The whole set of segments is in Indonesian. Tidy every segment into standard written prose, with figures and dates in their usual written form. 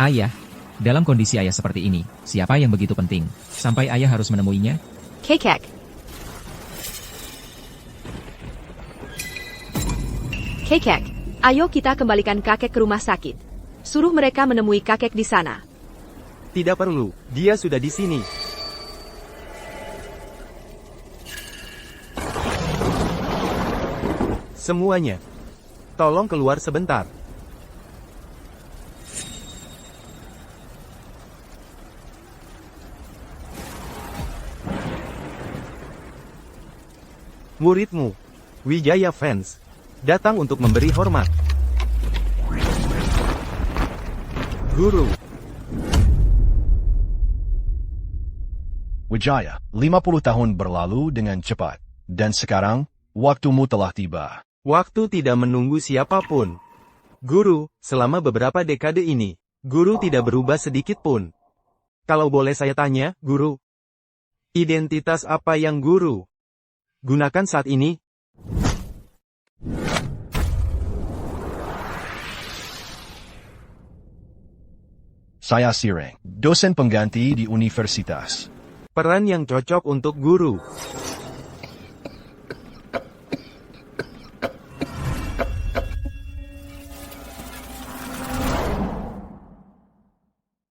Ayah, dalam kondisi ayah seperti ini, siapa yang begitu penting, sampai ayah harus menemuinya? Kakek. Kakek, ayo kita kembalikan kakek ke rumah sakit. Suruh mereka menemui kakek di sana. Tidak perlu, dia sudah di sini. Semuanya, tolong keluar sebentar. Muridmu, Wijaya Fans, datang untuk memberi hormat. Guru, Wijaya, 50 tahun berlalu dengan cepat. Dan sekarang, waktumu telah tiba. waktu tidak menunggu siapapun. Guru, selama beberapa dekade ini, Guru tidak berubah sedikit pun. Kalau boleh saya tanya, Guru, identitas apa yang Guru gunakan saat ini? Saya Sireng, dosen pengganti di universitas. Peran yang cocok untuk Guru.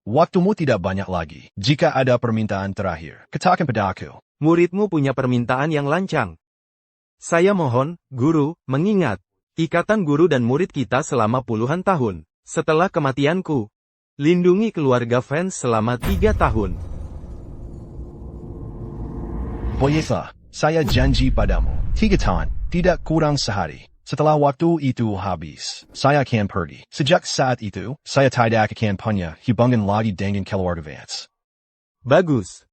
Waktumu tidak banyak lagi. Jika ada permintaan terakhir, katakan padaku. Muridmu punya permintaan yang lancang. Saya mohon, Guru, mengingat ikatan guru dan murid kita selama puluhan tahun. Setelah kematianku, lindungi keluarga Fans selama 3 tahun. Boyeva, saya janji padamu. 3 tahun, tidak kurang sehari. Setelah waktu itu habis, saya akan pergi. Sejak saat itu, saya tidak akan punya hubungan lagi dengan keluarga Vance. Bagus.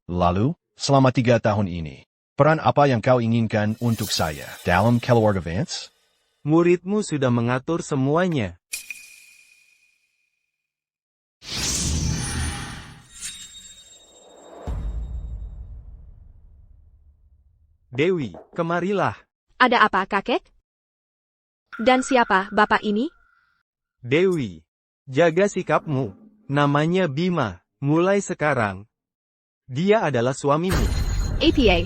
Lalu, selama 3 tahun ini, peran apa yang kau inginkan untuk saya dalam keluarga Vance? Muridmu sudah mengatur semuanya. Dewi, kemarilah. Ada apa, kakek? Dan siapa bapak ini? Dewi, jaga sikapmu. Namanya Bima. Mulai sekarang, dia adalah suamimu. APA.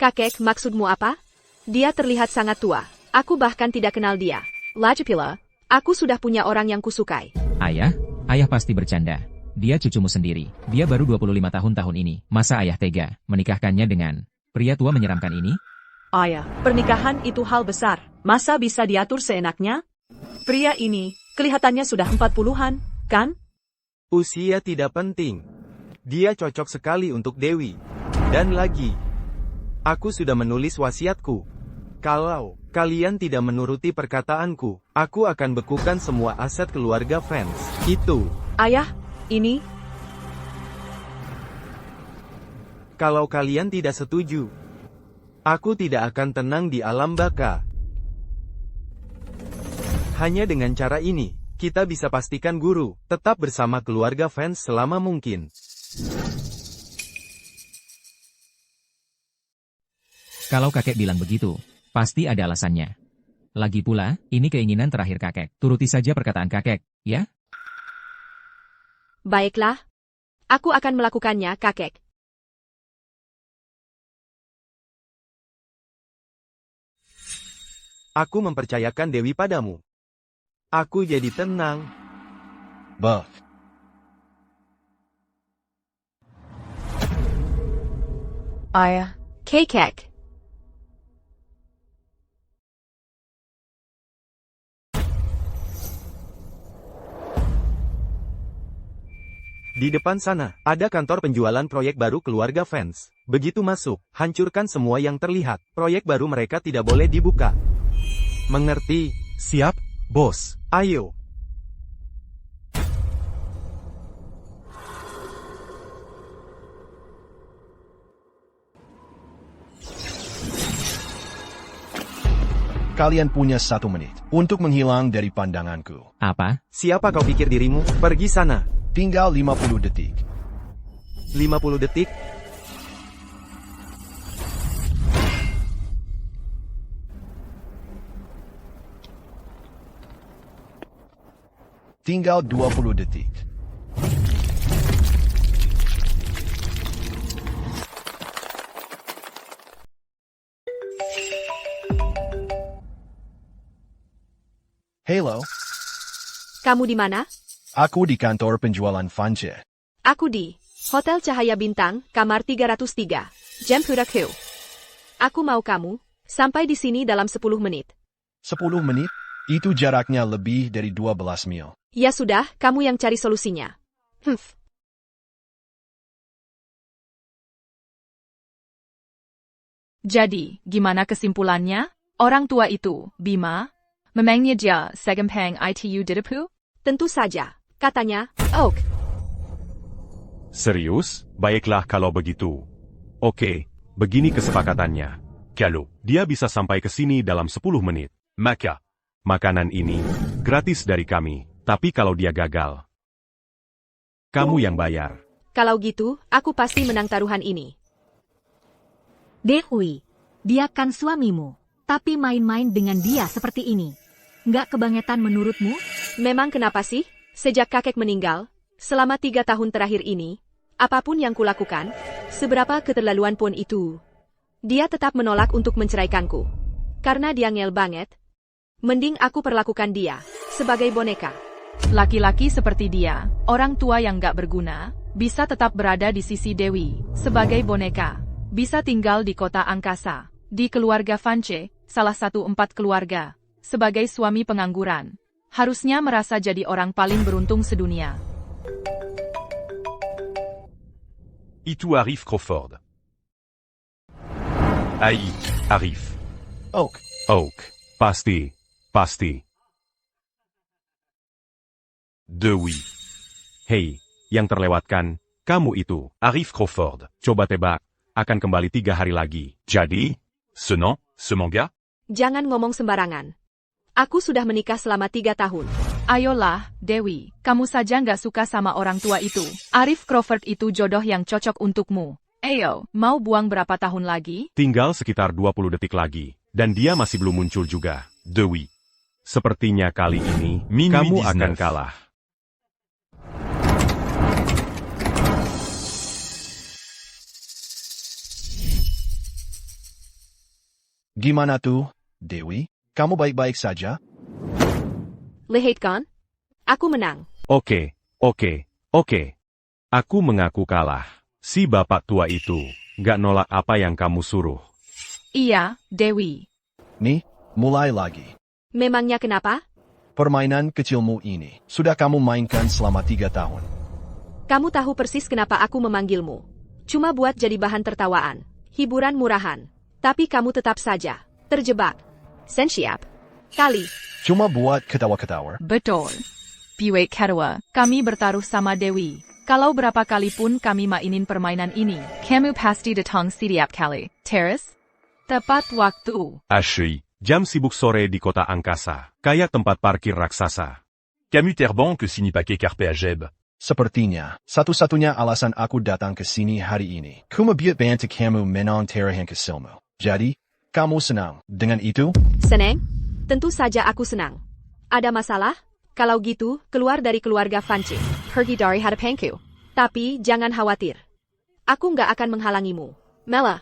Kakek, maksudmu apa? Dia terlihat sangat tua. Aku bahkan tidak kenal dia. Lajapila, aku sudah punya orang yang kusukai. Ayah pasti bercanda. Dia cucumu sendiri. Dia baru 25 tahun ini. Masa ayah tega menikahkannya dengan pria tua menyeramkan ini? Ayah, pernikahan itu hal besar. Masa bisa diatur seenaknya? Pria ini, kelihatannya sudah 40-an, kan? Usia tidak penting. Dia cocok sekali untuk Dewi. Dan lagi, aku sudah menulis wasiatku. Kalau kalian tidak menuruti perkataanku, aku akan bekukan semua aset keluarga Fans. Itu. Ayah, ini, Kalau kalian tidak setuju, aku tidak akan tenang di alam baka. Hanya dengan cara ini, kita bisa pastikan Guru tetap bersama keluarga Fans selama mungkin. Kalau kakek bilang begitu, pasti ada alasannya. Lagi pula, ini keinginan terakhir kakek. Turuti saja perkataan kakek, ya? Baiklah. Aku akan melakukannya, kakek. Aku mempercayakan Dewi padamu. Aku jadi tenang. Bah. ayah, Kakek. Di depan sana, ada kantor penjualan proyek baru keluarga Fans. Begitu masuk, hancurkan semua yang terlihat. Proyek baru mereka tidak boleh dibuka. Mengerti? Siap, bos. Ayo. Kalian punya 1 menit untuk menghilang dari pandanganku. Apa? Siapa kau pikir dirimu? Pergi sana. Tinggal 50 detik. 50 detik? tinggal 20 detik. Halo, Kamu di mana? aku di kantor penjualan Fanche. Aku di Hotel Cahaya Bintang, kamar 303. Jam Hudak. Aku mau kamu sampai di sini dalam 10 menit. 10 menit? Itu jaraknya lebih dari 12 mil. Ya sudah, kamu yang cari solusinya. Jadi, gimana kesimpulannya? Orang tua itu, Bima, memangnya dia segempeng itu didepu? Tentu saja, katanya, Oak. Serius? Baiklah kalau begitu. Oke, begini kesepakatannya. Kalau dia bisa sampai ke sini dalam 10 menit, maka makanan ini gratis dari kami. Tapi kalau dia gagal, kamu yang bayar. Kalau gitu, aku pasti menang taruhan ini. Dewi, dia kan suamimu, tapi main-main dengan dia seperti ini. Nggak kebangetan menurutmu? Memang kenapa sih? Sejak kakek meninggal, selama 3 tahun terakhir ini, apapun yang kulakukan, seberapa keterlaluan pun itu, dia tetap menolak untuk menceraikanku. Karena dia ngel banget, mending aku perlakukan dia sebagai boneka. Laki-laki seperti dia, orang tua yang gak berguna, bisa tetap berada di sisi Dewi, sebagai boneka. Bisa tinggal di kota angkasa, di keluarga Fanche, salah satu 4 keluarga. Sebagai suami pengangguran, harusnya merasa jadi orang paling beruntung sedunia. Itu Arif Crawford. Ai, Arif. Oak, Pasti. Dewi. Hei, yang terlewatkan, kamu itu, Arif Crawford. Coba tebak, akan kembali 3 hari lagi. Jadi, ce manga? Jangan ngomong sembarangan. Aku sudah menikah selama 3 tahun. Ayolah, Dewi, kamu saja nggak suka sama orang tua itu. Arif Crawford itu jodoh yang cocok untukmu. Ayo, mau buang berapa tahun lagi? Tinggal sekitar 20 detik lagi, dan dia masih belum muncul juga. Dewi. Sepertinya kali ini, kamu akan kalah. gimana tuh, Dewi? Kamu baik-baik saja? Lihat kan? Aku menang. Oke. Aku mengaku kalah. Si bapak tua itu, gak nolak apa yang kamu suruh. Iya, Dewi. Nih, mulai lagi. Memangnya kenapa? Permainan kecilmu ini, sudah kamu mainkan selama 3 tahun. Kamu tahu persis kenapa aku memanggilmu. Cuma buat jadi bahan tertawaan. Hiburan murahan. Tapi kamu tetap saja terjebak. Sensiap. Kali. Cuma buat ketawa-ketawa. Betul. Piwek Kedua, kami bertaruh sama Dewi. Kalau berapa kali pun kami mainin permainan ini, kamu pasti datang setiap kali. Teres? Tepat waktu. Ashley, jam sibuk sore di kota angkasa, kayak tempat parkir raksasa. Camus terbang que sini pakai carpe à Jeb. Sepertinya, satu-satunya alasan aku datang ke sini hari ini. Kumabiat bantu kamu menang terahan kesilmu. Jadi, kamu senang dengan itu? Seneng? Tentu saja aku senang. Ada masalah? Kalau gitu, keluar dari keluarga Fanche. Pergi dari hadapanku. Tapi, jangan khawatir. Aku nggak akan menghalangimu. Mela,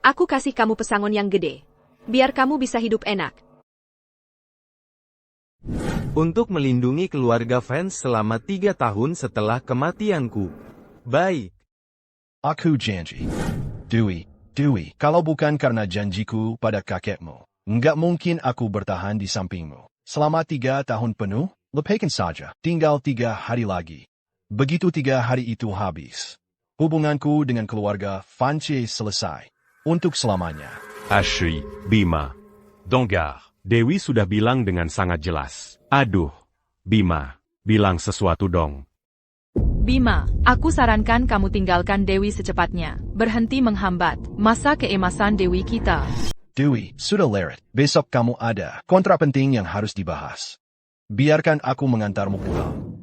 aku kasih kamu pesangon yang gede. Biar kamu bisa hidup enak. Untuk melindungi keluarga fans selama 3 tahun setelah kematianku. Baik. Aku janji. Dewi, kalau bukan karena janjiku pada kakekmu, nggak mungkin aku bertahan di sampingmu. Selama 3 tahun penuh, lepaskan saja. Tinggal 3 hari lagi. Begitu 3 hari itu habis, hubunganku dengan keluarga Fanche selesai. Untuk selamanya. Ashley, Bima, Donggar. Dewi sudah bilang dengan sangat jelas. Aduh, Bima, bilang sesuatu dong. Bima, aku sarankan kamu tinggalkan Dewi secepatnya. Berhenti menghambat masa keemasan Dewi kita. Dewi, sudah leret. Besok kamu ada kontrak penting yang harus dibahas. Biarkan aku mengantarmu pulang.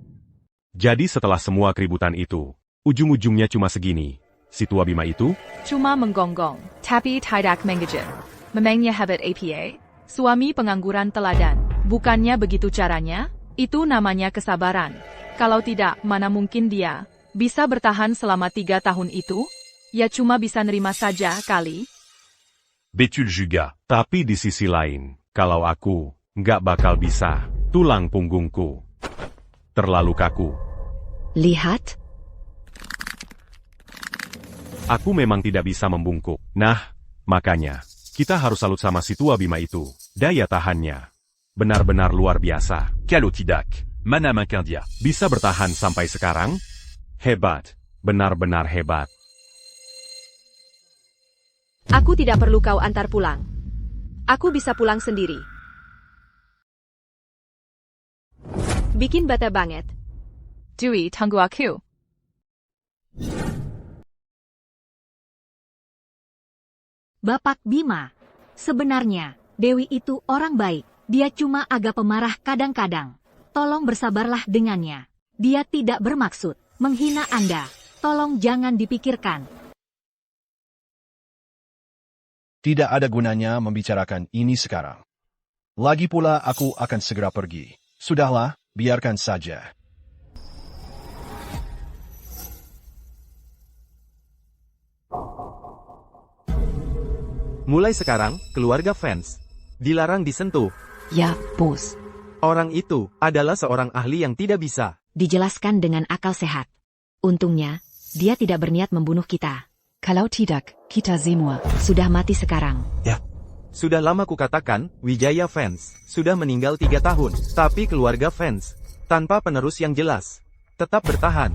Jadi setelah semua keributan itu, ujung-ujungnya cuma segini. Si tua Bima itu? Cuma menggonggong, tapi tidak mengejar. Memangnya hebat APA? Suami pengangguran teladan. Bukannya begitu caranya? Itu namanya kesabaran. Kalau tidak, mana mungkin dia bisa bertahan selama 3 tahun itu? Ya cuma bisa nerima saja kali. Betul juga. Tapi di sisi lain, kalau aku nggak bakal bisa, tulang punggungku terlalu kaku. Lihat, Aku memang tidak bisa membungkuk. Nah, makanya, kita harus salut sama si tua Bima itu. Daya tahannya benar-benar luar biasa. Kalau tidak, mana mungkin dia? Bisa bertahan sampai sekarang? Hebat. Benar-benar hebat. aku tidak perlu kau antar pulang. Aku bisa pulang sendiri. Bikin bata banget. Dewi, tunggu aku. Bapak Bima, sebenarnya Dewi itu orang baik. Dia cuma agak pemarah kadang-kadang. Tolong bersabarlah dengannya. Dia tidak bermaksud menghina Anda. Tolong jangan dipikirkan. Tidak ada gunanya membicarakan ini sekarang. Lagi pula aku akan segera pergi. Sudahlah, biarkan saja. Mulai sekarang, keluarga fans dilarang disentuh. Ya, bos. Orang itu adalah seorang ahli yang tidak bisa. Dijelaskan dengan akal sehat. Untungnya, dia tidak berniat membunuh kita. Kalau tidak, kita semua sudah mati sekarang. Sudah lama kukatakan, Wijaya fans sudah meninggal 3 tahun. Tapi keluarga fans, tanpa penerus yang jelas, tetap bertahan.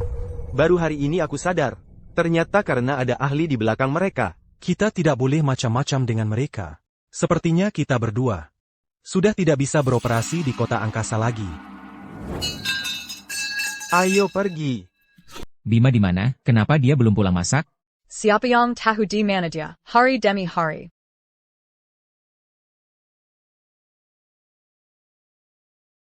Baru hari ini aku sadar, ternyata karena ada ahli di belakang mereka. Kita tidak boleh macam-macam dengan mereka. Sepertinya kita berdua sudah tidak bisa beroperasi di kota angkasa lagi. Ayo pergi. Bima di mana? Kenapa dia belum pulang masak? Siapa yang tahu di mana dia? Hari demi hari.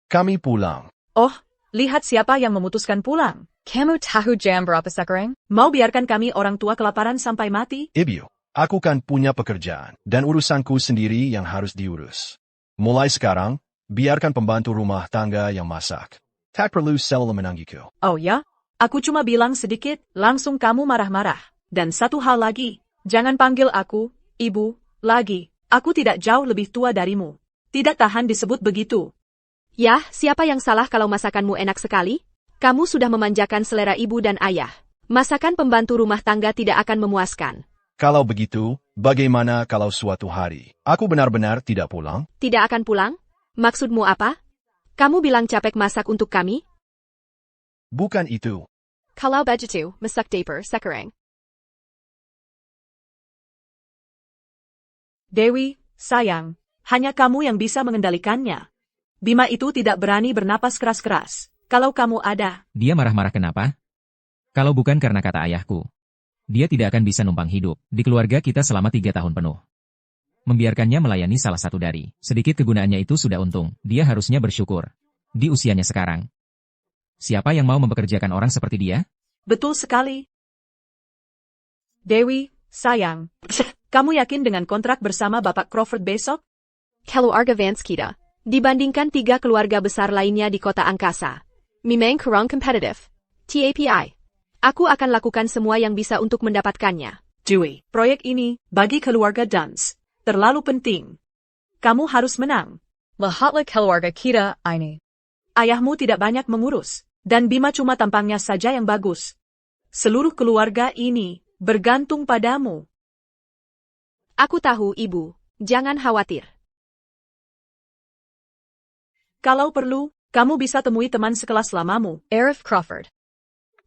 Kami pulang. Oh, lihat siapa yang memutuskan pulang. Kamu tahu jam berapa sekarang? Mau biarkan kami orang tua kelaparan sampai mati? Ibu, aku kan punya pekerjaan dan urusanku sendiri yang harus diurus. Mulai sekarang, biarkan pembantu rumah tangga yang masak. Tak perlu selalu menanggiku. Oh ya? Aku cuma bilang sedikit, langsung kamu marah-marah. Dan satu hal lagi, jangan panggil aku, ibu, lagi. Aku tidak jauh lebih tua darimu. Tidak tahan disebut begitu. Yah, siapa yang salah kalau masakanmu enak sekali? Kamu sudah memanjakan selera ibu dan ayah. Masakan pembantu rumah tangga tidak akan memuaskan. Kalau begitu, bagaimana kalau suatu hari aku benar-benar tidak pulang? Tidak akan pulang? Maksudmu apa? Kamu bilang capek masak untuk kami? Bukan itu. Kalau begitu, masak daper sekarang. Dewi, sayang, hanya kamu yang bisa mengendalikannya. Bima itu tidak berani bernapas keras-keras. Kalau kamu ada, Dia marah-marah kenapa? Kalau bukan karena kata ayahku. Dia tidak akan bisa numpang hidup di keluarga kita selama 3 tahun penuh. Membiarkannya melayani salah satu dari sedikit kegunaannya itu sudah untung. Dia harusnya bersyukur. Di usianya sekarang. Siapa yang mau mempekerjakan orang seperti dia? betul sekali. Dewi, sayang, kamu yakin dengan kontrak bersama Bapak Crawford besok? Keluarga Vance kita, dibandingkan 3 keluarga besar lainnya di kota angkasa, memang kurang kompetitif. TAPI. Aku akan lakukan semua yang bisa untuk mendapatkannya. Dewi, proyek ini, bagi keluarga Duns, terlalu penting. Kamu harus menang. Lihatlah keluarga kita ini. Ayahmu tidak banyak mengurus, dan Bima cuma tampangnya saja yang bagus. Seluruh keluarga ini bergantung padamu. Aku tahu, Ibu. Jangan khawatir. Kalau perlu, kamu bisa temui teman sekelas lamamu, Arif Crawford.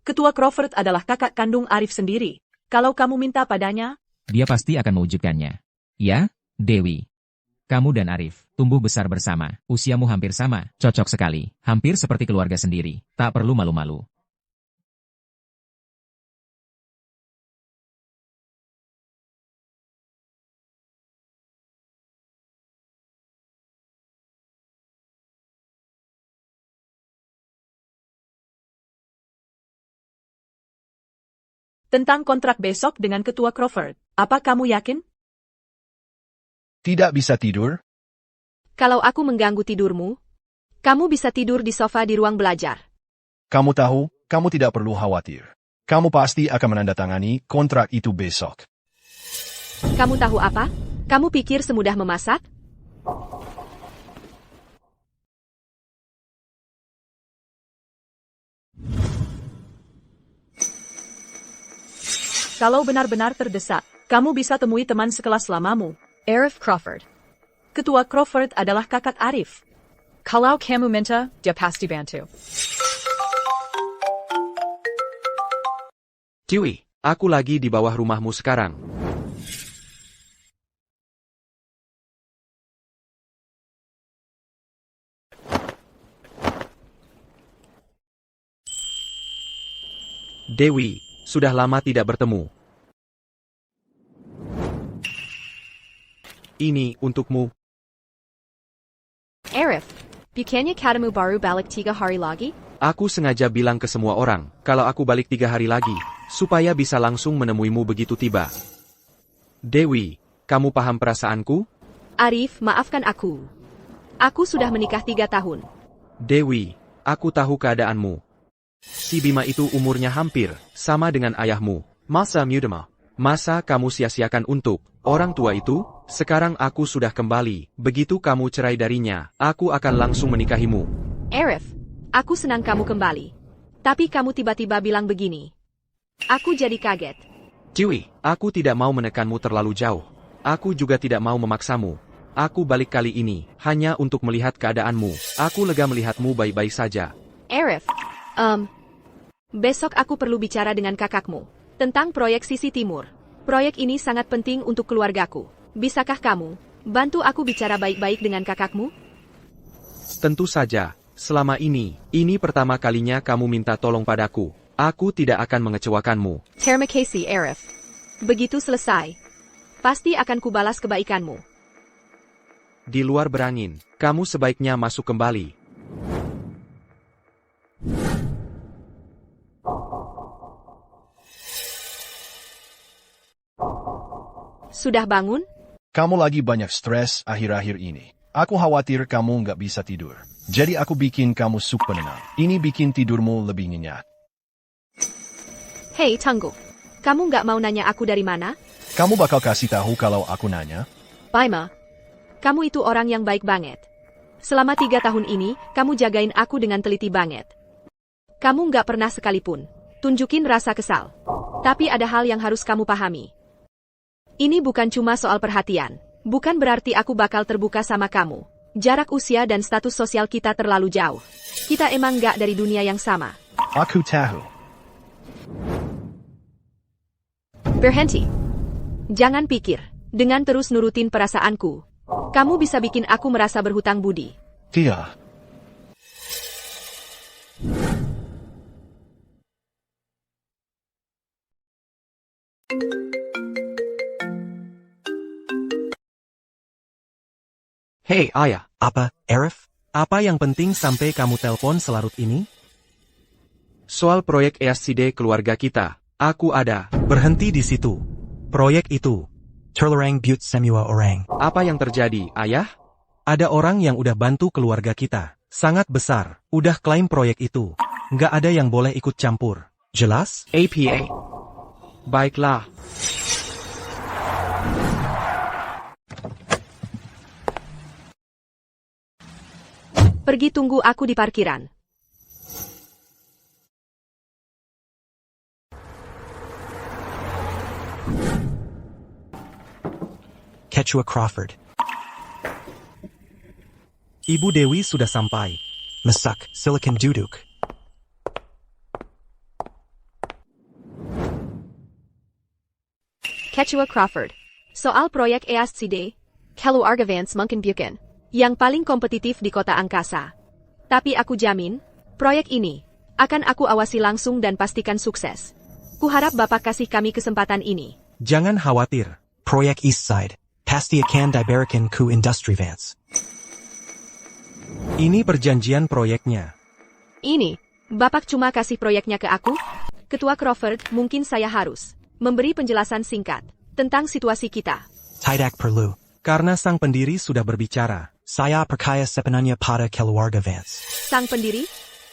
Ketua Crawford adalah kakak kandung Arif sendiri. Kalau kamu minta padanya, Dia pasti akan mewujudkannya. Ya, Dewi. Kamu dan Arif tumbuh besar bersama. Usiamu hampir sama. Cocok sekali. Hampir seperti keluarga sendiri. Tak perlu malu-malu. tentang kontrak besok dengan Ketua Crawford, apa kamu yakin? Tidak bisa tidur? Kalau aku mengganggu tidurmu, Kamu bisa tidur di sofa di ruang belajar. Kamu tahu, kamu tidak perlu khawatir. Kamu pasti akan menandatangani kontrak itu besok. Kamu tahu apa? Kamu pikir semudah memasak? Kalau benar-benar terdesak, kamu bisa temui teman sekelas lamamu, Arif Crawford. Ketua Crawford adalah kakak Arif. Kalau kamu minta, dia pasti bantu. Dewey, aku lagi di bawah rumahmu sekarang. Dewi, sudah lama tidak bertemu. Ini untukmu. Arif, bukannya katamu baru balik 3 hari lagi? Aku sengaja bilang ke semua orang, kalau aku balik 3 hari lagi, supaya bisa langsung menemuimu begitu tiba. Dewi, kamu paham perasaanku? Arif, maafkan aku. Aku sudah menikah 3 tahun. Dewi, aku tahu keadaanmu. Si Bima itu umurnya hampir sama dengan ayahmu. Masa kamu sia-siakan untuk orang tua itu? Sekarang aku sudah kembali. Begitu kamu cerai darinya, aku akan langsung menikahimu. Arif, aku senang kamu kembali. Tapi kamu tiba-tiba bilang begini. Aku jadi kaget. Dewi, aku tidak mau menekanmu terlalu jauh. Aku juga tidak mau memaksamu. Aku balik kali ini hanya untuk melihat keadaanmu. Aku lega melihatmu baik-baik saja. Arif, besok aku perlu bicara dengan kakakmu tentang proyek Sisi Timur. Proyek ini sangat penting untuk keluargaku. Bisakah kamu bantu aku bicara baik-baik dengan kakakmu? Tentu saja. Selama ini pertama kalinya kamu minta tolong padaku. Aku tidak akan mengecewakanmu. Terima kasih, Arif. Begitu selesai, pasti akan kubalas kebaikanmu. Di luar berangin, kamu sebaiknya masuk kembali. Sudah bangun? Kamu lagi banyak stres akhir-akhir ini. Aku khawatir kamu nggak bisa tidur. Jadi aku bikin kamu sup penenang. Ini bikin tidurmu lebih nyenyak. Hei, tunggu. Kamu nggak mau nanya aku dari mana? Kamu bakal kasih tahu kalau aku nanya? Bima, kamu itu orang yang baik banget. Selama 3 tahun ini, kamu jagain aku dengan teliti banget. Kamu nggak pernah sekalipun tunjukin rasa kesal. Tapi ada hal yang harus kamu pahami. Ini bukan cuma soal perhatian. Bukan berarti aku bakal terbuka sama kamu. Jarak usia dan status sosial kita terlalu jauh. Kita emang nggak dari dunia yang sama. Aku tahu. Berhenti. Jangan pikir. Dengan terus nurutin perasaanku, kamu bisa bikin aku merasa berhutang budi. Tidak. Hei, ayah. Apa, Arif? Apa yang penting sampai kamu telepon selarut ini? Soal proyek ESCD keluarga kita. Aku ada. Berhenti di situ. Proyek itu. Terlarang Butte Semua Orang. Apa yang terjadi, ayah? Ada orang yang udah bantu keluarga kita. Sangat besar. Udah klaim proyek itu. Nggak ada yang boleh ikut campur. Jelas? APA. Baiklah. Pergi tunggu aku di parkiran. Ketua Crawford. Ibu Dewi sudah sampai. Masak, silakan duduk. Ketua Crawford. Soal proyek ESCD, keluarga Vance mungkin bukan yang paling kompetitif di kota angkasa. Tapi aku jamin, proyek ini akan aku awasi langsung dan pastikan sukses. Kuharap Bapak kasih kami kesempatan ini. Jangan khawatir. Proyek Eastside. Pasti akan diberikan ku industri Vance. Ini perjanjian proyeknya. Ini, Bapak cuma kasih proyeknya ke aku? Ketua Crawford, mungkin saya harus memberi penjelasan singkat tentang situasi kita. Tidak perlu. Karena sang pendiri sudah berbicara. Saya percaya sepenuhnya pada keluarga Vance. Sang pendiri?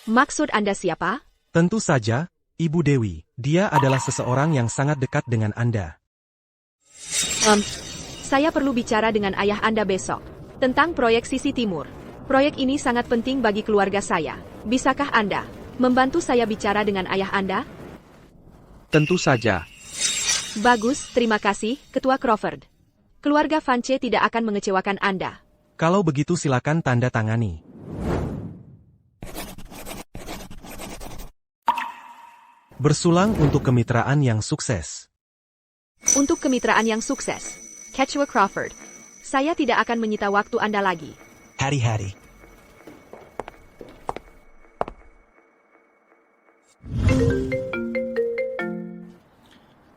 Maksud Anda siapa? Tentu saja, Ibu Dewi. Dia adalah seseorang yang sangat dekat dengan Anda. Saya perlu bicara dengan ayah Anda besok. Tentang proyek Sisi Timur. Proyek ini sangat penting bagi keluarga saya. Bisakah Anda membantu saya bicara dengan ayah Anda? Tentu saja. Bagus, terima kasih, Ketua Crawford. Keluarga Vance tidak akan mengecewakan Anda. Kalau begitu silakan tanda tangani. Bersulang untuk kemitraan yang sukses. Untuk kemitraan yang sukses, Ketua Crawford, saya tidak akan menyita waktu Anda lagi. Hati-hati.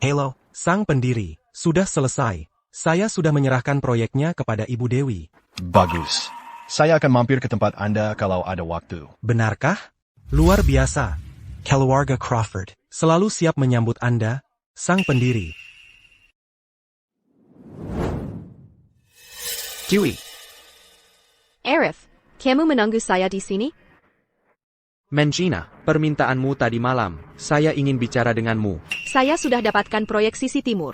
Halo, sang pendiri, sudah selesai. Saya sudah menyerahkan proyeknya kepada Ibu Dewi. Bagus. Saya akan mampir ke tempat Anda kalau ada waktu. Benarkah? Luar biasa. Keluarga Crawford. Selalu siap menyambut Anda, sang pendiri. Dewey. Arif, kamu menunggu saya di sini? Mangina, permintaanmu tadi malam. Saya ingin bicara denganmu. Saya sudah dapatkan proyek Sisi Timur.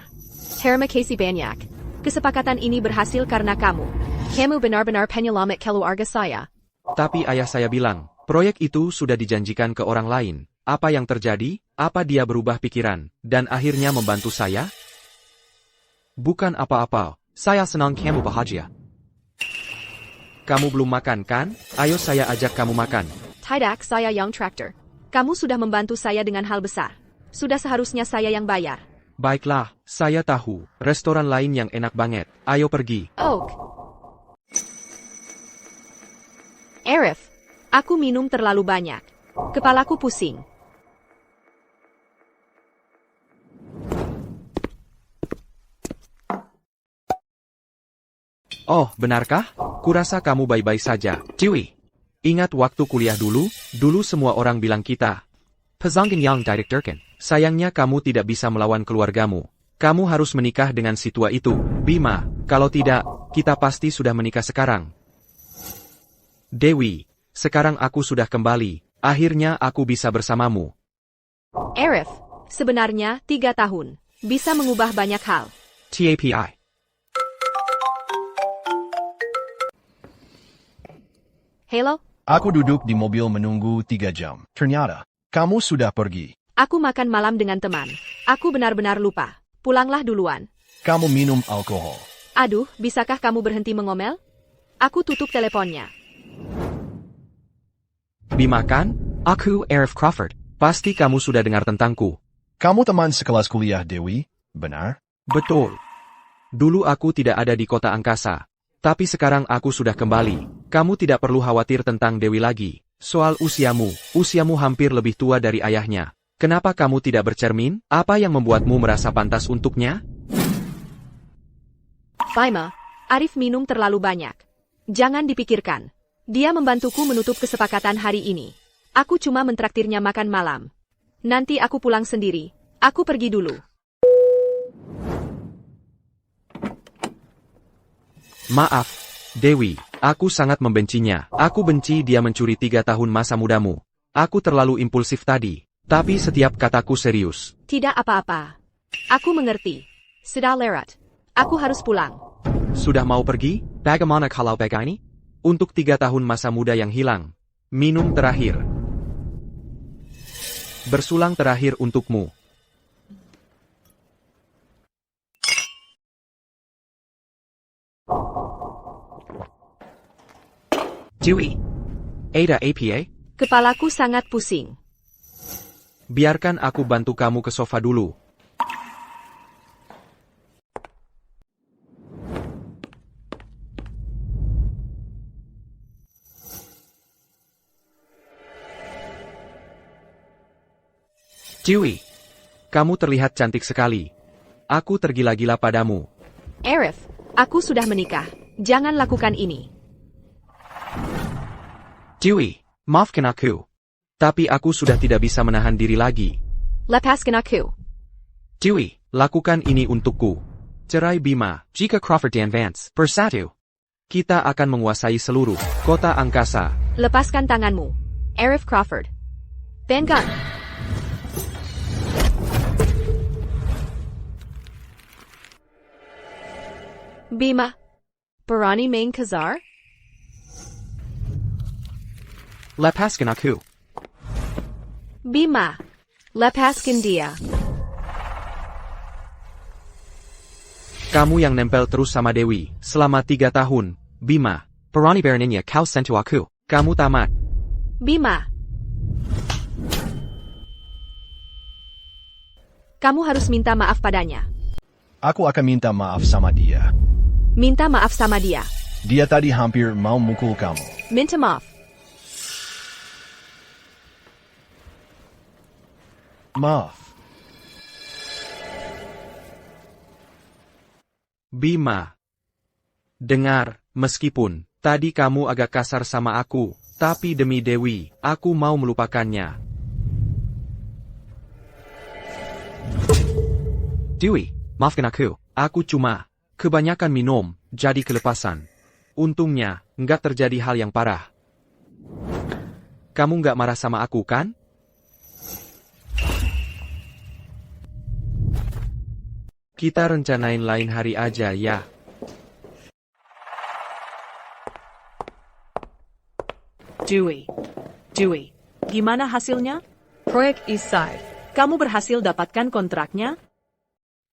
Terima kasih banyak. Kesepakatan ini berhasil karena kamu. Kamu benar-benar penyelamat keluarga saya. Tapi ayah saya bilang, proyek itu sudah dijanjikan ke orang lain. Apa yang terjadi? Apa dia berubah pikiran, dan akhirnya membantu saya? Bukan apa-apa, saya senang kamu bahagia. Kamu belum makan kan? Ayo saya ajak kamu makan. Tidak, saya yang traktor. Kamu sudah membantu saya dengan hal besar. Sudah seharusnya saya yang bayar. Baiklah, saya tahu, restoran lain yang enak banget. Ayo pergi. Oak. Arif, aku minum terlalu banyak. Kepalaku pusing. Oh, benarkah? Kurasa kamu baik-baik saja. Dewey. Ingat waktu kuliah dulu semua orang bilang kita pesangin yang direkturkan. Sayangnya kamu tidak bisa melawan keluargamu. Kamu harus menikah dengan si tua itu, Bima. Kalau tidak, kita pasti sudah menikah sekarang. Dewi, sekarang aku sudah kembali. Akhirnya aku bisa bersamamu. Arif, sebenarnya 3 tahun. Bisa mengubah banyak hal. TAPI. Halo? Aku duduk di mobil menunggu 3 jam. Ternyata, kamu sudah pergi. Aku makan malam dengan teman. Aku benar-benar lupa. Pulanglah duluan. Kamu minum alkohol. Aduh, bisakah kamu berhenti mengomel? Aku tutup teleponnya. Bima kan? Aku Arif Crawford. Pasti kamu sudah dengar tentangku. Kamu teman sekelas kuliah Dewi, benar? Betul. Dulu aku tidak ada di kota angkasa. Tapi sekarang aku sudah kembali. Kamu tidak perlu khawatir tentang Dewi lagi. Soal usiamu hampir lebih tua dari ayahnya. Kenapa kamu tidak bercermin? Apa yang membuatmu merasa pantas untuknya? Bima, Arif minum terlalu banyak. Jangan dipikirkan. Dia membantuku menutup kesepakatan hari ini. Aku cuma mentraktirnya makan malam. Nanti aku pulang sendiri. Aku pergi dulu. Maaf, Dewi. Aku sangat membencinya. Aku benci dia mencuri 3 tahun masa mudamu. Aku terlalu impulsif tadi. Tapi setiap kataku serius. Tidak apa-apa. Aku mengerti. Sudah lewat. Aku harus pulang. Sudah mau pergi? Bagaimana kalau begini? Untuk 3 tahun masa muda yang hilang. Minum terakhir. Bersulang terakhir untukmu. Dewey. Ada APA? Kepalaku sangat pusing. Biarkan aku bantu kamu ke sofa dulu. Dewey, kamu terlihat cantik sekali. Aku tergila-gila padamu. Arif, aku sudah menikah. Jangan lakukan ini. Dewey, maafkan aku. Tapi aku sudah tidak bisa menahan diri lagi. Lepaskan aku. Dewey, lakukan ini untukku. Cerai Bima, jika Crawford dan Vance bersatu. Kita akan menguasai seluruh kota angkasa. Lepaskan tanganmu. Arif Crawford. Vanguard. Bima. Barani Main Kazar? Lepaskan aku. Bima. Lepaskan dia. Kamu yang nempel terus sama Dewi selama 3 tahun. Bima, peraniberaninya kau sentuh aku. Kamu tamat. Bima. Kamu harus minta maaf padanya. Aku akan minta maaf sama dia. Minta maaf sama dia. Dia tadi hampir mau mukul kamu. Minta maaf. Maaf. Bima. Dengar, meskipun tadi kamu agak kasar sama aku, tapi demi Dewi, aku mau melupakannya. Dewi, maafkan aku. Aku cuma kebanyakan minum, jadi kelepasan. Untungnya, nggak terjadi hal yang parah. Kamu nggak marah sama aku, kan? Kita rencanain lain hari aja ya. Dewey, gimana hasilnya? Proyek Eastside. Kamu berhasil dapatkan kontraknya?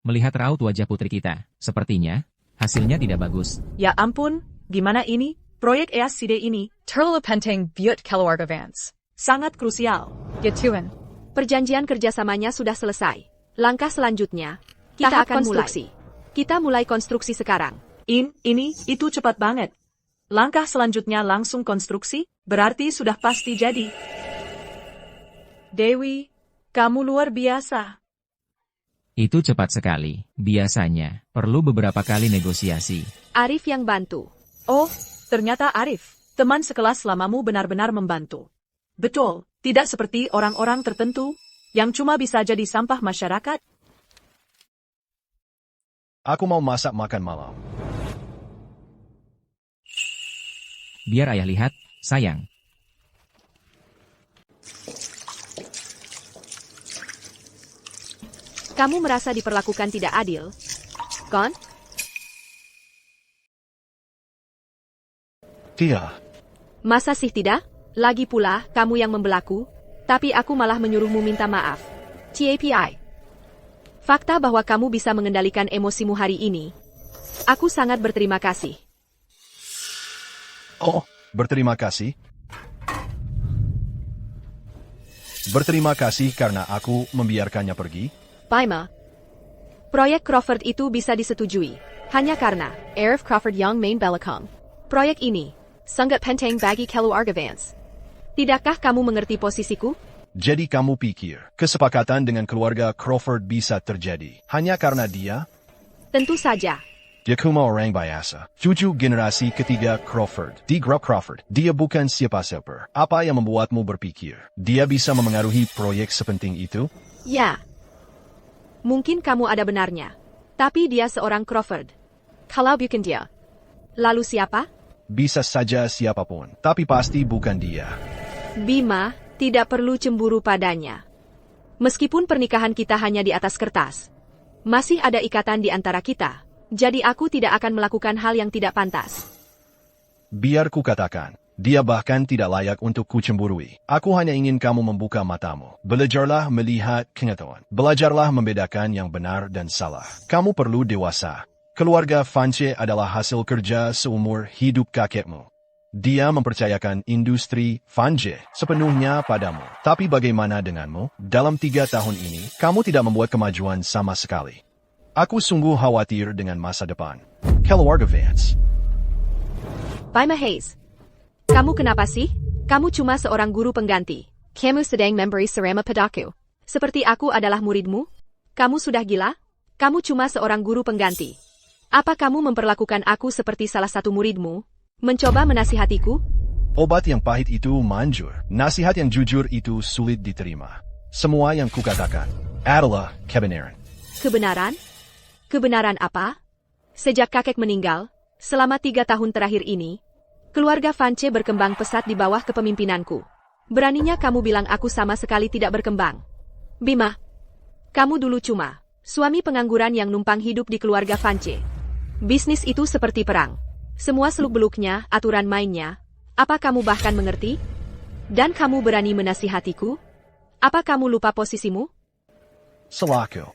Melihat raut wajah putri kita, sepertinya hasilnya tidak bagus. Ya ampun, gimana ini? Proyek EASCD ini Terlepenteng buat keluarga Vance. sangat krusial. Gituan. Perjanjian kerjasamanya sudah selesai. Langkah selanjutnya, kita akan konstruksi. Kita mulai konstruksi sekarang. Itu cepat banget. Langkah selanjutnya langsung konstruksi, berarti sudah pasti jadi. Dewi, kamu luar biasa. Itu cepat sekali. Biasanya, perlu beberapa kali negosiasi. Arif yang bantu. Oh, ternyata Arif, teman sekelas lamamu benar-benar membantu. Betul, tidak seperti orang-orang tertentu, yang cuma bisa jadi sampah masyarakat. Aku mau masak makan malam. Biar ayah lihat, sayang. Kamu merasa diperlakukan tidak adil? Kon? Tidak. Masa sih tidak? Lagi pula, kamu yang membelaku, tapi aku malah menyuruhmu minta maaf. TAPI. Fakta bahwa kamu bisa mengendalikan emosimu hari ini. Aku sangat berterima kasih. Oh, berterima kasih. Berterima kasih karena aku membiarkannya pergi. Paima. Proyek Crawford itu bisa disetujui. Hanya karena Arif Crawford yang main belakang. Proyek ini sangat penting bagi keluarga Vance. Tidakkah kamu mengerti posisiku? Jadi kamu pikir, kesepakatan dengan keluarga Crawford bisa terjadi hanya karena dia? Tentu saja. Dia cuma orang biasa. Cucu generasi ketiga Crawford. Di grup Crawford. Dia bukan siapa-siapa. Apa yang membuatmu berpikir dia bisa memengaruhi proyek sepenting itu? Ya. Mungkin kamu ada benarnya. Tapi dia seorang Crawford. Kalau bukan dia. Lalu siapa? Bisa saja siapapun. Tapi pasti bukan dia. Bima, tidak perlu cemburu padanya. Meskipun pernikahan kita hanya di atas kertas, masih ada ikatan di antara kita. Jadi aku tidak akan melakukan hal yang tidak pantas. Biar ku katakan, dia bahkan tidak layak untuk kucemburui. Aku hanya ingin kamu membuka matamu. Belajarlah melihat kenyataan. Belajarlah membedakan yang benar dan salah. Kamu perlu dewasa. Keluarga Vance adalah hasil kerja seumur hidup kakekmu. Dia mempercayakan industri Vance sepenuhnya padamu. Tapi bagaimana denganmu? Dalam 3 tahun ini, kamu tidak membuat kemajuan sama sekali. Aku sungguh khawatir dengan masa depan keluarga Vance. Paima Hayes, kamu kenapa sih? Kamu cuma seorang guru pengganti. Kamu sedang memberi serama padaku. Seperti aku adalah muridmu? Kamu sudah gila? Kamu cuma seorang guru pengganti. Apa kamu memperlakukan aku seperti salah satu muridmu? Mencoba menasihatiku? Obat yang pahit itu manjur. Nasihat yang jujur itu sulit diterima. Semua yang kukatakan adalah kebenaran. Kebenaran? Kebenaran apa? Sejak kakek meninggal, Selama 3 tahun terakhir ini, keluarga Vance berkembang pesat di bawah kepemimpinanku. Beraninya kamu bilang aku sama sekali tidak berkembang. Bima, kamu dulu cuma suami pengangguran yang numpang hidup di keluarga Vance. Bisnis itu seperti perang. Semua seluk-beluknya, aturan mainnya. Apa kamu bahkan mengerti? Dan kamu berani menasihatiku? Apa kamu lupa posisimu? Salahku.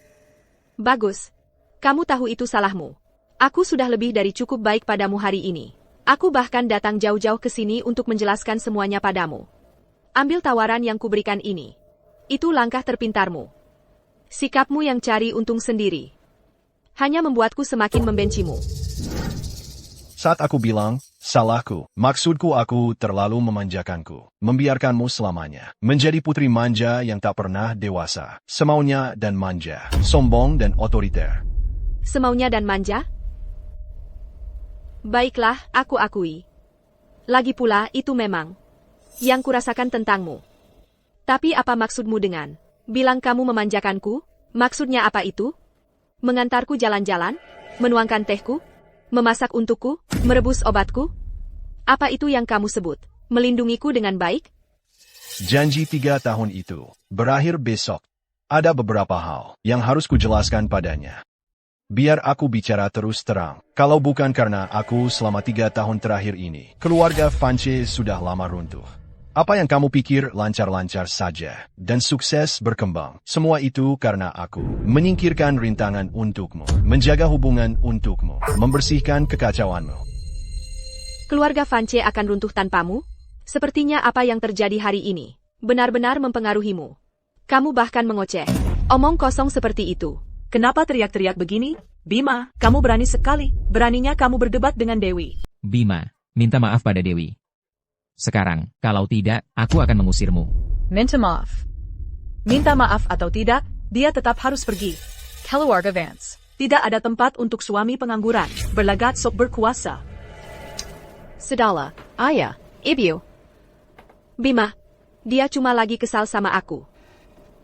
Bagus. Kamu tahu itu salahmu. Aku sudah lebih dari cukup baik padamu hari ini. Aku bahkan datang jauh-jauh ke sini untuk menjelaskan semuanya padamu. Ambil tawaran yang kuberikan ini. Itu langkah terpintarmu. Sikapmu yang cari untung sendiri hanya membuatku semakin membencimu. Saat aku bilang, salahku, maksudku aku terlalu memanjakanku, membiarkanmu selamanya, menjadi putri manja yang tak pernah dewasa, semaunya dan manja, sombong dan otoriter. Semaunya dan manja? Baiklah, aku akui. Lagi pula, itu memang yang kurasakan tentangmu. Tapi apa maksudmu dengan bilang kamu memanjakanku? Maksudnya apa itu? Mengantarku jalan-jalan? Menuangkan tehku? Memasak untukku? Merebus obatku? Apa itu yang kamu sebut melindungiku dengan baik? Janji 3 tahun itu berakhir besok. Ada beberapa hal yang harus kujelaskan padanya. Biar aku bicara terus terang. Kalau bukan karena aku selama 3 tahun terakhir ini, keluarga Vance sudah lama runtuh. Apa yang kamu pikir lancar-lancar saja dan sukses berkembang? Semua itu karena aku menyingkirkan rintangan untukmu, menjaga hubungan untukmu, membersihkan kekacauanmu. Keluarga Vance akan runtuh tanpamu? Sepertinya apa yang terjadi hari ini benar-benar mempengaruhimu. Kamu bahkan mengoceh. Omong kosong seperti itu. Kenapa teriak-teriak begini? Bima, kamu berani sekali. Beraninya kamu berdebat dengan Dewi. Bima, minta maaf pada Dewi. Sekarang, kalau tidak, aku akan mengusirmu. Minta maaf. Minta maaf atau tidak, dia tetap harus pergi. Keluarga Vance. Tidak ada tempat untuk suami pengangguran, berlagat sok berkuasa. Sudahlah, ayah, ibu. Bima, dia cuma lagi kesal sama aku.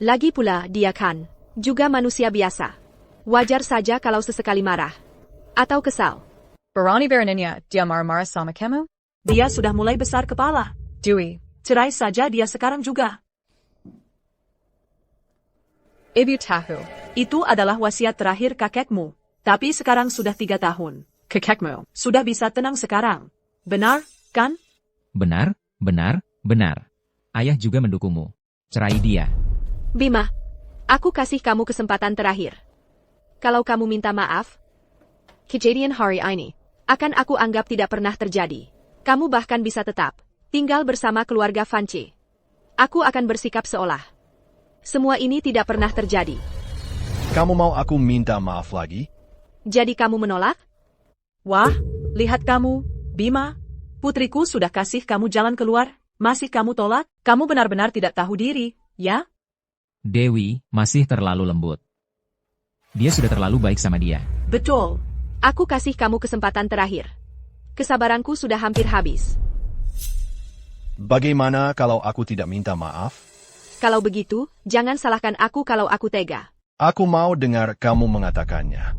Lagi pula, dia kan juga manusia biasa. Wajar saja kalau sesekali marah atau kesal. Berani beraninya dia marah-marah sama kamu? Dia sudah mulai besar kepala. Dewi, cerai saja dia sekarang juga. Ibu tahu, itu adalah wasiat terakhir kakekmu. Tapi sekarang sudah 3 tahun. Kakekmu sudah bisa tenang sekarang. Benar, kan? Benar, benar, benar. Ayah juga mendukungmu. Cerai dia. Bima, aku kasih kamu kesempatan terakhir. Kalau kamu minta maaf, kejadian hari ini akan aku anggap tidak pernah terjadi. Kamu bahkan bisa tetap tinggal bersama keluarga Vance. Aku akan bersikap seolah semua ini tidak pernah terjadi. Kamu mau aku minta maaf lagi? Jadi kamu menolak? Wah, lihat kamu, Bima. Putriku sudah kasih kamu jalan keluar, masih kamu tolak? Kamu benar-benar tidak tahu diri, ya? Dewi masih terlalu lembut. Dia sudah terlalu baik sama dia. Betul. Aku kasih kamu kesempatan terakhir. Kesabaranku sudah hampir habis. Bagaimana kalau aku tidak minta maaf? Kalau begitu, jangan salahkan aku kalau aku tega. Aku mau dengar kamu mengatakannya.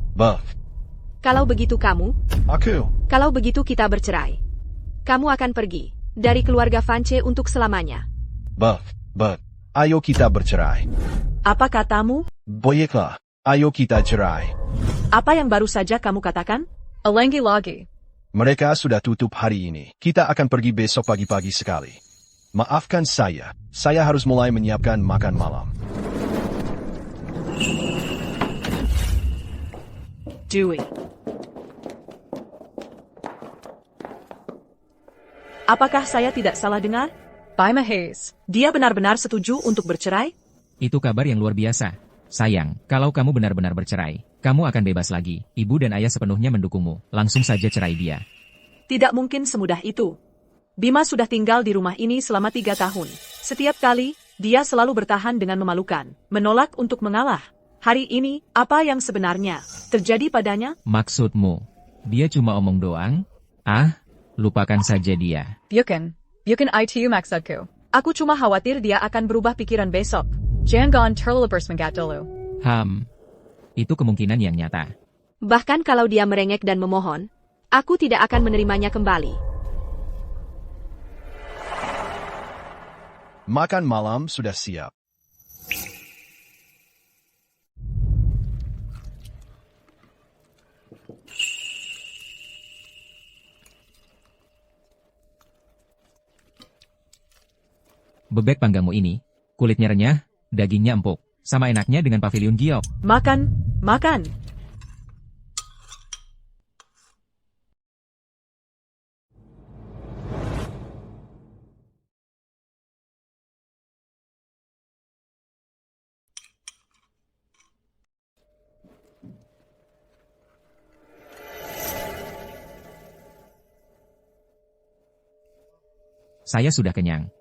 Kalau begitu kamu? Aku. Kalau begitu kita bercerai. Kamu akan pergi dari keluarga Vance untuk selamanya. Ayo kita bercerai. Apa katamu? Baiklah, ayo kita cerai. Apa yang baru saja kamu katakan? Lagi. Mereka sudah tutup hari ini. Kita akan pergi besok pagi-pagi sekali. Maafkan saya harus mulai menyiapkan makan malam. Dewi. Apakah saya tidak salah dengar? Bima Hayes, dia benar-benar setuju untuk bercerai? Itu kabar yang luar biasa. Sayang, kalau kamu benar-benar bercerai, kamu akan bebas lagi. Ibu dan ayah sepenuhnya mendukungmu. Langsung saja cerai dia. Tidak mungkin semudah itu. Bima sudah tinggal di rumah ini selama 3 tahun. Setiap kali, dia selalu bertahan dengan memalukan, menolak untuk mengalah. Hari ini, apa yang sebenarnya terjadi padanya? Maksudmu, dia cuma omong doang? Lupakan saja dia. Bukan itu maksudku. Aku cuma khawatir dia akan berubah pikiran besok. Jangan terlalu bersemangat dulu. Itu kemungkinan yang nyata. Bahkan kalau dia merengek dan memohon, Aku tidak akan menerimanya kembali. Makan malam sudah siap. Bebek panggangmu ini, kulitnya renyah, dagingnya empuk, sama enaknya dengan pavilion giok. Makan, makan. Saya sudah kenyang.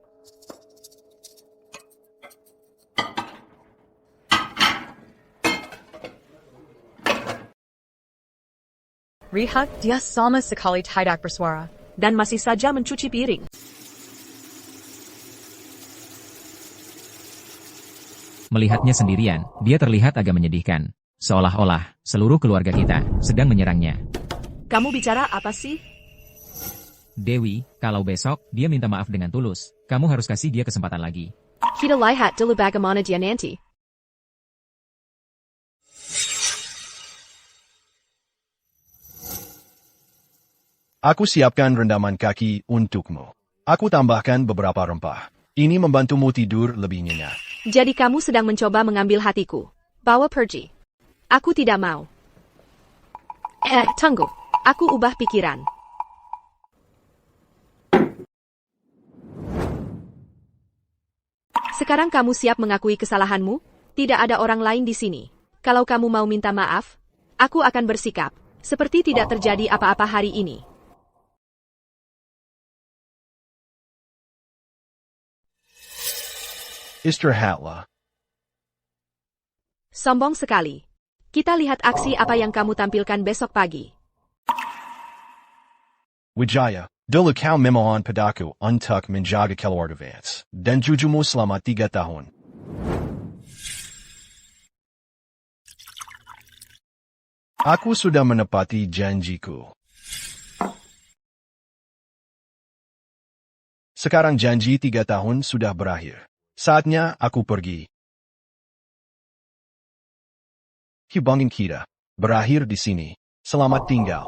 Rihak dia sama sekali tidak bersuara. Dan masih saja mencuci piring. Melihatnya sendirian, dia terlihat agak menyedihkan. Seolah-olah, seluruh keluarga kita sedang menyerangnya. Kamu bicara apa sih? Dewi, kalau besok, dia minta maaf dengan tulus, kamu harus kasih dia kesempatan lagi. Kita lihat dulu bagaimana dia nanti. Aku siapkan rendaman kaki untukmu. Aku tambahkan beberapa rempah. Ini membantumu tidur lebih nyenyak. Jadi kamu sedang mencoba mengambil hatiku. Bawa pergi. Aku tidak mau. Tunggu. Aku ubah pikiran. Sekarang kamu siap mengakui kesalahanmu? Tidak ada orang lain di sini. Kalau kamu mau minta maaf, aku akan bersikap seperti tidak terjadi apa-apa hari ini. Istirahatlah. Sombong sekali. Kita lihat aksi apa yang kamu tampilkan besok pagi. Wijaya, dulu kau memohon padaku untuk menjaga keluarga Vance, dan jujumu selama 3 tahun. Aku sudah menepati janjiku. Sekarang janji 3 tahun sudah berakhir. Saatnya aku pergi. Hubungan kita berakhir di sini. Selamat tinggal.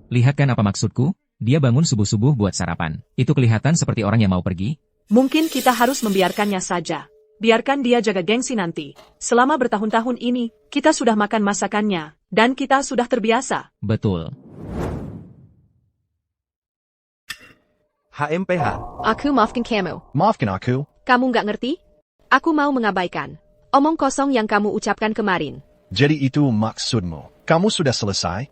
Lihat kan apa maksudku? Dia bangun subuh-subuh buat sarapan. Itu kelihatan seperti orang yang mau pergi. Mungkin kita harus membiarkannya saja. Biarkan dia jaga gengsi nanti. Selama bertahun-tahun ini, kita sudah makan masakannya. Dan kita sudah terbiasa. Betul. HMPH. Aku maafkan kamu. Maafkan aku. Kamu nggak ngerti? Aku mau mengabaikan omong kosong yang kamu ucapkan kemarin. Jadi itu maksudmu. Kamu sudah selesai?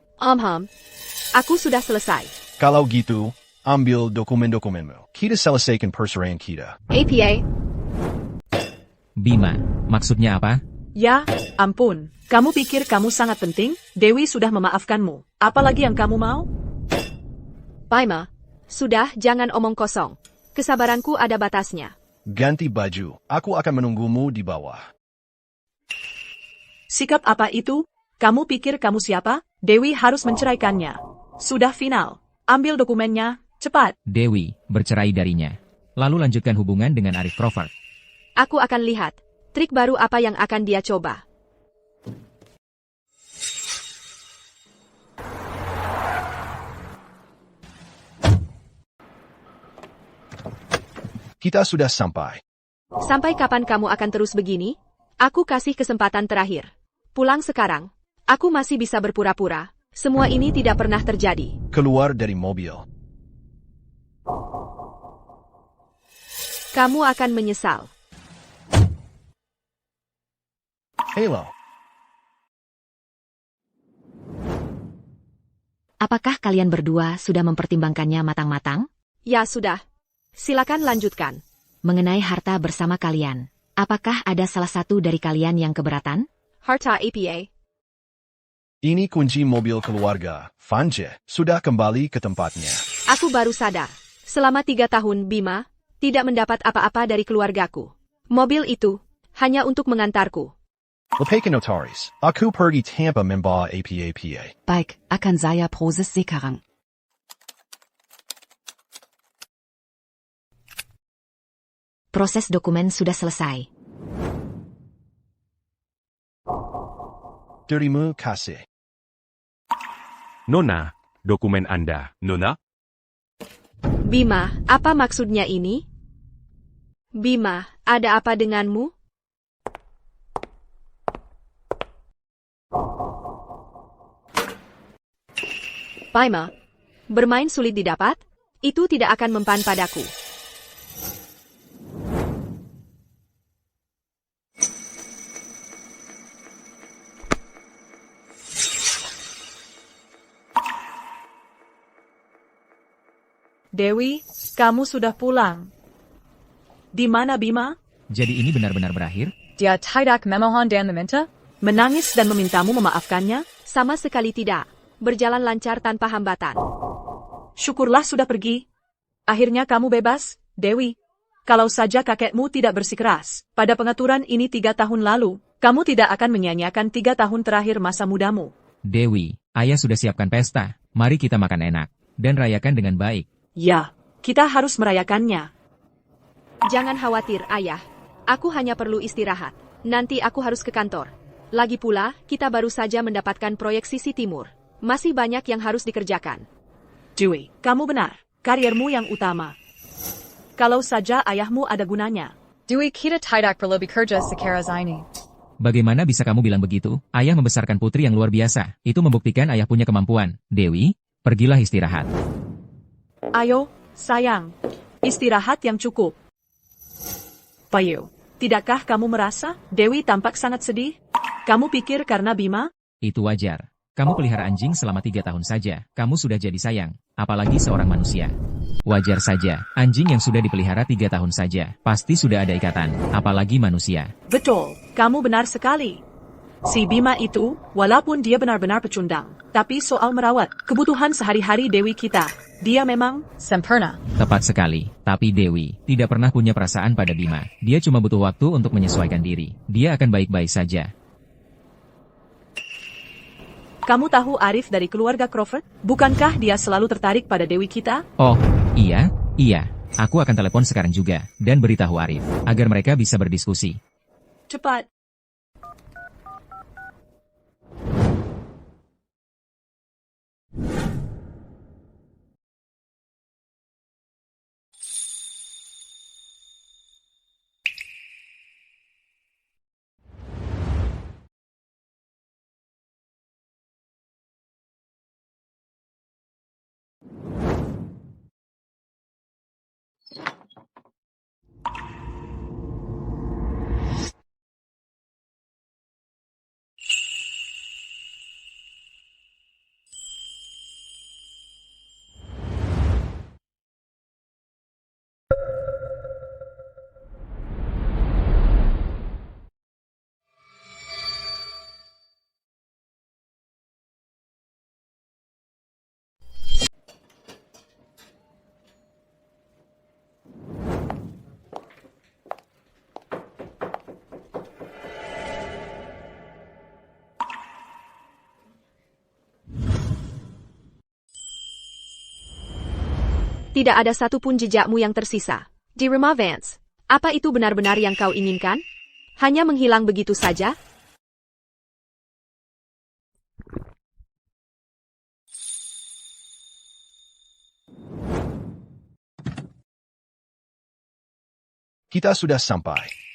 Aku sudah selesai. Kalau gitu, ambil dokumen-dokumenmu. Kita selesaikan perceraian kita. APA. Bima, maksudnya apa? Ya, ampun. Kamu pikir kamu sangat penting? Dewi sudah memaafkanmu. Apalagi yang kamu mau? Bima, sudah jangan omong kosong. Kesabaranku ada batasnya. Ganti baju. Aku akan menunggumu di bawah. Sikap apa itu? Kamu pikir kamu siapa? Dewi harus menceraikannya. Sudah final. Ambil dokumennya, cepat. Dewi, bercerai darinya. Lalu lanjutkan hubungan dengan Arif Crawford. Aku akan lihat trik baru apa yang akan dia coba. Kita sudah sampai. Sampai kapan kamu akan terus begini? Aku kasih kesempatan terakhir. Pulang sekarang. Aku masih bisa berpura-pura. Semua ini tidak pernah terjadi. Keluar dari mobil. Kamu akan menyesal. Halo. Apakah kalian berdua sudah mempertimbangkannya matang-matang? Ya sudah. Silakan lanjutkan. Mengenai harta bersama kalian, apakah ada salah satu dari kalian yang keberatan? Harta APA. Ini kunci mobil keluarga. Vance sudah kembali ke tempatnya. Aku baru sadar. Selama 3 tahun Bima tidak mendapat apa-apa dari keluargaku. Mobil itu hanya untuk mengantarku. Lepakan notaris. Aku pergi tanpa membawa apa-apa. Baik, akan saya proses sekarang. Proses dokumen sudah selesai. Terima kasih. Nona, dokumen Anda. Nona? Bima, apa maksudnya ini? Bima, ada apa denganmu? Bima, bermain sulit didapat? Itu tidak akan mempan padaku. Dewi, kamu sudah pulang. Di mana Bima? Jadi ini benar-benar berakhir? Dia tidak memohon dan meminta? Menangis dan memintamu memaafkannya? Sama sekali tidak. Berjalan lancar tanpa hambatan. Syukurlah sudah pergi. Akhirnya kamu bebas, Dewi. Kalau saja kakekmu tidak bersikeras, pada pengaturan ini 3 tahun lalu, kamu tidak akan menyia-nyiakan 3 tahun terakhir masa mudamu. Dewi, ayah sudah siapkan pesta. Mari kita makan enak. Dan rayakan dengan baik. Ya, kita harus merayakannya. Jangan khawatir, ayah. Aku hanya perlu istirahat. Nanti aku harus ke kantor. Lagi pula, kita baru saja mendapatkan proyek sisi timur. Masih banyak yang harus dikerjakan. Dewi, kamu benar. Kariermu yang utama. Kalau saja ayahmu ada gunanya. Dewi, kita tidak perlu bekerja sekeras ini. Bagaimana bisa kamu bilang begitu? Ayah membesarkan putri yang luar biasa. Itu membuktikan ayah punya kemampuan. Dewi, pergilah istirahat. Ayo, sayang. Istirahat yang cukup. Bayu, tidakkah kamu merasa Dewi tampak sangat sedih? Kamu pikir karena Bima? Itu wajar. Kamu pelihara anjing selama 3 tahun saja. Kamu sudah jadi sayang. Apalagi seorang manusia. Wajar saja. Anjing yang sudah dipelihara 3 tahun saja. Pasti sudah ada ikatan. Apalagi manusia. Betul, kamu benar sekali. Si Bima itu, walaupun dia benar-benar pecundang, tapi soal merawat kebutuhan sehari-hari Dewi kita, dia memang sempurna. Tepat sekali. Tapi Dewi tidak pernah punya perasaan pada Bima. Dia cuma butuh waktu untuk menyesuaikan diri. Dia akan baik-baik saja. Kamu tahu Arif dari keluarga Crawford? Bukankah dia selalu tertarik pada Dewi kita? Oh, iya. Aku akan telepon sekarang juga, dan beritahu Arif, agar mereka bisa berdiskusi. Cepat. Tidak ada satupun jejakmu yang tersisa. Di rumah Vance, apa itu benar-benar yang kau inginkan? Hanya menghilang begitu saja? Kita sudah sampai.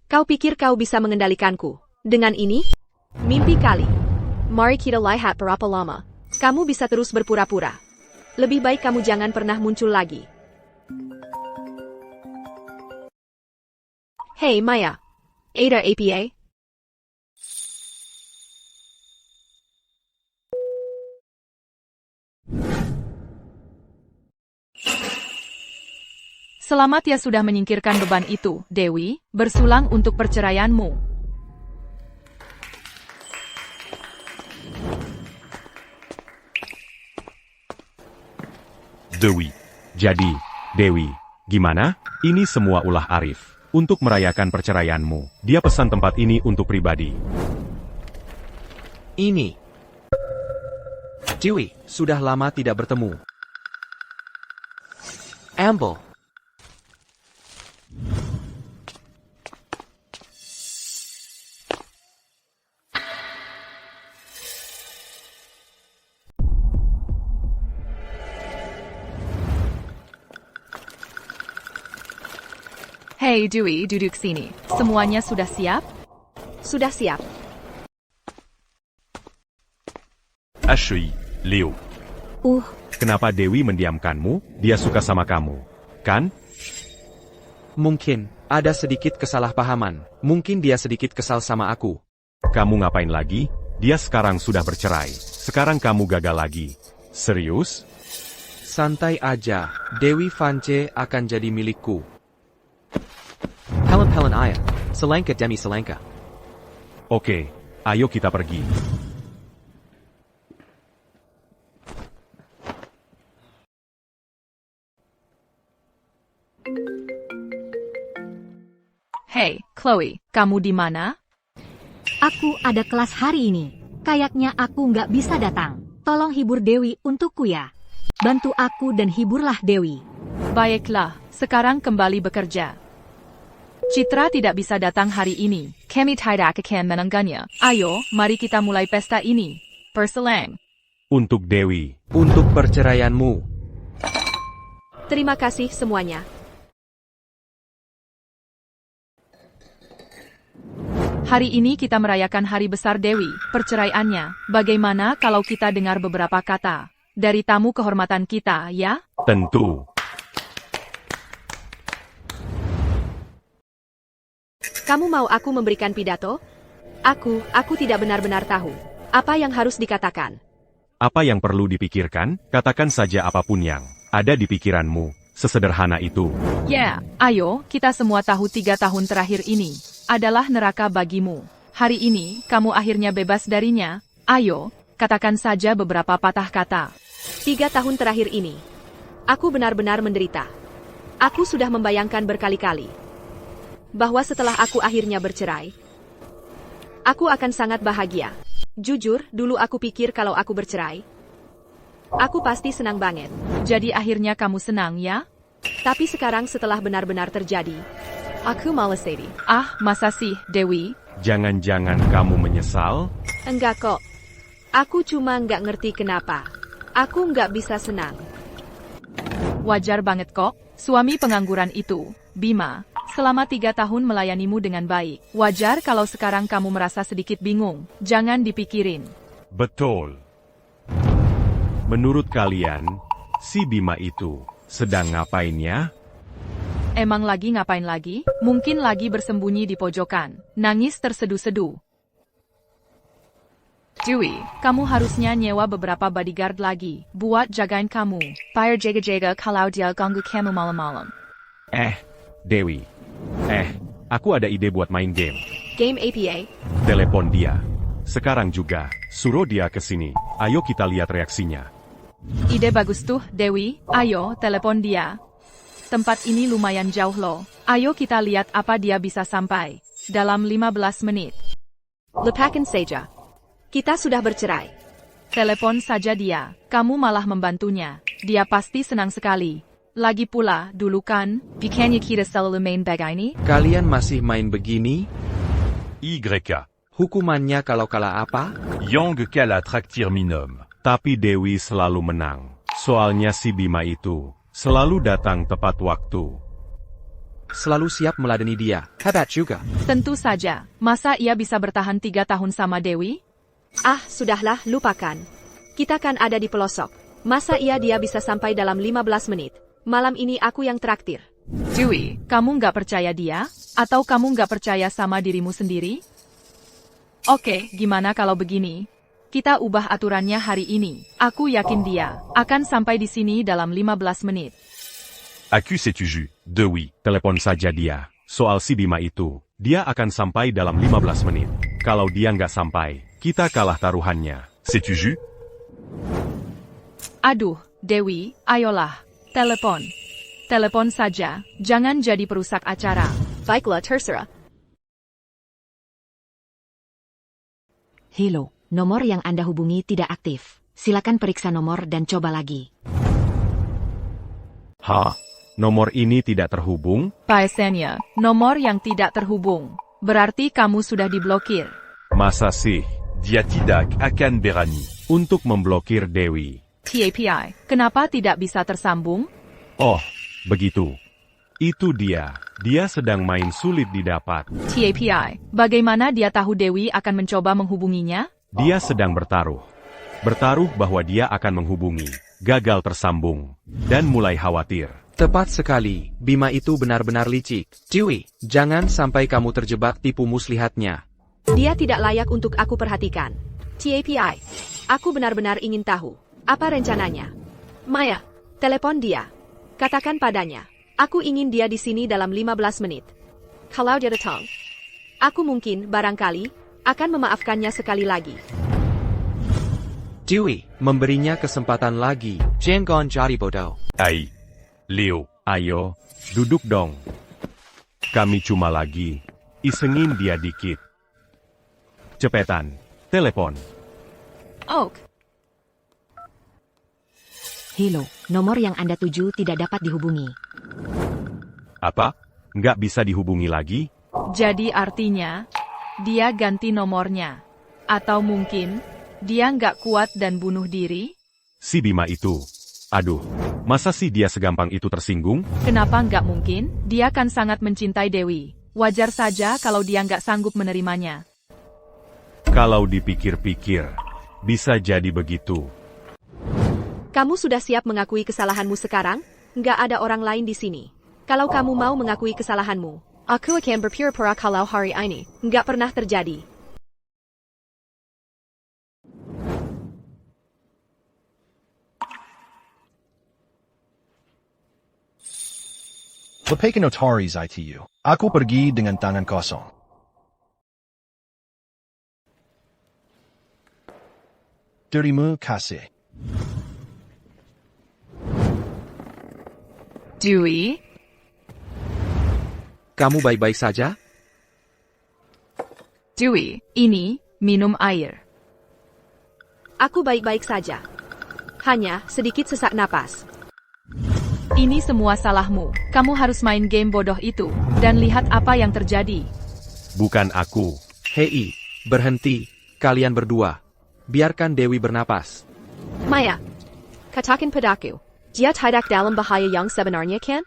Kau pikir kau bisa mengendalikanku? Dengan ini? Mimpi kali. Mari kita lihat berapa lama. Kamu bisa terus berpura-pura. Lebih baik kamu jangan pernah muncul lagi. Hey Maya. Ada APA? Selamat ya sudah menyingkirkan beban itu, Dewi, bersulang untuk perceraianmu. Dewi. Jadi, Dewi, gimana? Ini semua ulah Arif. Untuk merayakan perceraianmu, dia pesan tempat ini untuk pribadi. Ini. Dewi, sudah lama tidak bertemu. Amble. Hey Dewi, duduk sini. Semuanya sudah siap? Sudah siap. Ashley, Leo. Kenapa Dewi mendiamkanmu? Dia suka sama kamu, kan? Mungkin, ada sedikit kesalahpahaman. Mungkin dia sedikit kesal sama aku. Kamu ngapain lagi? Dia sekarang sudah bercerai. Sekarang kamu gagal lagi. Serius? Santai aja, Dewi Vance akan jadi milikku. Pelem ayah, selangka demi selangka. Oke, ayo kita pergi. Hey, Chloe, kamu di mana? Aku ada kelas hari ini. Kayaknya aku nggak bisa datang. Tolong hibur Dewi untukku ya. Bantu aku dan hiburlah Dewi. Baiklah, sekarang kembali bekerja. Citra tidak bisa datang hari ini. Kami tidak akan menangganya. Ayo, mari kita mulai pesta ini. Perselang. Untuk Dewi. Untuk perceraianmu. Terima kasih semuanya. Hari ini kita merayakan hari besar Dewi, perceraiannya. Bagaimana kalau kita dengar beberapa kata dari tamu kehormatan kita, ya? Tentu. Kamu mau aku memberikan pidato? Aku tidak benar-benar tahu. Apa yang harus dikatakan? Apa yang perlu dipikirkan? Katakan saja apapun yang ada di pikiranmu. Sesederhana itu. Ya, ayo, kita semua tahu 3 tahun terakhir ini adalah neraka bagimu. Hari ini, kamu akhirnya bebas darinya. Ayo, katakan saja beberapa patah kata. 3 tahun terakhir ini, aku benar-benar menderita. Aku sudah membayangkan berkali-kali bahwa setelah aku akhirnya bercerai, aku akan sangat bahagia. Jujur, dulu aku pikir kalau aku bercerai, aku pasti senang banget. Jadi akhirnya kamu senang, ya? Tapi sekarang setelah benar-benar terjadi, aku malas sedih. Ah, masa sih, Dewi? Jangan-jangan kamu menyesal? Enggak kok. Aku cuma nggak ngerti kenapa. Aku nggak bisa senang. Wajar banget kok. Suami pengangguran itu, Bima, selama 3 tahun melayanimu dengan baik. Wajar kalau sekarang kamu merasa sedikit bingung. Jangan dipikirin. Betul. Menurut kalian, si Bima itu sedang ngapain ya? Emang lagi ngapain lagi? Mungkin lagi bersembunyi di pojokan. Nangis terseduh-seduh. Dewi, kamu harusnya nyewa beberapa bodyguard lagi, buat jagain kamu. Biar jaga-jaga kalau dia ganggu kamu malam-malam. Dewi. Aku ada ide buat main game. Game APA? Telepon dia. Sekarang juga, suruh dia ke sini. Ayo kita lihat reaksinya. Ide bagus tuh, Dewi. Ayo, telepon dia. Tempat ini lumayan jauh loh. Ayo kita lihat apa dia bisa sampai dalam 15 menit. Lepakan saja. Kita sudah bercerai. Telepon saja dia. Kamu malah membantunya. Dia pasti senang sekali. Lagi pula, dulu kan, bukannya kita selalu main begini? Kalian masih main begini? YK. Hukumannya kalau kalah apa? Yang kalah traktir minum. Tapi Dewi selalu menang. Soalnya si Bima itu selalu datang tepat waktu. Selalu siap meladeni dia. Hebat juga. Tentu saja. Masa ia bisa bertahan 3 tahun sama Dewi? Ah, sudahlah, lupakan. Kita kan ada di pelosok. Masa dia bisa sampai dalam 15 menit? Malam ini aku yang traktir. Dewi, kamu nggak percaya dia? Atau kamu nggak percaya sama dirimu sendiri? Oke, gimana kalau begini? Kita ubah aturannya hari ini. Aku yakin dia akan sampai di sini dalam 15 menit. Accuse tu jus. Dewi, telepon saja dia. Soal si Bima itu, dia akan sampai dalam 15 menit. Kalau dia nggak sampai, kita kalah taruhannya. C'est-tu jus? Aduh, Dewi, ayolah. Telepon. Telepon saja, jangan jadi perusak acara. Baiklah, terserah. Hello, nomor yang Anda hubungi tidak aktif. Silakan periksa nomor dan coba lagi. Nomor ini tidak terhubung? Paesenya, nomor yang tidak terhubung. Berarti kamu sudah diblokir. Masa sih? Dia tidak akan berani. Untuk memblokir Dewi. TAPI, kenapa tidak bisa tersambung? Oh, begitu. Itu dia. Dia sedang main sulit didapat. TAPI, bagaimana dia tahu Dewi akan mencoba menghubunginya? Dia sedang bertaruh. Bertaruh bahwa dia akan menghubungi. Gagal tersambung. Dan mulai khawatir. Tepat sekali, Bima itu benar-benar licik. Dewi, jangan sampai kamu terjebak tipu muslihatnya. Dia tidak layak untuk aku perhatikan. TAPI, aku benar-benar ingin tahu. Apa rencananya? Maya, telepon dia. Katakan padanya. Aku ingin dia di sini dalam 15 menit. Kalau dia datang, aku mungkin, barangkali, akan memaafkannya sekali lagi. Dewi, memberinya kesempatan lagi. Jangan jadi bodoh. Leo, ayo, duduk dong. Kami cuma lagi isengin dia dikit. Cepetan, telepon. Hello, nomor yang Anda tuju tidak dapat dihubungi. Apa? Nggak bisa dihubungi lagi? Jadi artinya, dia ganti nomornya. Atau mungkin, dia nggak kuat dan bunuh diri? Si Bima itu. Aduh, masa sih dia segampang itu tersinggung? Kenapa nggak mungkin? Dia kan sangat mencintai Dewi. Wajar saja kalau dia nggak sanggup menerimanya. Kalau dipikir-pikir, bisa jadi begitu. Kamu sudah siap mengakui kesalahanmu sekarang? Nggak ada orang lain di sini. Kalau kamu mau mengakui kesalahanmu, aku akan berpura-pura kalau hari ini nggak pernah terjadi. Lepaskan otaris itu. Aku pergi dengan tangan kosong. Terima kasih. Dewi? Kamu baik-baik saja? Dewi, ini, minum air. Aku baik-baik saja. Hanya sedikit sesak napas. Ini semua salahmu. Kamu harus main game bodoh itu, dan lihat apa yang terjadi. Bukan aku. Hei, berhenti. Kalian berdua. Biarkan Dewi bernapas. Maya, katakan padaku, dia tidak dalam bahaya yang sebenarnya kan?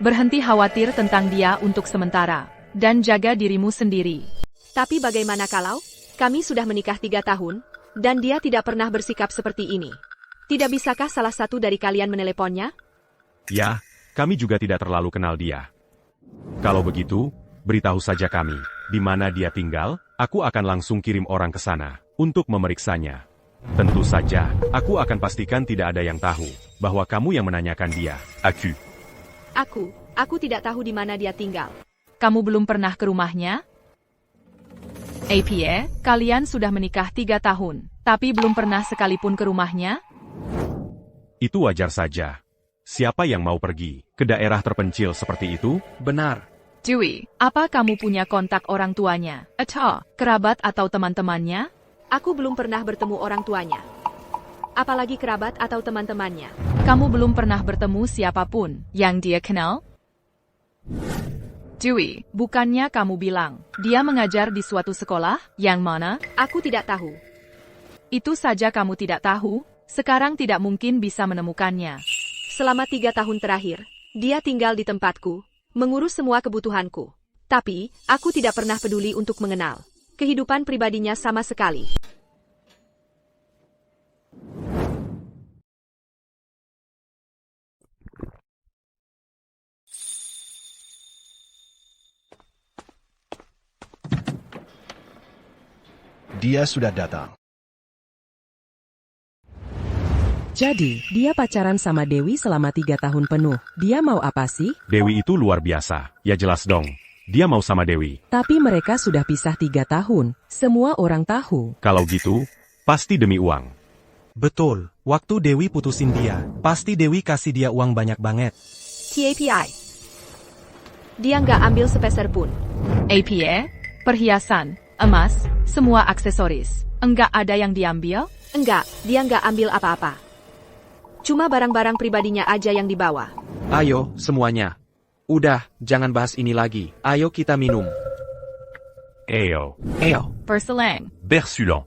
Berhenti khawatir tentang dia untuk sementara, dan jaga dirimu sendiri. Tapi bagaimana kalau kami sudah menikah 3 tahun, dan dia tidak pernah bersikap seperti ini? Tidak bisakah salah satu dari kalian meneleponnya? Ya, kami juga tidak terlalu kenal dia. Kalau begitu, beritahu saja kami, di mana dia tinggal, aku akan langsung kirim orang ke sana, untuk memeriksanya. Tentu saja, aku akan pastikan tidak ada yang tahu, bahwa kamu yang menanyakan dia. Aku tidak tahu di mana dia tinggal. Kamu belum pernah ke rumahnya? APA, kalian sudah menikah 3 tahun, tapi belum pernah sekalipun ke rumahnya? Itu wajar saja. Siapa yang mau pergi ke daerah terpencil seperti itu? Benar. Dewi, apa kamu punya kontak orang tuanya? Atau kerabat atau teman-temannya? Aku belum pernah bertemu orang tuanya. Apalagi kerabat atau teman-temannya. Kamu belum pernah bertemu siapapun yang dia kenal? Dewi, bukannya kamu bilang, dia mengajar di suatu sekolah, yang mana? Aku tidak tahu. Itu saja kamu tidak tahu, sekarang tidak mungkin bisa menemukannya. Selama 3 tahun terakhir, dia tinggal di tempatku, mengurus semua kebutuhanku. Tapi, aku tidak pernah peduli untuk mengenal kehidupan pribadinya sama sekali. Dia sudah datang. Jadi, dia pacaran sama Dewi selama 3 tahun penuh. Dia mau apa sih? Dewi itu luar biasa. Ya jelas dong. Dia mau sama Dewi. Tapi mereka sudah pisah 3 tahun. Semua orang tahu. Kalau gitu, pasti demi uang. Betul, waktu Dewi putusin dia, pasti Dewi kasih dia uang banyak banget. TAPI. Dia nggak ambil sepeser pun. APA, perhiasan, emas, semua aksesoris. Enggak ada yang diambil? Enggak, dia nggak ambil apa-apa. Cuma barang-barang pribadinya aja yang dibawa. Ayo, semuanya. Udah, jangan bahas ini lagi. Ayo kita minum. Ayo. Perselang. Bersulan.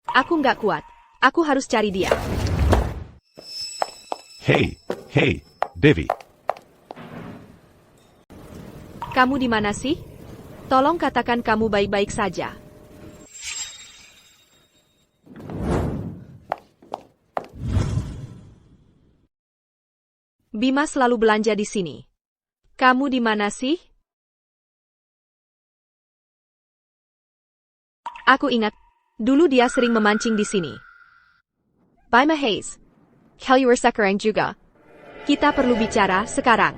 Aku nggak kuat. Aku harus cari dia. Hey, Devi. Kamu di mana sih? Tolong katakan kamu baik-baik saja. Bima selalu belanja di sini. Kamu di mana sih? Aku ingat, dulu dia sering memancing di sini. Bima Hayes. Kalian sekarang juga. Kita perlu bicara sekarang.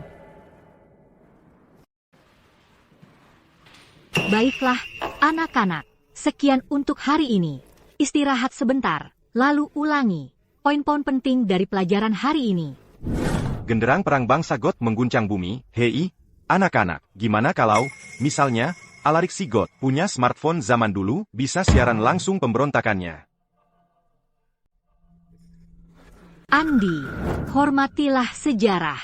Baiklah, anak-anak. Sekian untuk hari ini. Istirahat sebentar, lalu ulangi poin-poin penting dari pelajaran hari ini. Genderang perang bangsa God mengguncang bumi. Hei, anak-anak, gimana kalau, misalnya, Alaric si God punya smartphone zaman dulu, bisa siaran langsung pemberontakannya. Andi, hormatilah sejarah.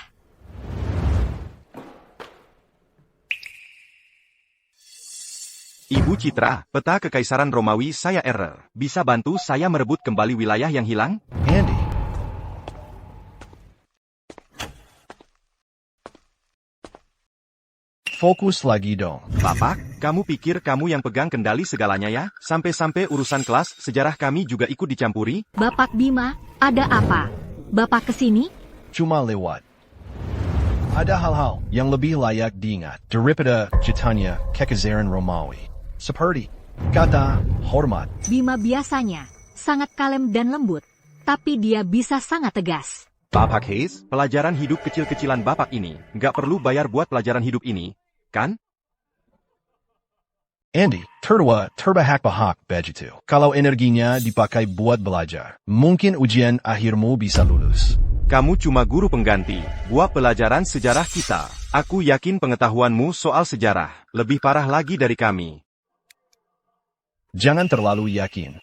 Ibu Citra, peta Kekaisaran Romawi saya error. Bisa bantu saya merebut kembali wilayah yang hilang? Andy. Fokus lagi dong. Bapak, kamu pikir kamu yang pegang kendali segalanya ya? Sampai-sampai urusan kelas sejarah kami juga ikut dicampuri? Bapak Bima, ada apa? Bapak kesini? Cuma lewat. Ada hal-hal yang lebih layak diingat daripada Jitanya Kekaisaran Romawi. Seperti kata hormat. Bima biasanya sangat kalem dan lembut, tapi dia bisa sangat tegas. Bapak Hayes, pelajaran hidup kecil-kecilan Bapak ini, nggak perlu bayar buat pelajaran hidup ini, kan? Andy, terbahak begitu. Kalau energinya dipakai buat belajar, mungkin ujian akhirmu bisa lulus. Kamu cuma guru pengganti, buat pelajaran sejarah kita. Aku yakin pengetahuanmu soal sejarah lebih parah lagi dari kami. Jangan terlalu yakin.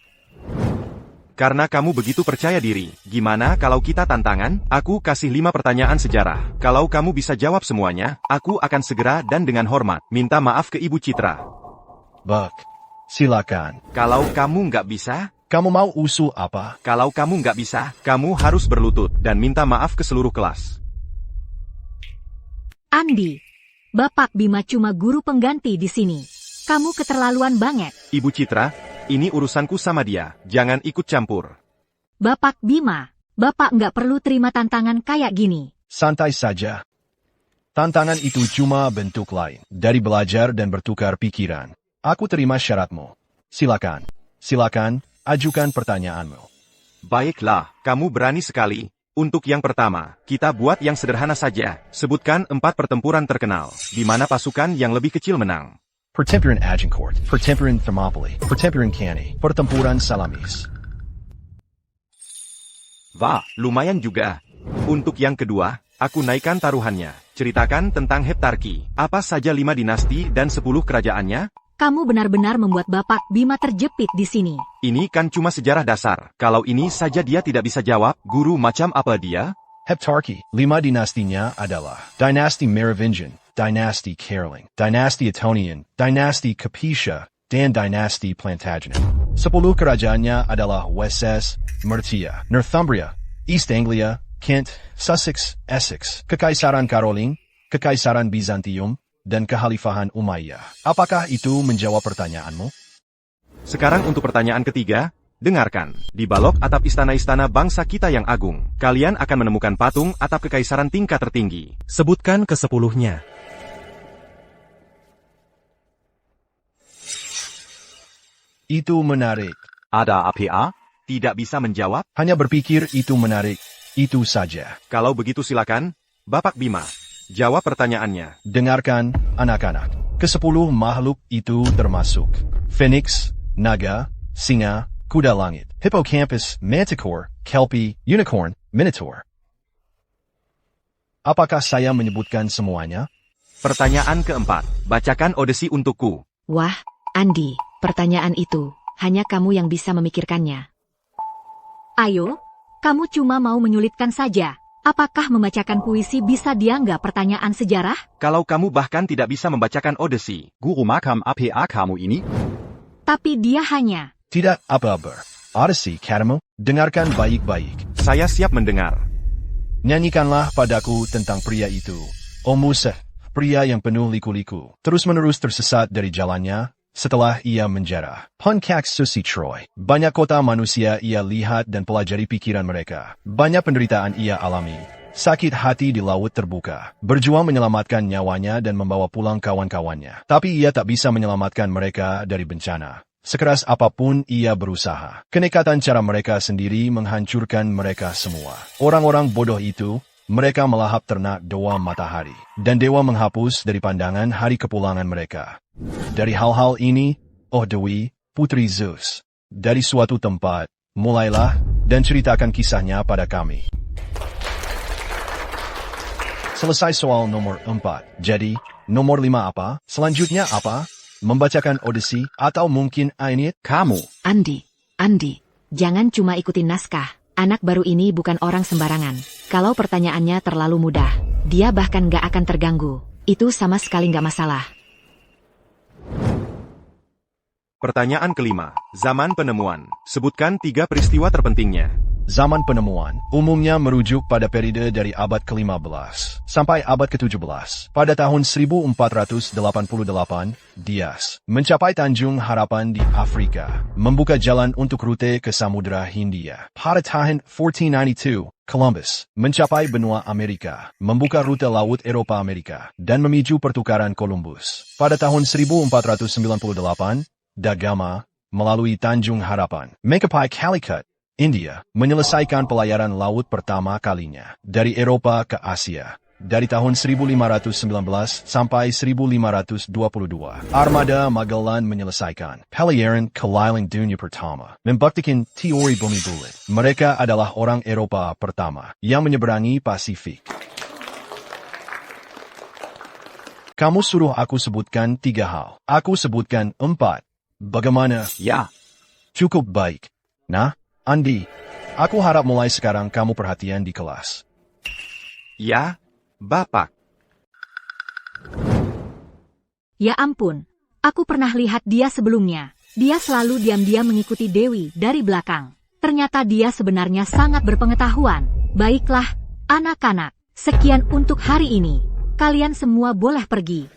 Karena kamu begitu percaya diri, gimana kalau kita tantangan? Aku kasih 5 pertanyaan sejarah. Kalau kamu bisa jawab semuanya, aku akan segera dan dengan hormat minta maaf ke Ibu Citra. Bak, silakan. Kalau kamu nggak bisa? Kamu mau usul apa? Kalau kamu nggak bisa, kamu harus berlutut dan minta maaf ke seluruh kelas. Andi, Bapak Bima cuma guru pengganti di sini. Kamu keterlaluan banget. Ibu Citra, ini urusanku sama dia, jangan ikut campur. Bapak Bima, Bapak nggak perlu terima tantangan kayak gini. Santai saja. Tantangan itu cuma bentuk lain dari belajar dan bertukar pikiran. Aku terima syaratmu. Silakan, ajukan pertanyaanmu. Baiklah, kamu berani sekali. Untuk yang pertama, kita buat yang sederhana saja. Sebutkan 4 pertempuran terkenal, di mana pasukan yang lebih kecil menang. Pertempuran Agincourt, Pertempuran Thermopylae, Pertempuran Cannae, Pertempuran Salamis. Wah, lumayan juga. Untuk yang kedua, aku naikkan taruhannya. Ceritakan tentang Heptarki. Apa saja 5 dinasti dan 10 kerajaannya? Kamu benar-benar membuat Bapak Bima terjepit di sini. Ini kan cuma sejarah dasar. Kalau ini saja dia tidak bisa jawab, guru macam apa dia? Heptarki, 5 dinastinya adalah Dinasti Merovingian, Dinasti Caroling, Dinasti Attonian, Dinasti Capetian, dan Dinasti Plantagenet. 10 kerajaannya adalah Wessex, Mercia, Northumbria, East Anglia, Kent, Sussex, Essex, Kekaisaran Caroling, Kekaisaran Bizantium, dan Kekhalifahan Umayyah. Apakah itu menjawab pertanyaanmu? Sekarang untuk pertanyaan ketiga. Dengarkan, di balok atap istana-istana bangsa kita yang agung, kalian akan menemukan patung atap kekaisaran tingkat tertinggi. Sebutkan ke-10-nya. Itu menarik. Ada APA? Tidak bisa menjawab? Hanya berpikir itu menarik, itu saja. Kalau begitu silakan, Bapak Bima. Jawab pertanyaannya. Dengarkan, anak-anak. Ke-10 makhluk itu termasuk Phoenix, Naga, Singa, Kuda Langit, Hippocampus, Manticore, Kelpie, Unicorn, Minotaur. Apakah saya menyebutkan semuanya? Pertanyaan keempat. Bacakan Odesi untukku. Wah, Andi, pertanyaan itu, hanya kamu yang bisa memikirkannya. Ayo, kamu cuma mau menyulitkan saja. Apakah membacakan puisi bisa dianggap pertanyaan sejarah? Kalau kamu bahkan tidak bisa membacakan Odesi. Guru makam apa kamu ini? Tapi dia hanya... Tidak apa-apa. Odyssey, katamu, dengarkan baik-baik. Saya siap mendengar. Nyanyikanlah padaku tentang pria itu. O Musa, pria yang penuh liku-liku, terus-menerus tersesat dari jalannya, setelah ia menjarah. Puncak Susi Troy. Banyak kota manusia ia lihat dan pelajari pikiran mereka. Banyak penderitaan ia alami. Sakit hati di laut terbuka. Berjuang menyelamatkan nyawanya dan membawa pulang kawan-kawannya. Tapi ia tak bisa menyelamatkan mereka dari bencana. Sekeras apapun ia berusaha. Kenekatan cara mereka sendiri menghancurkan mereka semua. Orang-orang bodoh itu, mereka melahap ternak dewa matahari. Dan dewa menghapus dari pandangan hari kepulangan mereka. Dari hal-hal ini, oh Dewi, Putri Zeus, dari suatu tempat, mulailah dan ceritakan kisahnya pada kami. Selesai soal nomor 4. Jadi, nomor 5 apa? Selanjutnya apa? Membacakan Odesi atau mungkin Ainit? Kamu. Andi, jangan cuma ikutin naskah. Anak baru ini bukan orang sembarangan. Kalau pertanyaannya terlalu mudah, dia bahkan gak akan terganggu. Itu sama sekali gak masalah. Pertanyaan kelima. Zaman penemuan. Sebutkan 3 peristiwa terpentingnya. Zaman penemuan umumnya merujuk pada periode dari abad ke-15 sampai abad ke-17. Pada tahun 1488, Dias mencapai Tanjung Harapan di Afrika, membuka jalan untuk rute ke Samudra Hindia. Pada tahun 1492, Columbus mencapai benua Amerika, membuka rute laut Eropa Amerika, dan memicu pertukaran Columbus. Pada tahun 1498, Da Gama melalui Tanjung Harapan mencapai Calicut, India, menyelesaikan pelayaran laut pertama kalinya dari Eropa ke Asia. Dari tahun 1519 sampai 1522, Armada Magellan menyelesaikan pelayaran keliling dunia pertama, membuktikan teori bumi bulat. Mereka adalah orang Eropa pertama yang menyeberangi Pasifik. Kamu suruh aku sebutkan 3 hal. Aku sebutkan 4. Bagaimana? Ya. Cukup baik. Nah, Andi, aku harap mulai sekarang kamu perhatian di kelas. Ya, Bapak. Ya ampun, aku pernah lihat dia sebelumnya. Dia selalu diam-diam mengikuti Dewi dari belakang. Ternyata dia sebenarnya sangat berpengetahuan. Baiklah, anak-anak, sekian untuk hari ini. Kalian semua boleh pergi.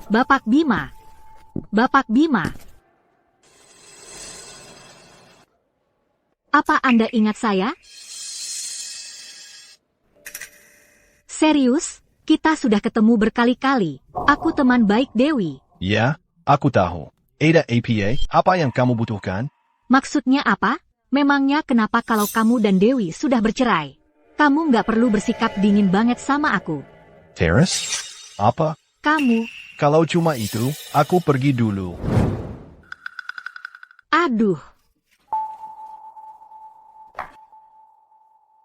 Bapak Bima. Apa Anda ingat saya? Serius? Kita sudah ketemu berkali-kali. Aku teman baik Dewi. Ya, aku tahu. Ada APA, apa yang kamu butuhkan? Maksudnya apa? Memangnya kenapa kalau kamu dan Dewi sudah bercerai? Kamu nggak perlu bersikap dingin banget sama aku. Terus? Apa? Kamu. Kalau cuma itu, aku pergi dulu. Aduh.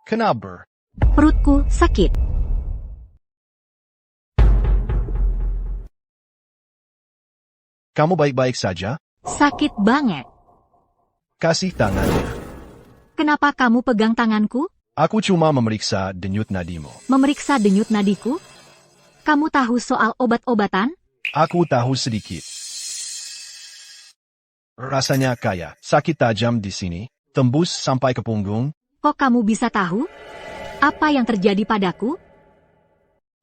Kenapa? Perutku sakit. Kamu baik-baik saja? Sakit banget. Kasih tangannya. Kenapa kamu pegang tanganku? Aku cuma memeriksa denyut nadimu. Memeriksa denyut nadiku? Kamu tahu soal obat-obatan? Aku tahu sedikit. Rasanya kayak sakit tajam di sini, tembus sampai ke punggung. Kok kamu bisa tahu? Apa yang terjadi padaku?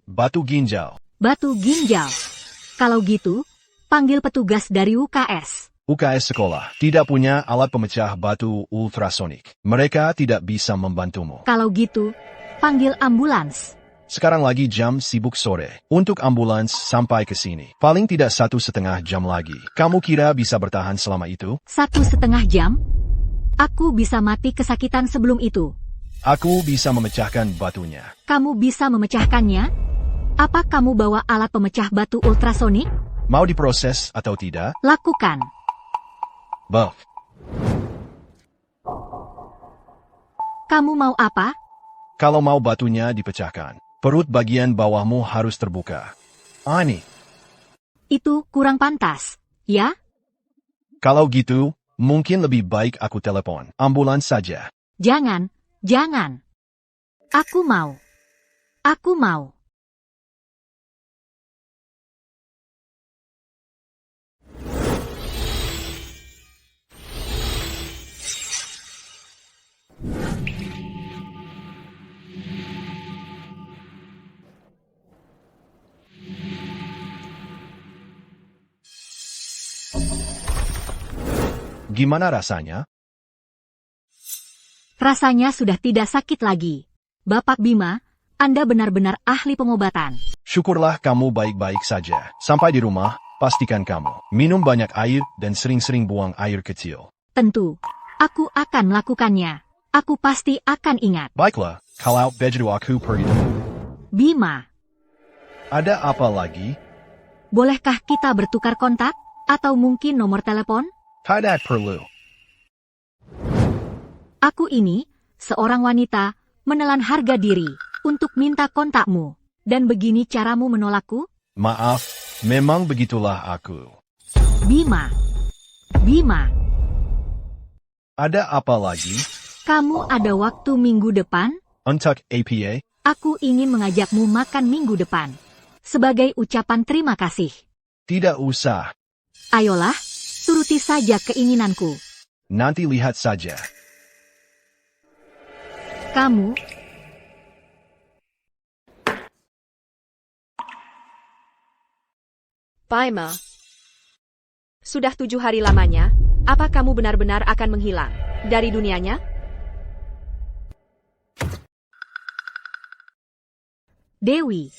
Batu ginjal. Batu ginjal. Kalau gitu, panggil petugas dari UKS. UKS sekolah tidak punya alat pemecah batu ultrasonik. Mereka tidak bisa membantumu. Kalau gitu, panggil ambulans. Sekarang lagi jam sibuk sore. Untuk ambulans sampai ke sini. Paling tidak 1,5 jam lagi. Kamu kira bisa bertahan selama itu? 1,5 jam? Aku bisa mati kesakitan sebelum itu. Aku bisa memecahkan batunya. Kamu bisa memecahkannya? Apa kamu bawa alat pemecah batu ultrasonik? Mau diproses atau tidak? Lakukan. Buff. Kamu mau apa? Kalau mau batunya dipecahkan, perut bagian bawahmu harus terbuka. Ani. Itu kurang pantas, ya? Kalau gitu, mungkin lebih baik aku telepon ambulans saja. Jangan, jangan. Aku mau. Aku mau. Gimana rasanya? Rasanya sudah tidak sakit lagi. Bapak Bima, Anda benar-benar ahli pengobatan. Syukurlah kamu baik-baik saja. Sampai di rumah, pastikan kamu minum banyak air dan sering-sering buang air kecil. Tentu, aku akan melakukannya. Aku pasti akan ingat. Baiklah, kalau begitu aku pergi dulu. Bima, Ada apa lagi? bolehkah kita bertukar kontak? Atau mungkin nomor telepon? Tidak perlu. Aku ini, seorang wanita, menelan harga diri, untuk minta kontakmu. Dan begini caramu menolakku? Maaf, memang begitulah aku. Bima. Bima, Ada apa lagi? kamu ada waktu minggu depan? Untuk APA? Aku ingin mengajakmu makan minggu depan. Sebagai ucapan terima kasih. Tidak usah. Ayolah, turuti saja keinginanku. Nanti lihat saja. Kamu, Paima. Sudah 7 hari lamanya, apa kamu benar-benar akan menghilang dari dunianya? Dewi,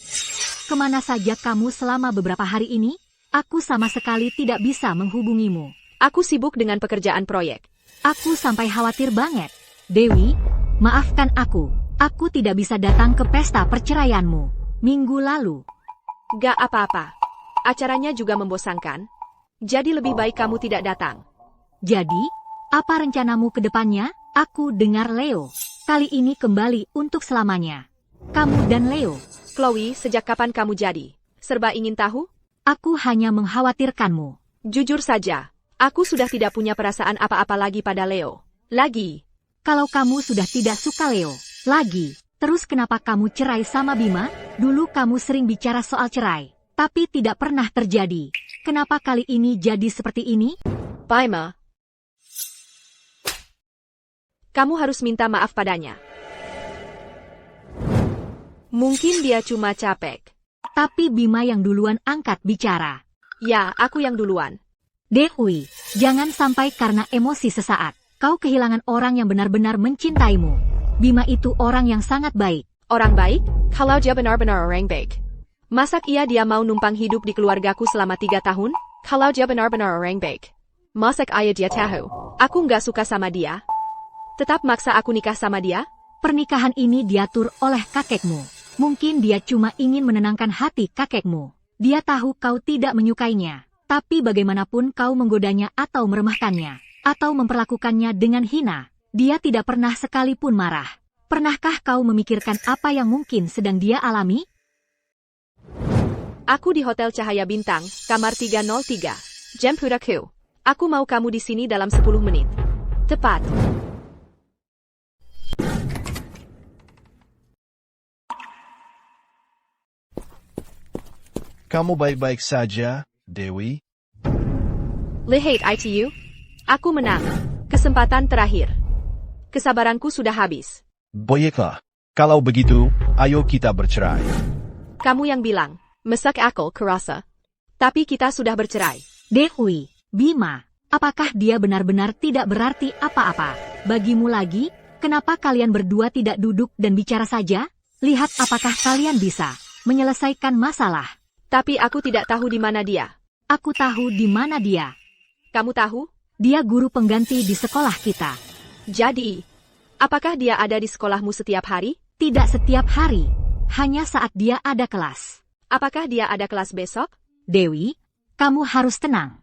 kemana saja kamu selama beberapa hari ini? Aku sama sekali tidak bisa menghubungimu. Aku sibuk dengan pekerjaan proyek. Aku sampai khawatir banget. Dewi, maafkan aku. Aku tidak bisa datang ke pesta perceraianmu minggu lalu. Gak apa-apa. Acaranya juga membosankan. Jadi lebih baik kamu tidak datang. Jadi, apa rencanamu ke depannya? Aku dengar Leo. Kali ini kembali untuk selamanya. Kamu dan Leo. Chloe, sejak kapan kamu jadi? Serba ingin tahu? Aku hanya mengkhawatirkanmu. Jujur saja, aku sudah tidak punya perasaan apa-apa lagi pada Leo. Lagi. Kalau kamu sudah tidak suka Leo, lagi, terus kenapa kamu cerai sama Bima? Dulu kamu sering bicara soal cerai, tapi tidak pernah terjadi. Kenapa kali ini jadi seperti ini? Paima, kamu harus minta maaf padanya. Mungkin dia cuma capek. Tapi Bima yang duluan angkat bicara. Ya, aku yang duluan. Dewi, jangan sampai karena emosi sesaat, kau kehilangan orang yang benar-benar mencintaimu. Bima itu orang yang sangat baik. Orang baik? Kalau dia benar-benar orang baik. Masak dia mau numpang hidup di keluargaku selama 3 tahun? Kalau dia benar-benar orang baik. Masak dia tahu. Aku nggak suka sama dia. Tetap maksa aku nikah sama dia? Pernikahan ini diatur oleh kakekmu. Mungkin dia cuma ingin menenangkan hati kakekmu. Dia tahu kau tidak menyukainya. Tapi bagaimanapun kau menggodanya atau meremehkannya, atau memperlakukannya dengan hina, dia tidak pernah sekalipun marah. Pernahkah kau memikirkan apa yang mungkin sedang dia alami? Aku di Hotel Cahaya Bintang, kamar 303. Jam puraku. Aku mau kamu di sini dalam 10 menit. Tepat. Kamu baik-baik saja, Dewi? Lihat ITU. Aku menang. Kesempatan terakhir. Kesabaranku sudah habis. Baiklah. Kalau begitu, ayo kita bercerai. Kamu yang bilang, mesak akal kerasa. Tapi kita sudah bercerai. Dewi, Bima, apakah dia benar-benar tidak berarti apa-apa? Bagimu lagi, kenapa kalian berdua tidak duduk dan bicara saja? Lihat apakah kalian bisa menyelesaikan masalah. Tapi aku tidak tahu di mana dia. Aku tahu di mana dia. Kamu tahu? Dia guru pengganti di sekolah kita. Jadi, apakah dia ada di sekolahmu setiap hari? Tidak setiap hari. Hanya saat dia ada kelas. Apakah dia ada kelas besok? Dewi, kamu harus tenang.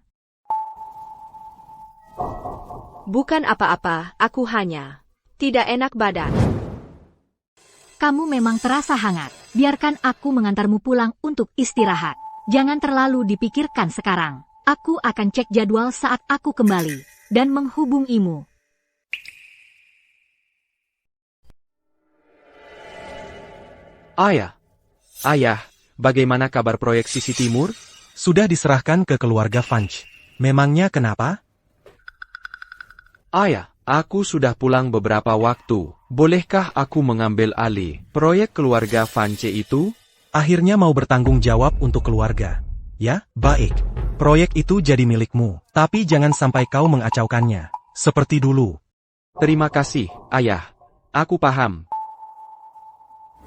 Bukan apa-apa, aku hanya tidak enak badan. Kamu memang terasa hangat. Biarkan aku mengantarmu pulang untuk istirahat. Jangan terlalu dipikirkan sekarang. Aku akan cek jadwal saat aku kembali dan menghubungimu. Ayah, bagaimana kabar proyek Sisi Timur? Sudah diserahkan ke keluarga Vanche. Memangnya kenapa? Ayah, aku sudah pulang beberapa waktu. Bolehkah aku mengambil alih proyek keluarga Vanche itu? Akhirnya mau bertanggung jawab untuk keluarga. Ya, baik. Proyek itu jadi milikmu, tapi jangan sampai kau mengacaukannya. Seperti dulu. Terima kasih, Ayah. Aku paham.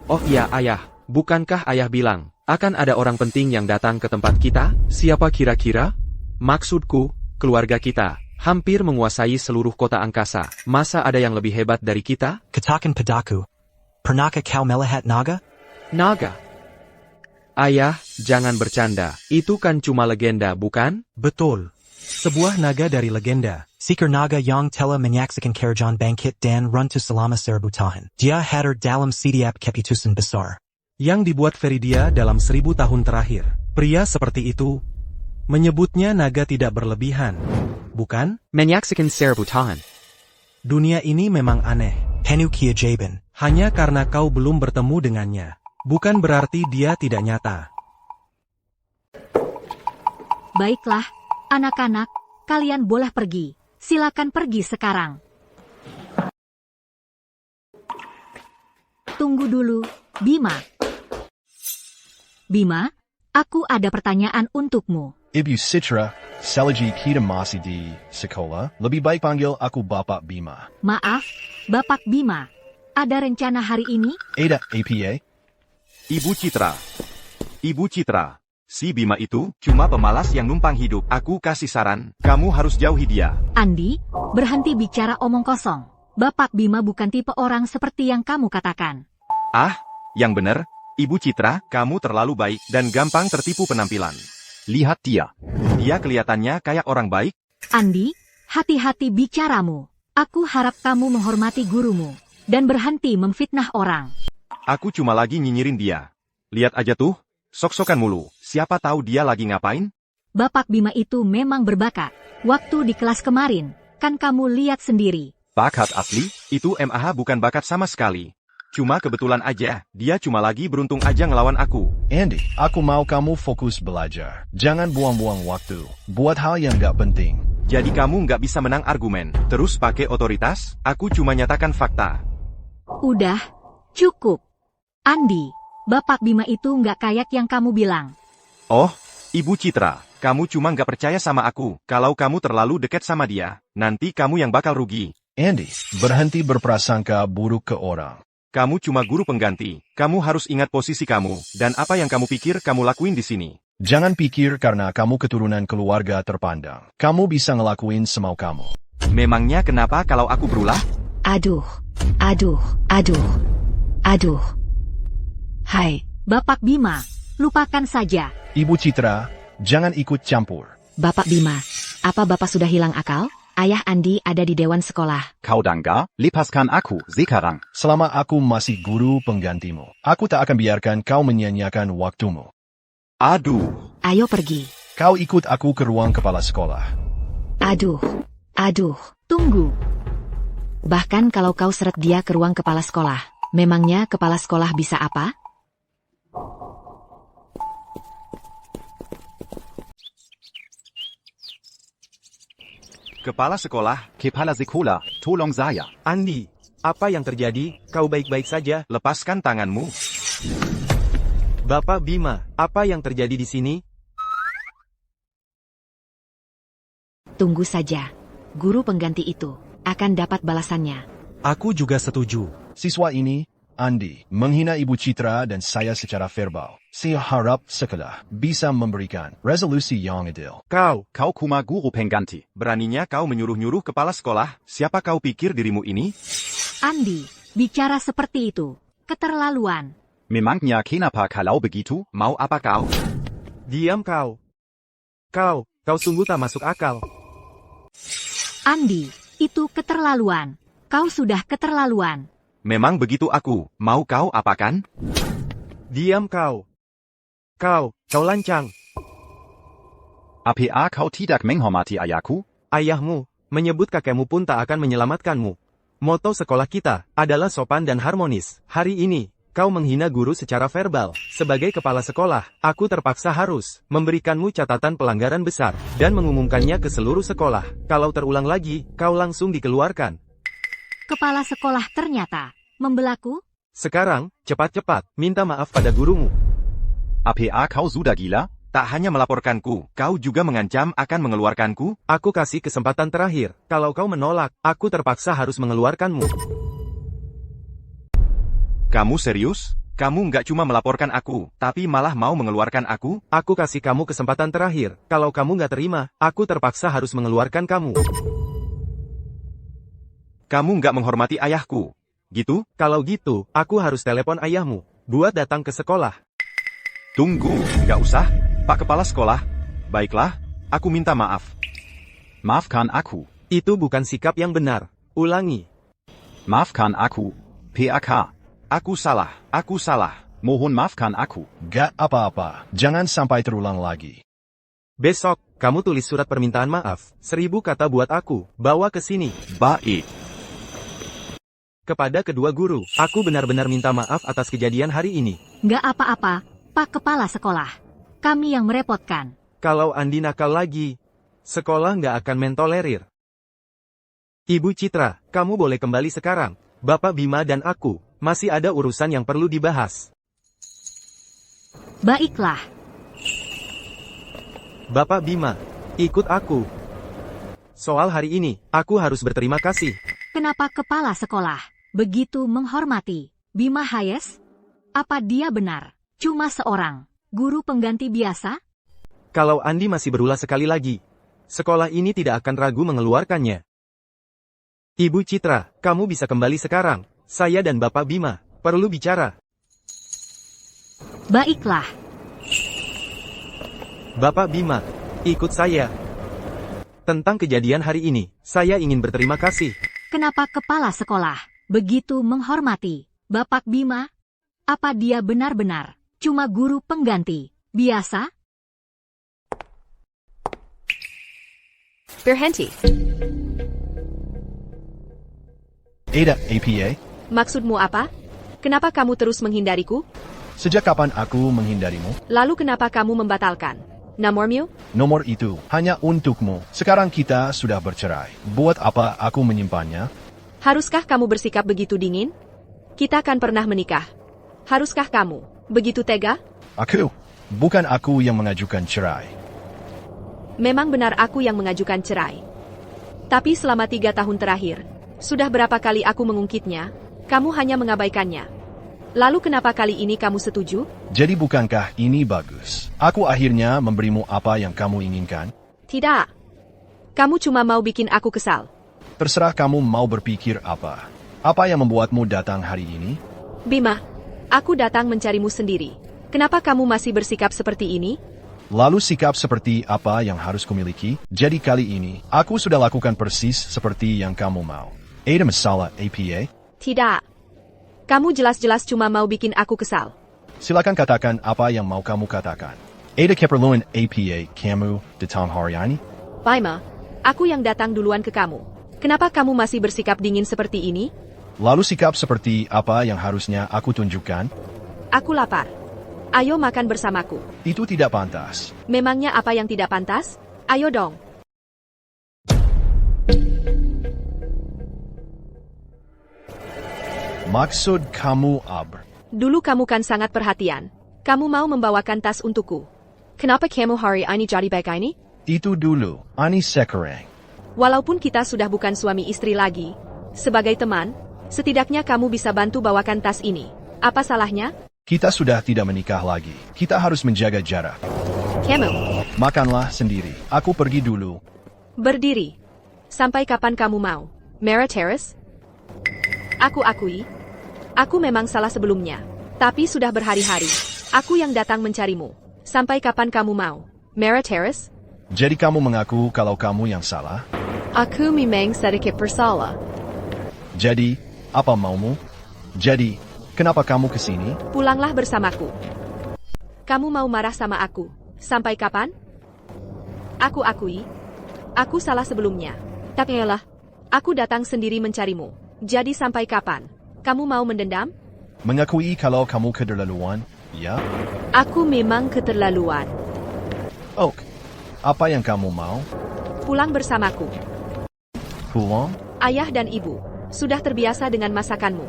Oh iya, Ayah. Bukankah Ayah bilang, akan ada orang penting yang datang ke tempat kita? Siapa kira-kira? Maksudku, keluarga kita hampir menguasai seluruh kota angkasa. Masa ada yang lebih hebat dari kita? Katakan padaku. Pernahkah kau melihat naga? Naga? Ayah, jangan bercanda. Itu kan cuma legenda, bukan? Betul. Sebuah naga dari legenda. Seekar naga yang telah menyaksikan kerajaan bangkit dan runtuh selama 1000 tahun. Dia hadir dalam setiap keputusan besar. Yang dibuat Veridia dalam 1000 tahun terakhir. Pria seperti itu menyebutnya naga tidak berlebihan. Bukan? Menyaksikan 1000 tahun. Dunia ini memang aneh. Penuh keajaiban. Hanya karena kau belum bertemu dengannya. Bukan berarti dia tidak nyata. Baiklah, anak-anak, kalian boleh pergi. Silakan pergi sekarang. Tunggu dulu, Bima. Bima, aku ada pertanyaan untukmu. Ibu Citra, selagi kita masih di sekolah, lebih baik panggil aku Bapak Bima. Maaf, Bapak Bima. Ada rencana hari ini? Ada APA? Ibu Citra, si Bima itu cuma pemalas yang numpang hidup. Aku kasih saran, kamu harus jauhi dia. Andi, berhenti bicara omong kosong. Bapak Bima bukan tipe orang seperti yang kamu katakan. Ah, yang benar, Ibu Citra, kamu terlalu baik dan gampang tertipu penampilan. Lihat dia. Dia kelihatannya kayak orang baik. Andi, hati-hati bicaramu. Aku harap kamu menghormati gurumu dan berhenti memfitnah orang. Aku cuma lagi nyinyirin dia. Lihat aja tuh, sok-sokan mulu. Siapa tahu dia lagi ngapain? Bapak Bima itu memang berbakat. Waktu di kelas kemarin, kan kamu lihat sendiri. Bakat asli? Itu MAH bukan bakat sama sekali. Cuma kebetulan aja, dia cuma lagi beruntung aja ngelawan aku. Andy, aku mau kamu fokus belajar. Jangan buang-buang waktu. Buat hal yang gak penting. Jadi kamu nggak bisa menang argumen, terus pakai otoritas? Aku cuma nyatakan fakta. Udah, cukup. Andi, Bapak Bima itu nggak kayak yang kamu bilang. Oh, Ibu Citra, kamu cuma nggak percaya sama aku. Kalau kamu terlalu dekat sama dia, nanti kamu yang bakal rugi. Andy, berhenti berprasangka buruk ke orang. Kamu cuma guru pengganti. Kamu harus ingat posisi kamu, dan apa yang kamu pikir kamu lakuin di sini. Jangan pikir karena kamu keturunan keluarga terpandang. Kamu bisa ngelakuin semau kamu. Memangnya kenapa kalau aku berulah? Aduh. Hai. Bapak Bima, lupakan saja. Ibu Citra, jangan ikut campur. Bapak Bima, apa Bapak sudah hilang akal? Ayah Andi ada di dewan sekolah. Kau dangga, lepaskan aku sekarang. Selama aku masih guru penggantimu, aku tak akan biarkan kau menyia-nyiakan waktumu. Aduh. Ayo pergi. Kau ikut aku ke ruang kepala sekolah. Aduh. Tunggu. Bahkan kalau kau seret dia ke ruang kepala sekolah, memangnya kepala sekolah bisa apa? Kepala sekolah. Kepala sekolah, tolong saya. Andi, apa yang terjadi? Kau baik-baik saja? Lepaskan tanganmu. Bapak Bima, apa yang terjadi di sini? Tunggu saja. Guru pengganti itu akan dapat balasannya. Aku juga setuju. Siswa ini Andi menghina Ibu Citra dan saya secara verbal. Saya harap sekolah bisa memberikan resolusi yang adil. Kau kuma guru pengganti. Beraninya kau menyuruh-nyuruh kepala sekolah? Siapa kau pikir dirimu ini? Andi, bicara seperti itu. Keterlaluan. Memangnya kenapa kalau begitu? Mau apa kau? Diam kau. Kau sungguh tak masuk akal. Andi, itu keterlaluan. Kau sudah keterlaluan. Memang begitu aku. Mau kau apakan? Diam kau. Kau lancang. Apa kau tidak menghormati ayahku? Ayahmu, menyebut kakekmu pun tak akan menyelamatkanmu. Moto sekolah kita adalah sopan dan harmonis. Hari ini, kau menghina guru secara verbal. Sebagai kepala sekolah, aku terpaksa harus memberikanmu catatan pelanggaran besar dan mengumumkannya ke seluruh sekolah. Kalau terulang lagi, kau langsung dikeluarkan. Kepala sekolah ternyata membelaku? Sekarang, cepat-cepat, minta maaf pada gurumu. Apa kau sudah gila? Tak hanya melaporkanku, kau juga mengancam akan mengeluarkanku? Aku kasih kesempatan terakhir. Kalau kau menolak, aku terpaksa harus mengeluarkanmu. Kamu serius? Kamu nggak cuma melaporkan aku, tapi malah mau mengeluarkan aku? Aku kasih kamu kesempatan terakhir. Kalau kamu nggak terima, aku terpaksa harus mengeluarkan kamu. Kamu nggak menghormati ayahku. Gitu? Kalau gitu, aku harus telepon ayahmu buat datang ke sekolah. Tunggu, nggak usah, Pak Kepala Sekolah. Baiklah, aku minta maaf. Maafkan aku. Itu bukan sikap yang benar. Ulangi. Maafkan aku. PAK. Aku salah. Mohon maafkan aku. Gak apa-apa, jangan sampai terulang lagi. Besok, kamu tulis surat permintaan maaf, 1000 kata buat aku, bawa ke sini. Baik. Kepada kedua guru, aku benar-benar minta maaf atas kejadian hari ini. Nggak apa-apa, Pak Kepala Sekolah. Kami yang merepotkan. Kalau Andi nakal lagi, sekolah nggak akan mentolerir. Ibu Citra, kamu boleh kembali sekarang. Bapak Bima dan aku, masih ada urusan yang perlu dibahas. Baiklah. Bapak Bima, ikut aku. Soal hari ini, aku harus berterima kasih. Kenapa Kepala Sekolah begitu menghormati Bima Hayes? Apa dia benar cuma seorang guru pengganti biasa? Kalau Andi masih berulah sekali lagi, sekolah ini tidak akan ragu mengeluarkannya. Ibu Citra, kamu bisa kembali sekarang. Saya dan Bapak Bima perlu bicara. Baiklah. Bapak Bima, ikut saya. Tentang kejadian hari ini, saya ingin berterima kasih. Kenapa Kepala Sekolah begitu menghormati Bapak Bima? Apa dia benar-benar cuma guru pengganti biasa? Berhenti. Ada, APA? Maksudmu apa? Kenapa kamu terus menghindariku? Sejak kapan aku menghindarimu? Lalu kenapa kamu membatalkan nomormu? Nomor itu hanya untukmu. Sekarang kita sudah bercerai. Buat apa aku menyimpannya? Haruskah kamu bersikap begitu dingin? Kita akan pernah menikah. Haruskah kamu begitu tega? Bukan aku yang mengajukan cerai. Memang benar aku yang mengajukan cerai. Tapi selama 3 tahun terakhir, sudah berapa kali aku mengungkitnya, kamu hanya mengabaikannya. Lalu kenapa kali ini kamu setuju? Jadi bukankah ini bagus? Aku akhirnya memberimu apa yang kamu inginkan? Tidak. Kamu cuma mau bikin aku kesal. Terserah kamu mau berpikir apa. Apa yang membuatmu datang hari ini? Bima, aku datang mencarimu sendiri. Kenapa kamu masih bersikap seperti ini? Lalu sikap seperti apa yang harus kumiliki? Jadi kali ini, aku sudah lakukan persis seperti yang kamu mau. Ada masalah, APA? Tidak. Kamu jelas-jelas cuma mau bikin aku kesal. Silakan katakan apa yang mau kamu katakan. Ada keperluan APA kamu datang hari ini? Bima, aku yang datang duluan ke kamu. Kenapa kamu masih bersikap dingin seperti ini? Lalu sikap seperti apa yang harusnya aku tunjukkan? Aku lapar. Ayo makan bersamaku. Itu tidak pantas. Memangnya apa yang tidak pantas? Ayo dong. Maksud kamu apa? Dulu kamu kan sangat perhatian. Kamu mau membawakan tas untukku. Kenapa kamu hari ini jadi baik ini? Itu dulu, ani sekarang. Walaupun kita sudah bukan suami istri lagi, sebagai teman, Setidaknya kamu bisa bantu bawakan tas ini. Apa salahnya? Kita sudah tidak menikah lagi. Kita harus menjaga jarak. Kamu. Makanlah sendiri. Aku pergi dulu. Berdiri. Sampai kapan kamu mau? Mara Terrace? Aku akui. Aku memang salah sebelumnya. Tapi sudah berhari-hari. Aku yang datang mencarimu. Sampai kapan kamu mau? Mara Terrace? Jadi kamu mengaku kalau kamu yang salah? Aku memang sedikit bersalah. Jadi, apa maumu? Jadi, kenapa kamu kesini? Pulanglah bersamaku. Kamu mau marah sama aku? Sampai kapan? Aku akui. Aku salah sebelumnya. Tapi yalah, aku datang sendiri mencarimu. Jadi sampai kapan? Kamu mau mendendam? Mengakui kalau kamu keterlaluan, ya? Aku memang keterlaluan. Oak, apa yang kamu mau? Pulang bersamaku. Pulang? Ayah dan ibu sudah terbiasa dengan masakanmu.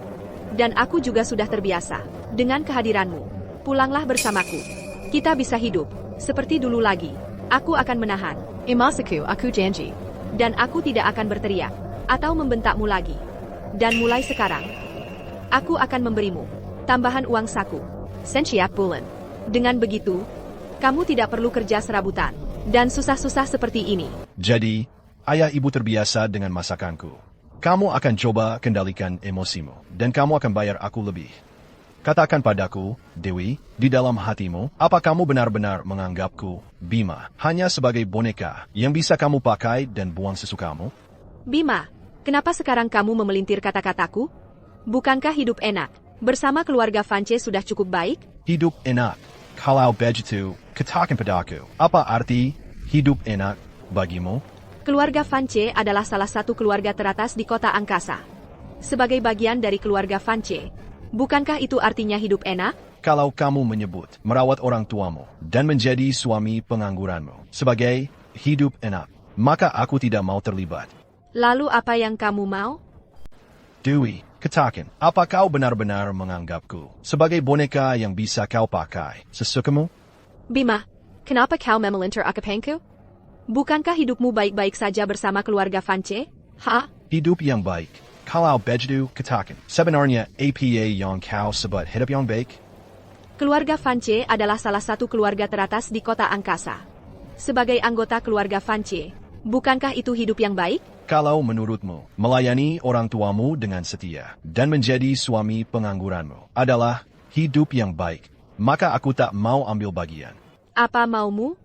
Dan aku juga sudah terbiasa dengan kehadiranmu. Pulanglah bersamaku. Kita bisa hidup seperti dulu lagi. Aku akan menahan. Imasaku, aku janji. Dan aku tidak akan berteriak atau membentakmu lagi. Dan mulai sekarang, aku akan memberimu tambahan uang saku. Sentiap bulan. Dengan begitu, kamu tidak perlu kerja serabutan dan susah-susah seperti ini. Jadi, ayah ibu terbiasa dengan masakanku. Kamu akan coba kendalikan emosimu, dan kamu akan bayar aku lebih. Katakan padaku, Dewi, di dalam hatimu, apa kamu benar-benar menganggapku, Bima, hanya sebagai boneka yang bisa kamu pakai dan buang sesukamu? Bima, kenapa sekarang kamu memelintir kata-kataku? Bukankah hidup enak bersama keluarga Vance sudah cukup baik? Hidup enak. Kalau begitu, katakan padaku, apa arti hidup enak bagimu? Keluarga Vance adalah salah satu keluarga teratas di kota angkasa. Sebagai bagian dari keluarga Vance, bukankah itu artinya hidup enak? Kalau kamu menyebut merawat orang tuamu dan menjadi suami pengangguranmu sebagai hidup enak, maka aku tidak mau terlibat. Lalu apa yang kamu mau? Dewi, katakan, apa kau benar-benar menganggapku sebagai boneka yang bisa kau pakai sesukamu? Bima, kenapa kau memelintir akapanku? Bukankah hidupmu baik-baik saja bersama keluarga Vance? Ha? Hidup yang baik. Kalau begitu, katakan, sebenarnya apa yang kau sebut hidup yang baik? Keluarga Vance adalah salah satu keluarga teratas di kota angkasa. Sebagai anggota keluarga Vance, bukankah itu hidup yang baik? Kalau menurutmu, melayani orang tuamu dengan setia dan menjadi suami pengangguranmu adalah hidup yang baik, maka aku tak mau ambil bagian. Apa maumu?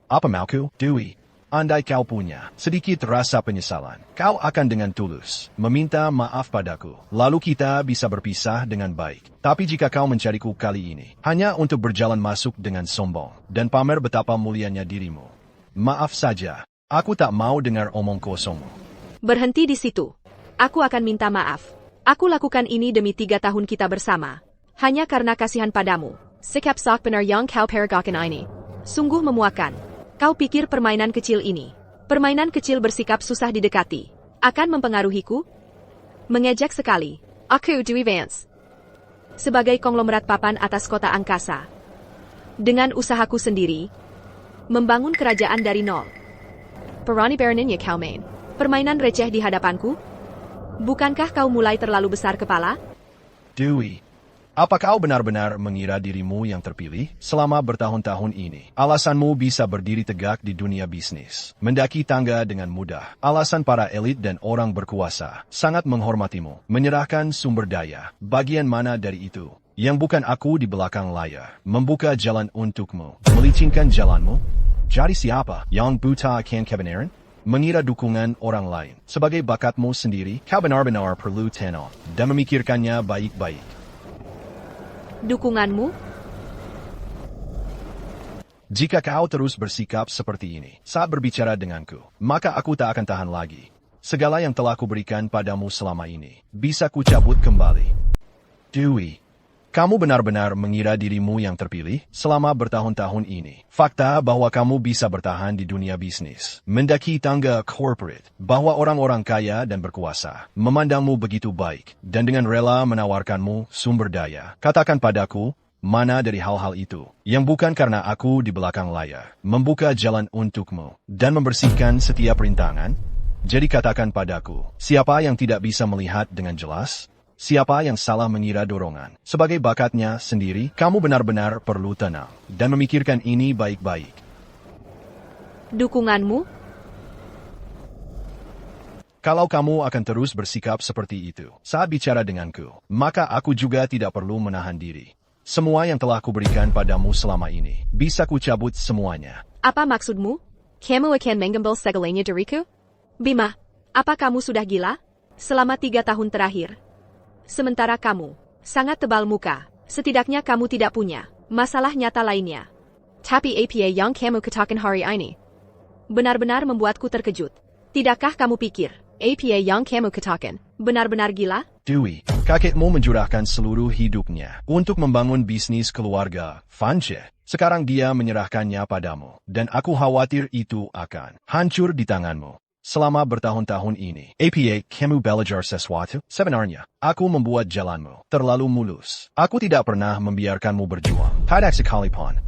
Apa mauku, Dewi? Andai kau punya sedikit rasa penyesalan, kau akan dengan tulus meminta maaf padaku, lalu kita bisa berpisah dengan baik. Tapi jika kau mencariku kali ini, hanya untuk berjalan masuk dengan sombong dan pamer betapa mulianya dirimu, maaf saja, aku tak mau dengar omong kosongmu. Berhenti di situ. Aku akan minta maaf. Aku lakukan ini demi 3 tahun kita bersama. Hanya karena kasihan padamu. Sikap sak benar yang kau peragakan ini. Sungguh memuakan. Kau pikir permainan kecil ini, permainan kecil bersikap susah didekati, akan mempengaruhiku? Mengejek sekali. Aku Dewi Vance. Sebagai konglomerat papan atas kota angkasa. Dengan usahaku sendiri, membangun kerajaan dari nol. Berani beraninya kau main. Permainan receh di hadapanku? Bukankah kau mulai terlalu besar kepala? Dewi, apa kau benar-benar mengira dirimu yang terpilih selama bertahun-tahun ini? Alasanmu bisa berdiri tegak di dunia bisnis, mendaki tangga dengan mudah. Alasan para elit dan orang berkuasa sangat menghormatimu, menyerahkan sumber daya. Bagian mana dari itu yang bukan aku di belakang layar, membuka jalan untukmu, melicinkan jalanmu? Jadi siapa yang buta akan kebenaran? Mengira dukungan orang lain sebagai bakatmu sendiri, kau benar-benar perlu tenang dan memikirkannya baik-baik. Dukunganmu? Jika kau terus bersikap seperti ini saat berbicara denganku, maka aku tak akan tahan lagi. Segala yang telah kuberikan padamu selama ini bisa kucabut kembali. Dewi, kamu benar-benar mengira dirimu yang terpilih selama bertahun-tahun ini. Fakta bahwa kamu bisa bertahan di dunia bisnis, mendaki tangga corporate, bahwa orang-orang kaya dan berkuasa memandangmu begitu baik, dan dengan rela menawarkanmu sumber daya. Katakan padaku, mana dari hal-hal itu yang bukan karena aku di belakang layar, membuka jalan untukmu, dan membersihkan setiap rintangan? Jadi katakan padaku, siapa yang tidak bisa melihat dengan jelas? Siapa yang salah mengira dorongan? Sebagai bakatnya sendiri, kamu benar-benar perlu tenang dan memikirkan ini baik-baik. Dukunganmu? Kalau kamu akan terus bersikap seperti itu saat bicara denganku, maka aku juga tidak perlu menahan diri. Semua yang telah kuberikan padamu selama ini, bisa kucabut semuanya. Apa maksudmu? Kamu akan mengambil segalanya dariku? Bima, apa kamu sudah gila? Selama 3 tahun terakhir. Sementara kamu sangat tebal muka, setidaknya kamu tidak punya masalah nyata lainnya. Tapi apa yang kamu katakan hari ini benar-benar membuatku terkejut. Tidakkah kamu pikir apa yang kamu katakan benar-benar gila? Dewi, kakekmu mencurahkan seluruh hidupnya untuk membangun bisnis keluarga Fanche. Sekarang dia menyerahkannya padamu, dan aku khawatir itu akan hancur di tanganmu. Selama bertahun-tahun ini, apa kamu belajar sesuatu? Sebenarnya, aku membuat jalanmu terlalu mulus. Aku tidak pernah membiarkanmu berjuang. Tidak sekalipun.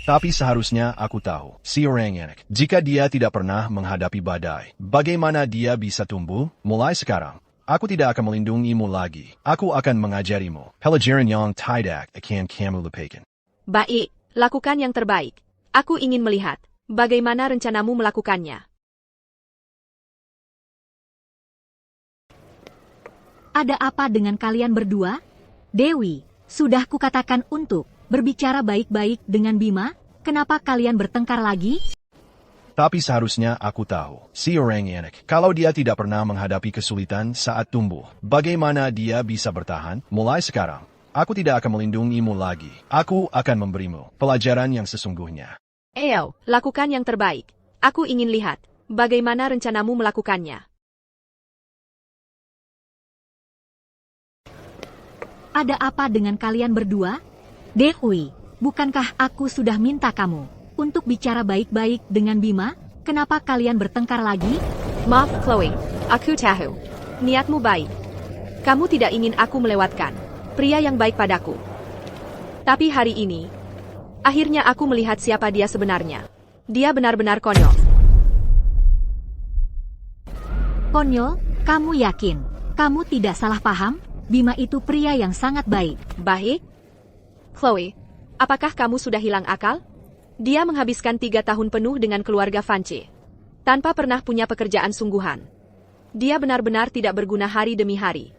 Tapi seharusnya aku tahu, si orang enak, jika dia tidak pernah menghadapi badai, bagaimana dia bisa tumbuh? Mulai sekarang, aku tidak akan melindungimu lagi. Aku akan mengajarimu pelajaran yang tidak akan kamu lupakan. Baik, lakukan yang terbaik. Aku ingin melihat bagaimana rencanamu melakukannya. Ada apa dengan kalian berdua? Dewi, sudah kukatakan untuk berbicara baik-baik dengan Bima, kenapa kalian bertengkar lagi? Tapi seharusnya aku tahu, si orang enak, kalau dia tidak pernah menghadapi kesulitan saat tumbuh, bagaimana dia bisa bertahan? Mulai sekarang, aku tidak akan melindungimu lagi. Aku akan memberimu pelajaran yang sesungguhnya. Ayo, lakukan yang terbaik. Aku ingin lihat bagaimana rencanamu melakukannya. Ada apa dengan kalian berdua? Dewi, bukankah aku sudah minta kamu untuk bicara baik-baik dengan Bima? Kenapa kalian bertengkar lagi? Maaf, Chloe. Aku tahu. Niatmu baik. Kamu tidak ingin aku melewatkan pria yang baik padaku. Tapi hari ini, akhirnya aku melihat siapa dia sebenarnya. Dia benar-benar konyol. Konyol? Kamu yakin? Kamu tidak salah paham? Bima itu pria yang sangat baik. Baik? Chloe, apakah kamu sudah hilang akal? Dia menghabiskan 3 tahun penuh dengan keluarga Fanche, tanpa pernah punya pekerjaan sungguhan. Dia benar-benar tidak berguna hari demi hari.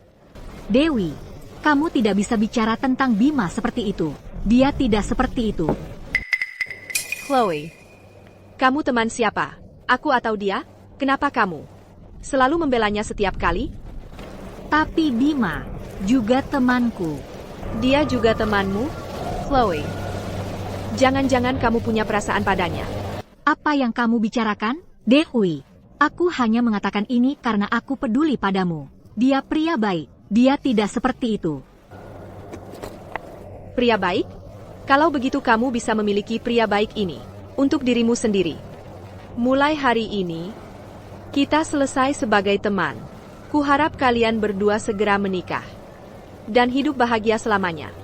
Dewi, kamu tidak bisa bicara tentang Bima seperti itu. Dia tidak seperti itu. Chloe, kamu teman siapa? Aku atau dia? Kenapa kamu selalu membelanya setiap kali? Tapi Bima juga temanku. Dia juga temanmu? Chloe, jangan-jangan kamu punya perasaan padanya. Apa yang kamu bicarakan? Dewi, aku hanya mengatakan ini karena aku peduli padamu. Dia pria baik. Dia tidak seperti itu. Pria baik? Kalau begitu kamu bisa memiliki pria baik ini untuk dirimu sendiri. Mulai hari ini, kita selesai sebagai teman. Kuharap kalian berdua segera menikah dan hidup bahagia selamanya.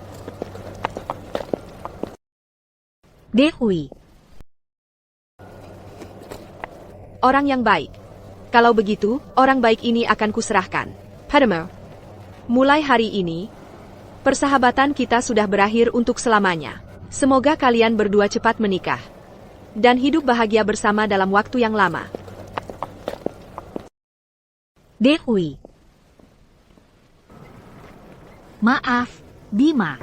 Dewi. Orang yang baik. Kalau begitu, orang baik ini akan kuserahkan padamu. Mulai hari ini, persahabatan kita sudah berakhir untuk selamanya. Semoga kalian berdua cepat menikah dan hidup bahagia bersama dalam waktu yang lama. Dewi. Maaf, Bima.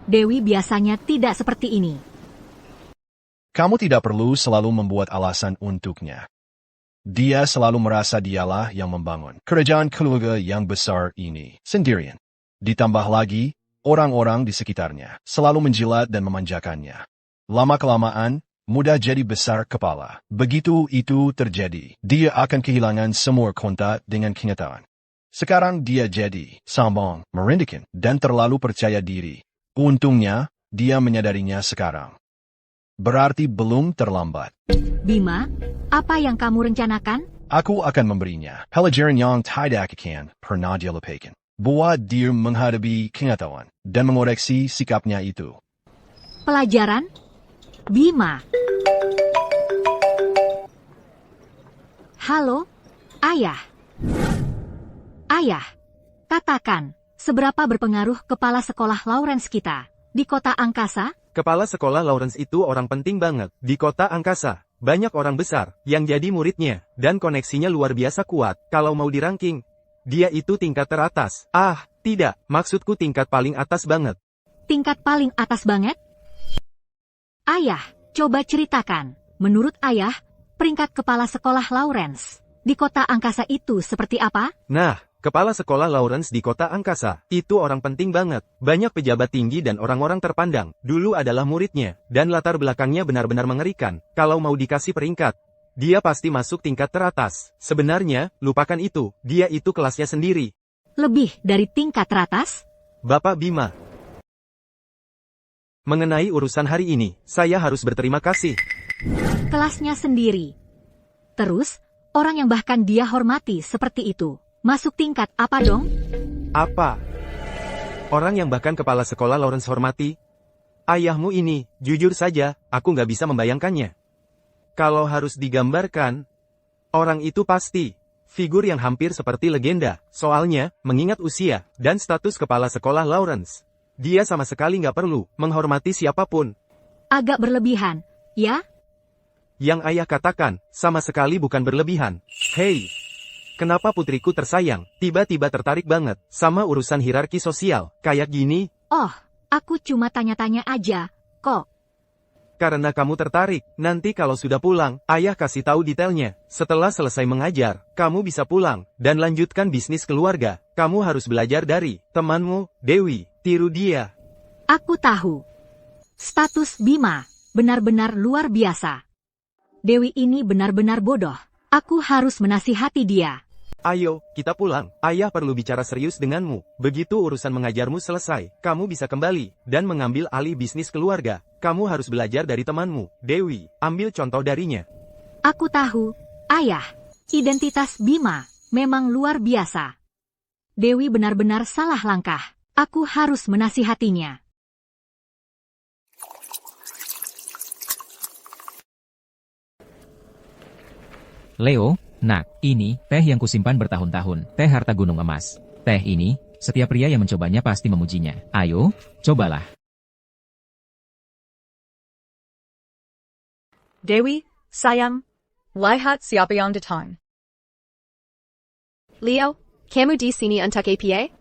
Dewi biasanya tidak seperti ini. Kamu tidak perlu selalu membuat alasan untuknya. Dia selalu merasa dialah yang membangun kerajaan keluarga yang besar ini sendirian. Ditambah lagi, orang-orang di sekitarnya selalu menjilat dan memanjakannya. Lama-kelamaan, mudah jadi besar kepala. Begitu itu terjadi, dia akan kehilangan semua kontak dengan kenyataan. Sekarang dia jadi sombong, merendahkan, dan terlalu percaya diri. Untungnya, dia menyadarinya sekarang. Berarti belum terlambat. Bima, apa yang kamu rencanakan? Aku akan memberinya pelajaran yang tidak akan pernah dia lupakan. Buat dia menghadapi kenyataan dan mengoreksi sikapnya itu. Pelajaran? Bima. Halo, Ayah. Ayah, katakan, Seberapa berpengaruh kepala sekolah Lawrence kita di kota angkasa? Kepala sekolah Lawrence itu orang penting banget di kota angkasa. Banyak orang besar yang jadi muridnya, dan koneksinya luar biasa kuat. Kalau mau dirangking, dia itu tingkat teratas. Ah, tidak, maksudku tingkat paling atas banget. Tingkat paling atas banget? Ayah, coba ceritakan. Menurut ayah, peringkat kepala sekolah Lawrence di kota angkasa itu seperti apa? Nah, kepala sekolah Lawrence di kota angkasa itu orang penting banget. Banyak pejabat tinggi dan orang-orang terpandang dulu adalah muridnya, dan latar belakangnya benar-benar mengerikan. Kalau mau dikasih peringkat, dia pasti masuk tingkat teratas. Sebenarnya, lupakan itu, dia itu kelasnya sendiri. Lebih dari tingkat teratas? Bapak Bima. Mengenai urusan hari ini, saya harus berterima kasih. Kelasnya sendiri. Terus, orang yang bahkan dia hormati seperti itu, masuk tingkat apa dong? Apa? Orang yang bahkan kepala sekolah Lawrence hormati? Ayahmu ini, jujur saja, aku nggak bisa membayangkannya. Kalau harus digambarkan, orang itu pasti figur yang hampir seperti legenda. Soalnya, mengingat usia dan status kepala sekolah Lawrence, dia sama sekali nggak perlu menghormati siapapun. Agak berlebihan, ya? Yang ayah katakan, sama sekali bukan berlebihan. Hei, kenapa putriku tersayang, tiba-tiba tertarik banget sama urusan hierarki sosial, kayak gini? Oh, aku cuma tanya-tanya aja, kok. Karena kamu tertarik, nanti kalau sudah pulang, ayah kasih tahu detailnya. Setelah selesai mengajar, kamu bisa pulang, dan lanjutkan bisnis keluarga. Kamu harus belajar dari temanmu, Dewi, tiru dia. Aku tahu. Status Bima benar-benar luar biasa. Dewi ini benar-benar bodoh. Aku harus menasihati dia. Ayo, kita pulang. Ayah perlu bicara serius denganmu. Begitu urusan mengajarmu selesai, kamu bisa kembali dan mengambil alih bisnis keluarga. Kamu harus belajar dari temanmu, Dewi. Ambil contoh darinya. Aku tahu, ayah. Identitas Bima memang luar biasa. Dewi benar-benar salah langkah. Aku harus menasihatinya. Leo, nak, ini teh yang kusimpan bertahun-tahun, teh harta gunung emas. Teh ini, setiap pria yang mencobanya pasti memujinya. Ayo, cobalah. Dewi, sayang. Lihat siapa yang datang. Leo, kamu di sini untuk apa?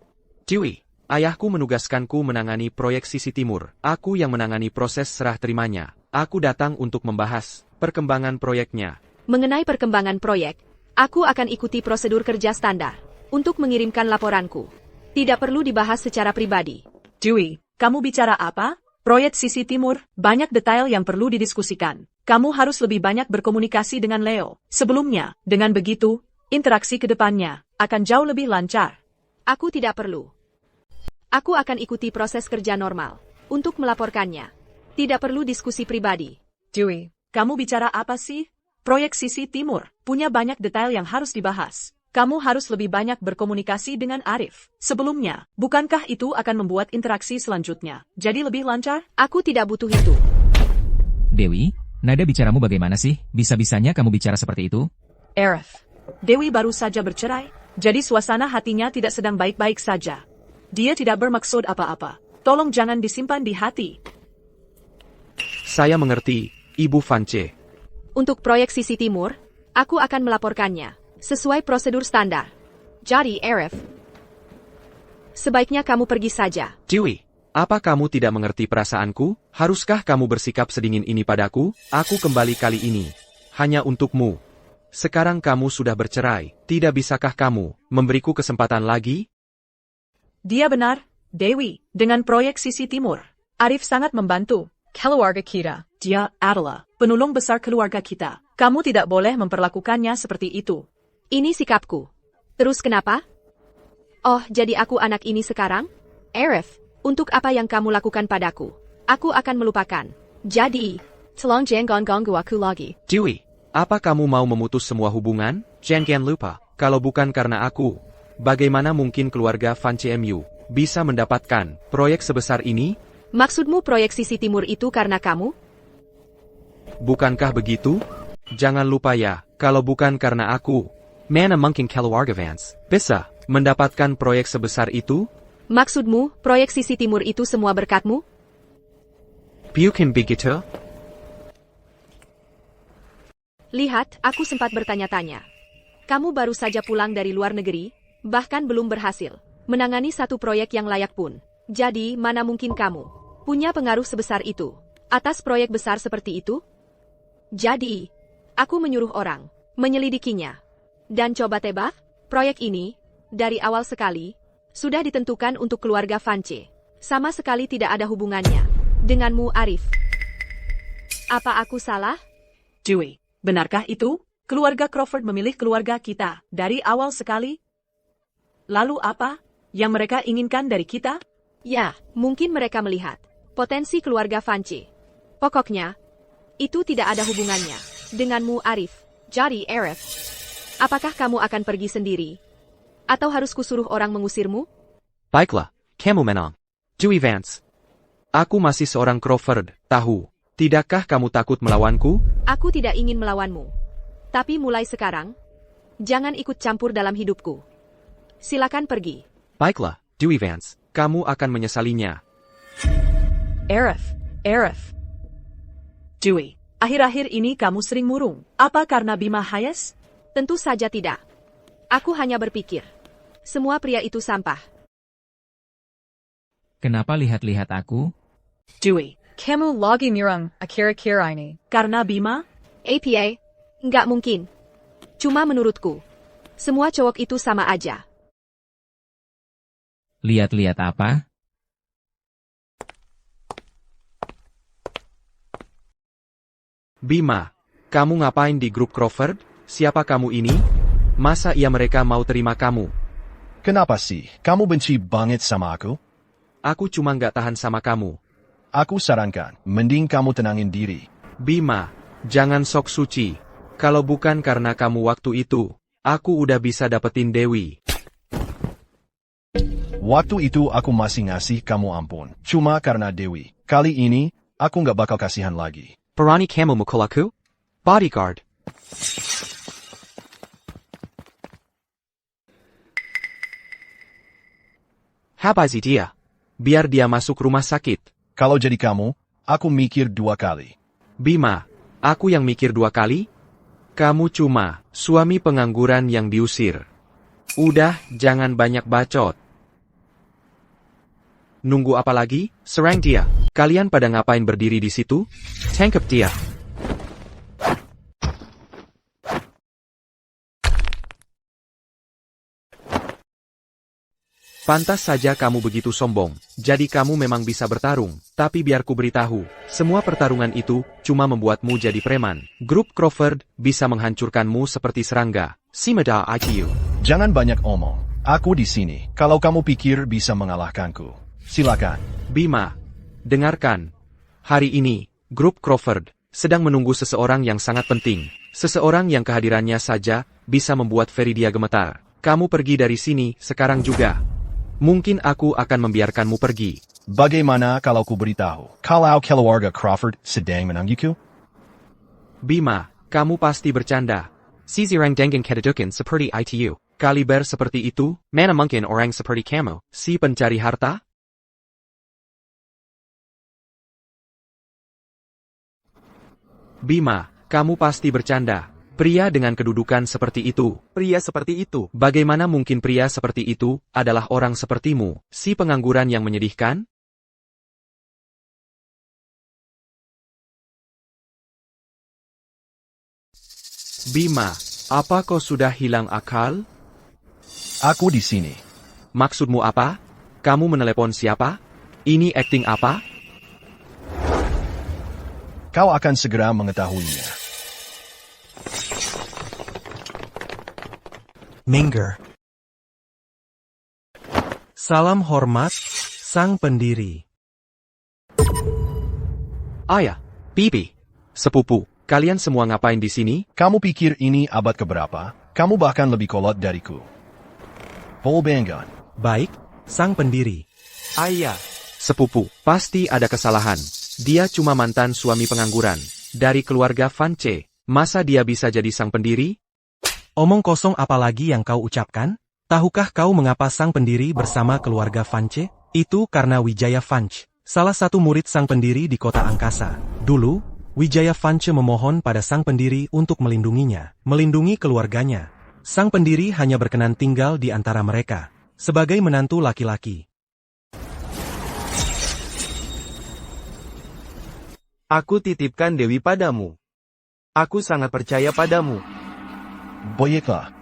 Dewi, ayahku menugaskanku menangani proyek Sisi Timur. Aku yang menangani proses serah terimanya. Aku datang untuk membahas perkembangan proyeknya. Mengenai perkembangan proyek, aku akan ikuti prosedur kerja standar untuk mengirimkan laporanku. Tidak perlu dibahas secara pribadi. Dewi, kamu bicara apa? Proyek Sisi Timur, banyak detail yang perlu didiskusikan. Kamu harus lebih banyak berkomunikasi dengan Leo. Sebelumnya, dengan begitu, interaksi ke depannya akan jauh lebih lancar. Aku tidak perlu. Aku akan ikuti proses kerja normal untuk melaporkannya. Tidak perlu diskusi pribadi. Dewi, kamu bicara apa sih? Proyek Sisi Timur punya banyak detail yang harus dibahas. Kamu harus lebih banyak berkomunikasi dengan Arif. Sebelumnya, bukankah itu akan membuat interaksi selanjutnya jadi lebih lancar? Aku tidak butuh itu. Dewi, nada bicaramu bagaimana sih? Bisa-bisanya kamu bicara seperti itu? Arif, Dewi baru saja bercerai, jadi suasana hatinya tidak sedang baik-baik saja. Dia tidak bermaksud apa-apa. Tolong jangan disimpan di hati. Saya mengerti, Ibu Vance. Untuk proyek Sisi Timur, aku akan melaporkannya sesuai prosedur standar. Jadi, Arif, sebaiknya kamu pergi saja. Dewi, apa kamu tidak mengerti perasaanku? Haruskah kamu bersikap sedingin ini padaku? Aku kembali kali ini hanya untukmu. Sekarang kamu sudah bercerai. Tidak bisakah kamu memberiku kesempatan lagi? Dia benar, Dewi. Dengan proyek Sisi Timur, Arif sangat membantu keluarga kita. Dia adalah penolong besar keluarga kita. Kamu tidak boleh memperlakukannya seperti itu. Ini sikapku. Terus kenapa? Oh, jadi aku anak ini sekarang? Arif, untuk apa yang kamu lakukan padaku, aku akan melupakan. Jadi, tolong jangan ganggu aku lagi. Dewi, apa kamu mau memutus semua hubungan? Jangan lupa, kalau bukan karena aku, bagaimana mungkin keluarga Van CMU bisa mendapatkan proyek sebesar ini? Maksudmu proyek Sisi Timur itu karena kamu? Bukankah begitu? Jangan lupa ya, kalau bukan karena aku, mana mungkin keluarga Vance bisa mendapatkan proyek sebesar itu? Maksudmu, proyek sisi timur itu semua berkatmu? Bukan begitu? Lihat, aku sempat bertanya-tanya. Kamu baru saja pulang dari luar negeri, bahkan belum berhasil menangani satu proyek yang layak pun. Jadi, mana mungkin kamu punya pengaruh sebesar itu atas proyek besar seperti itu? Jadi, aku menyuruh orang menyelidikinya. Dan coba tebak, proyek ini, dari awal sekali, sudah ditentukan untuk keluarga Vance. Sama sekali tidak ada hubungannya denganmu, Arif. Apa aku salah? Dewey, benarkah itu? Keluarga Crawford memilih keluarga kita dari awal sekali? Lalu apa yang mereka inginkan dari kita? Ya, mungkin mereka melihat potensi keluarga Vance. Pokoknya, itu tidak ada hubungannya denganmu, Arif. Jadi, Arif, apakah kamu akan pergi sendiri? Atau harus kusuruh orang mengusirmu? Baiklah, kamu menang. Dewey Vance. Aku masih seorang Crawford, tahu. Tidakkah kamu takut melawanku? Aku tidak ingin melawanmu. Tapi mulai sekarang, jangan ikut campur dalam hidupku. Silakan pergi. Baiklah, Dewey Vance. Kamu akan menyesalinya. Arif. Dewey, akhir-akhir ini kamu sering murung. Apa karena Bima Hayes? Tentu saja tidak. Aku hanya berpikir, semua pria itu sampah. Kenapa lihat-lihat aku? Dewey, kamu lagi mirang akhir-akhir ini. Karena Bima? APA? Nggak mungkin. Cuma menurutku, semua cowok itu sama aja. Lihat-lihat apa? Bima, kamu ngapain di grup Crawford? Siapa kamu ini? Masa iya mereka mau terima kamu? Kenapa sih? Kamu benci banget sama aku? Aku cuma nggak tahan sama kamu. Aku sarankan, mending kamu tenangin diri. Bima, jangan sok suci. Kalau bukan karena kamu waktu itu, aku udah bisa dapetin Dewi. Waktu itu aku masih ngasih kamu ampun. Cuma karena Dewi. Kali ini, aku nggak bakal kasihan lagi. Berani kamu mukul aku? Bodyguard. Habisi dia. Biar dia masuk rumah sakit. Kalau jadi kamu, aku mikir 2 kali. Bima, aku yang mikir 2 kali? Kamu cuma suami pengangguran yang diusir. Udah, jangan banyak bacot. Nunggu apa lagi? Serang dia. Kalian pada ngapain berdiri di situ? Tangkap dia. Pantas saja kamu begitu sombong, jadi kamu memang bisa bertarung, tapi biar ku beritahu, semua pertarungan itu cuma membuatmu jadi preman. Grup Crawford bisa menghancurkanmu seperti serangga. Simada ITU. Jangan banyak omong. Aku di sini. Kalau kamu pikir bisa mengalahkanku, silakan. Bima, dengarkan. Hari ini, grup Crawford sedang menunggu seseorang yang sangat penting. Seseorang yang kehadirannya saja bisa membuat Veridia gemetar. Kamu pergi dari sini sekarang juga. Mungkin aku akan membiarkanmu pergi. Bagaimana kalau ku beritahu? Kalau keluarga Crawford sedang menungguku? Bima, kamu pasti bercanda. Si zirang dengan kedudukan seperti ITU. Kaliber seperti itu, mana mungkin orang seperti kamu, si pencari harta? Bima, kamu pasti bercanda. Pria dengan kedudukan seperti itu. Pria seperti itu. Bagaimana mungkin pria seperti itu adalah orang sepertimu, si pengangguran yang menyedihkan? Bima, apa kau sudah hilang akal? Aku di sini. Maksudmu apa? Kamu menelepon siapa? Ini acting apa? Kau akan segera mengetahuinya. Minger. Salam hormat, sang pendiri. Ayah, Bibi, sepupu, kalian semua ngapain di sini? Kamu pikir ini abad keberapa? Kamu bahkan lebih kolot dariku. Paul Bangan. Baik, sang pendiri. Ayah, sepupu, pasti ada kesalahan. Dia cuma mantan suami pengangguran. Dari keluarga Vance, masa dia bisa jadi sang pendiri? Omong kosong apa lagi yang kau ucapkan? Tahukah kau mengapa sang pendiri bersama keluarga Vance? Itu karena Wijaya Vance, salah satu murid sang pendiri di kota angkasa. Dulu, Wijaya Vance memohon pada sang pendiri untuk melindunginya, melindungi keluarganya. Sang pendiri hanya berkenan tinggal di antara mereka, sebagai menantu laki-laki. Aku titipkan Dewi padamu. Aku sangat percaya padamu. Baiklah.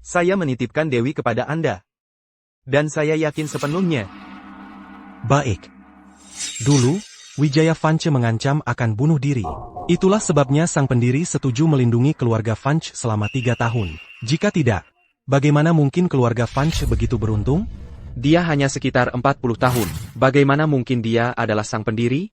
Saya menitipkan Dewi kepada Anda. Dan saya yakin sepenuhnya. Baik. Dulu, Wijaya Vance mengancam akan bunuh diri. Itulah sebabnya sang pendiri setuju melindungi keluarga Vance selama 3 tahun. Jika tidak, bagaimana mungkin keluarga Vance begitu beruntung? Dia hanya sekitar 40 tahun. Bagaimana mungkin dia adalah sang pendiri?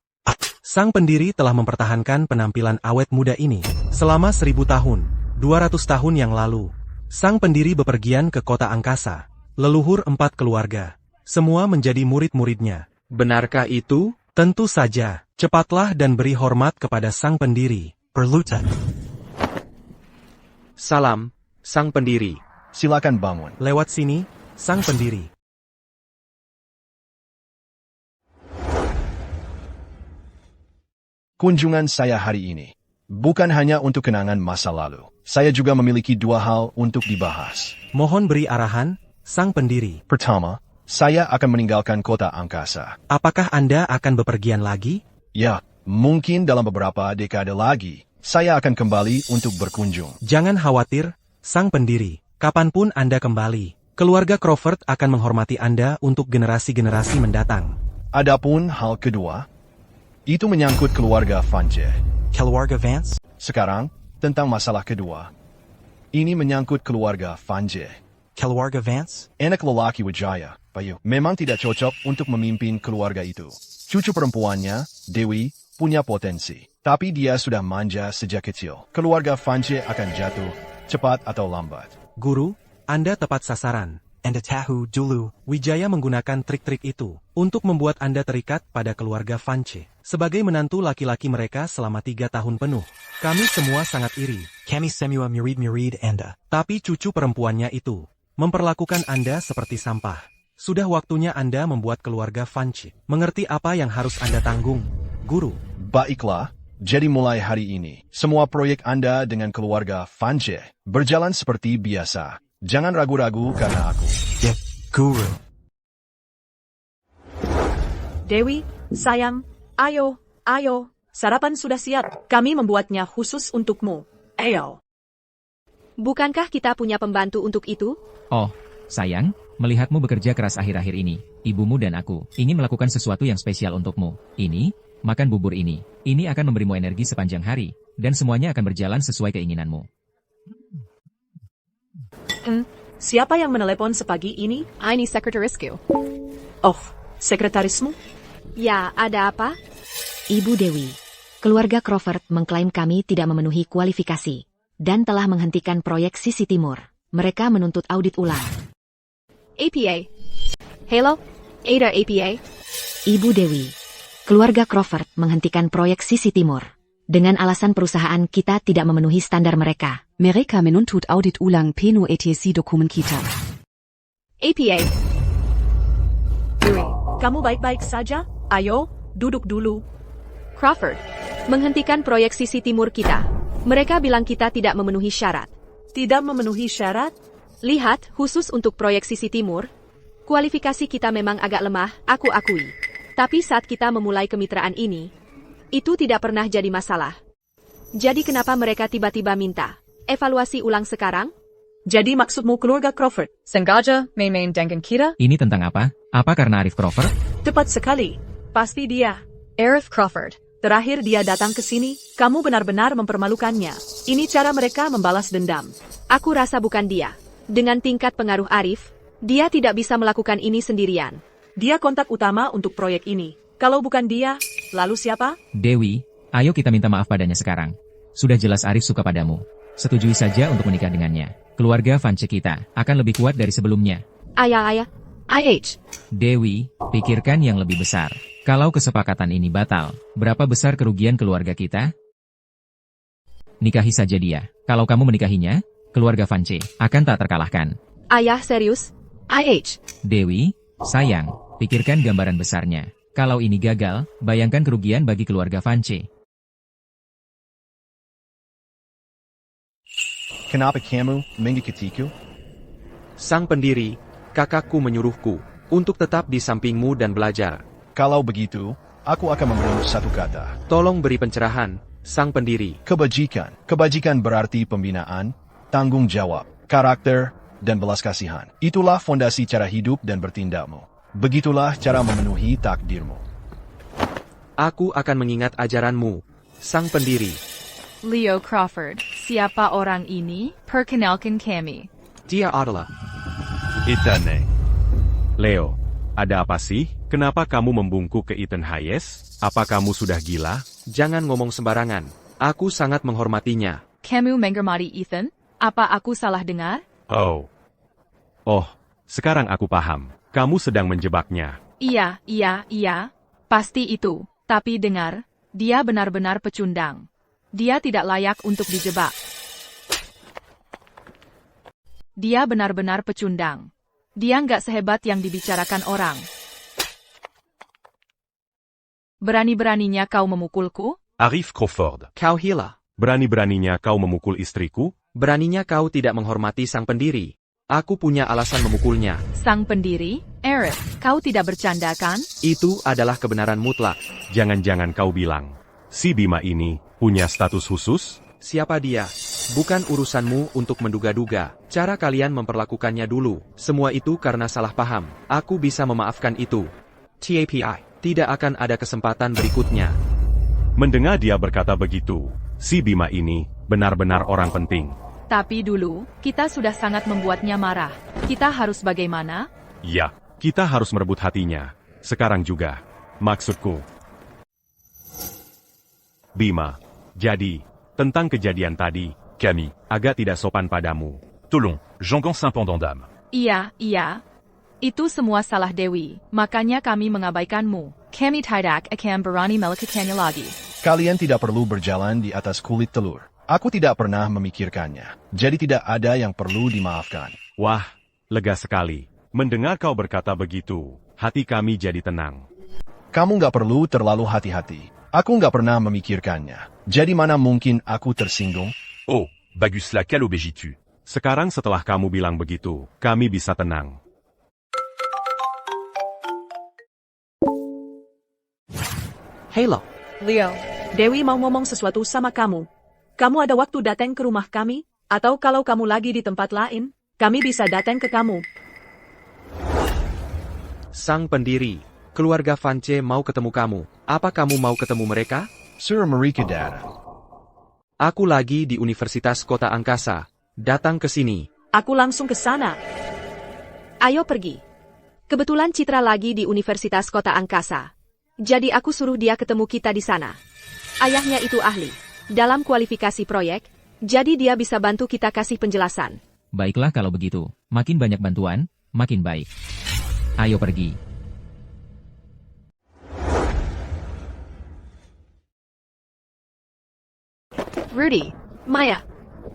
Sang pendiri telah mempertahankan penampilan awet muda ini selama 1000 tahun, 200 tahun yang lalu. Sang pendiri bepergian ke kota angkasa, leluhur 4 keluarga. Semua menjadi murid-muridnya. Benarkah itu? Tentu saja. Cepatlah dan beri hormat kepada sang pendiri. Perlutan. Salam, sang pendiri. Silakan bangun. Lewat sini, sang pendiri. Kunjungan saya hari ini bukan hanya untuk kenangan masa lalu. Saya juga memiliki 2 hal untuk dibahas. Mohon beri arahan, sang pendiri. Pertama, saya akan meninggalkan kota angkasa. Apakah Anda akan bepergian lagi? Ya, mungkin dalam beberapa dekade lagi, saya akan kembali untuk berkunjung. Jangan khawatir, sang pendiri. Kapanpun Anda kembali, keluarga Crawford akan menghormati Anda untuk generasi-generasi mendatang. Adapun hal kedua, itu menyangkut keluarga Vance. Keluarga Vance? Sekarang, tentang masalah kedua. Ini menyangkut keluarga Vance. Keluarga Vance? Anak lelaki Wijaya, Bayu, memang tidak cocok untuk memimpin keluarga itu. Cucu perempuannya, Dewi, punya potensi. Tapi dia sudah manja sejak kecil. Keluarga Vance akan jatuh, cepat atau lambat. Guru, Anda tepat sasaran. Anda tahu dulu. Wijaya menggunakan trik-trik itu untuk membuat Anda terikat pada keluarga Vance. Sebagai menantu laki-laki mereka selama 3 tahun penuh. Kami semua sangat iri. Kami semua murid-murid Anda. Tapi cucu perempuannya itu memperlakukan Anda seperti sampah. Sudah waktunya Anda membuat keluarga Vance mengerti apa yang harus Anda tanggung, Guru. Baiklah, jadi mulai hari ini, semua proyek Anda dengan keluarga Vance berjalan seperti biasa. Jangan ragu-ragu karena aku. Ya, Guru. Dewi, sayang, ayo, sarapan sudah siap. Kami membuatnya khusus untukmu. Ayo. Bukankah kita punya pembantu untuk itu? Oh, sayang, melihatmu bekerja keras akhir-akhir ini, ibumu dan aku ingin melakukan sesuatu yang spesial untukmu. Ini, makan bubur ini. Ini akan memberimu energi sepanjang hari, dan semuanya akan berjalan sesuai keinginanmu. Siapa yang menelepon sepagi ini? Ini sekretarisku. Oh, sekretarismu? Ya, ada apa? Ibu Dewi, keluarga Crawford mengklaim kami tidak memenuhi kualifikasi dan telah menghentikan proyek Sisi Timur. Mereka menuntut audit ulang. APA. Hello, Ada APA. Ibu Dewi, keluarga Crawford menghentikan proyek Sisi Timur dengan alasan perusahaan kita tidak memenuhi standar mereka. Mereka menuntut audit ulang penuh ETC dokumen kita. APA. Dewi, kamu baik-baik saja? Ayo, duduk dulu. Crawford, menghentikan proyek Sisi Timur kita. Mereka bilang kita tidak memenuhi syarat. Tidak memenuhi syarat? Lihat, khusus untuk proyek Sisi Timur, kualifikasi kita memang agak lemah, aku akui. Tapi saat kita memulai kemitraan ini, itu tidak pernah jadi masalah. Jadi kenapa mereka tiba-tiba minta evaluasi ulang sekarang? Jadi maksudmu keluarga Crawford? Sengaja main-main dengan kita? Ini tentang apa? Apa karena Arif Crawford? Tepat sekali. Pasti dia. Arif Crawford. Terakhir dia datang ke sini, kamu benar-benar mempermalukannya. Ini cara mereka membalas dendam. Aku rasa bukan dia. Dengan tingkat pengaruh Arif, dia tidak bisa melakukan ini sendirian. Dia kontak utama untuk proyek ini. Kalau bukan dia, lalu siapa? Dewi, ayo kita minta maaf padanya sekarang. Sudah jelas Arif suka padamu. Setujui saja untuk menikah dengannya. Keluarga Vance kita akan lebih kuat dari sebelumnya. Ayah. IH. Dewi, pikirkan yang lebih besar. Kalau kesepakatan ini batal, berapa besar kerugian keluarga kita? Nikahi saja dia. Kalau kamu menikahinya, keluarga Vance akan tak terkalahkan. Ayah, serius? IH. Dewi, sayang, pikirkan gambaran besarnya. Kalau ini gagal, bayangkan kerugian bagi keluarga Vance. Kenapa kamu mengikutiku? Sang pendiri, kakakku menyuruhku untuk tetap di sampingmu dan belajar. Kalau begitu, aku akan memberi satu kata. Tolong beri pencerahan, sang pendiri. Kebajikan. Kebajikan berarti pembinaan, tanggung jawab, karakter, dan belas kasihan. Itulah fondasi cara hidup dan bertindakmu. Begitulah cara memenuhi takdirmu. Aku akan mengingat ajaranmu, sang pendiri. Leo Crawford, siapa orang ini? Perkenalkan kami. Dia adalah Ethan. Leo, ada apa sih? Kenapa kamu membungkuk ke Ethan Hayes? Apa kamu sudah gila? Jangan ngomong sembarangan. Aku sangat menghormatinya. Kamu menghormati Ethan? Apa aku salah dengar? Oh, sekarang aku paham. Kamu sedang menjebaknya. Iya, pasti itu. Tapi dengar, dia benar-benar pecundang. Dia tidak layak untuk dijebak. Dia benar-benar pecundang. Dia nggak sehebat yang dibicarakan orang. Berani-beraninya kau memukulku? Arif Crawford. Kau hila. Berani-beraninya kau memukul istriku? Beraninya kau tidak menghormati sang pendiri. Aku punya alasan memukulnya. Sang pendiri? Arif, kau tidak bercanda kan? Itu adalah kebenaran mutlak. Jangan-jangan kau bilang, si Bima ini punya status khusus? Siapa dia? Bukan urusanmu untuk menduga-duga. Cara kalian memperlakukannya dulu. Semua itu karena salah paham. Aku bisa memaafkan itu. TAPI. Tidak akan ada kesempatan berikutnya. Mendengar dia berkata begitu, si Bima ini benar-benar orang penting. Tapi dulu, kita sudah sangat membuatnya marah. Kita harus bagaimana? Ya, kita harus merebut hatinya. Sekarang juga. Maksudku. Bima, jadi, tentang kejadian tadi, kami agak tidak sopan padamu. Tolong, jangan simpendant dame. Iya. Itu semua salah Dewi, makanya kami mengabaikanmu. Kami tidak akan berani melakukannya lagi. Kalian tidak perlu berjalan di atas kulit telur. Aku tidak pernah memikirkannya, jadi tidak ada yang perlu dimaafkan. Wah, lega sekali. Mendengar kau berkata begitu, hati kami jadi tenang. Kamu nggak perlu terlalu hati-hati. Aku nggak pernah memikirkannya. Jadi mana mungkin aku tersinggung? Oh, baguslah kalau begitu. Sekarang setelah kamu bilang begitu, kami bisa tenang. Halo. Leo. Dewi mau ngomong sesuatu sama kamu. Kamu ada waktu datang ke rumah kami? Atau kalau kamu lagi di tempat lain, kami bisa datang ke kamu. Sang pendiri, keluarga Vance mau ketemu kamu. Apa kamu mau ketemu mereka? Sir mereka datang. Aku lagi di Universitas Kota Angkasa. Datang ke sini. Aku langsung ke sana. Ayo pergi. Kebetulan Citra lagi di Universitas Kota Angkasa. Jadi aku suruh dia ketemu kita di sana. Ayahnya itu ahli dalam kualifikasi proyek, jadi dia bisa bantu kita kasih penjelasan. Baiklah kalau begitu, makin banyak bantuan, makin baik. Ayo pergi. Rudy, Maya,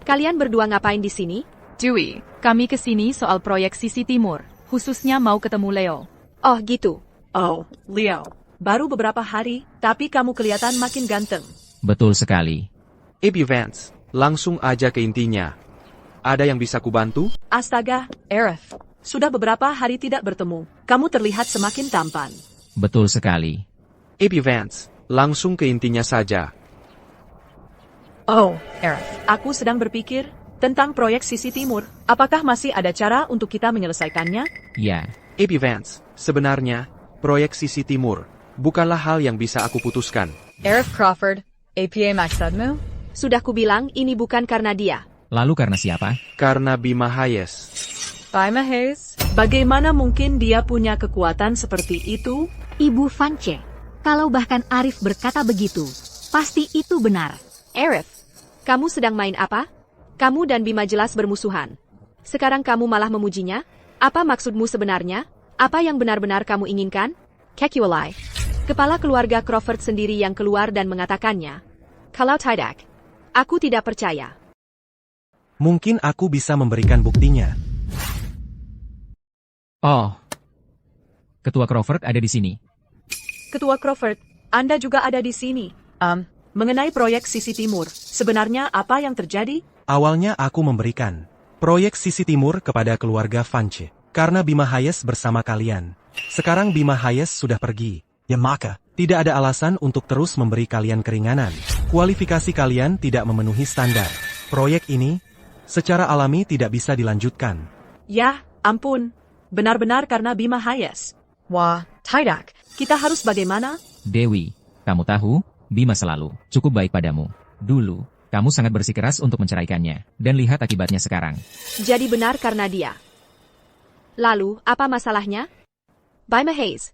kalian berdua ngapain di sini? Dewi, kami ke sini soal proyek Sisi Timur, khususnya mau ketemu Leo. Oh gitu. Oh, Leo. Baru beberapa hari, tapi kamu kelihatan makin ganteng. Betul sekali. Abby Vance, langsung aja ke intinya. Ada yang bisa kubantu? Astaga, Arif. Sudah beberapa hari tidak bertemu. Kamu terlihat semakin tampan. Betul sekali. Abby Vance, langsung ke intinya saja. Oh, Arif. Aku sedang berpikir tentang proyek Sisi Timur. Apakah masih ada cara untuk kita menyelesaikannya? Ya. Abby Vance, sebenarnya, proyek Sisi Timur bukanlah hal yang bisa aku putuskan. Arif Crawford, APA maksudmu? Sudah kubilang ini bukan karena dia. Lalu karena siapa? Karena Bima Hayes. Bima Hayes? Bagaimana mungkin dia punya kekuatan seperti itu? Ibu Vance, kalau bahkan Arif berkata begitu, pasti itu benar. Arif, kamu sedang main apa? Kamu dan Bima jelas bermusuhan. Sekarang kamu malah memujinya? Apa maksudmu sebenarnya? Apa yang benar-benar kamu inginkan? Kekualai. Kepala keluarga Crawford sendiri yang keluar dan mengatakannya. Kalau tidak, aku tidak percaya. Mungkin aku bisa memberikan buktinya. Oh. Ketua Crawford ada di sini. Ketua Crawford, Anda juga ada di sini. Mengenai proyek Sisi Timur, sebenarnya apa yang terjadi? Awalnya aku memberikan proyek Sisi Timur kepada keluarga Fanche, karena Bima Hayes bersama kalian. Sekarang Bima Hayes sudah pergi. Ya maka, tidak ada alasan untuk terus memberi kalian keringanan. Kualifikasi kalian tidak memenuhi standar. Proyek ini, secara alami tidak bisa dilanjutkan. Ya, ampun. Benar-benar karena Bima Hayes. Wah, tidak. Kita harus bagaimana? Dewi, kamu tahu, Bima selalu cukup baik padamu. Dulu, kamu sangat bersikeras untuk menceraikannya. Dan lihat akibatnya sekarang. Jadi benar karena dia. Lalu, apa masalahnya? Bima Hayes.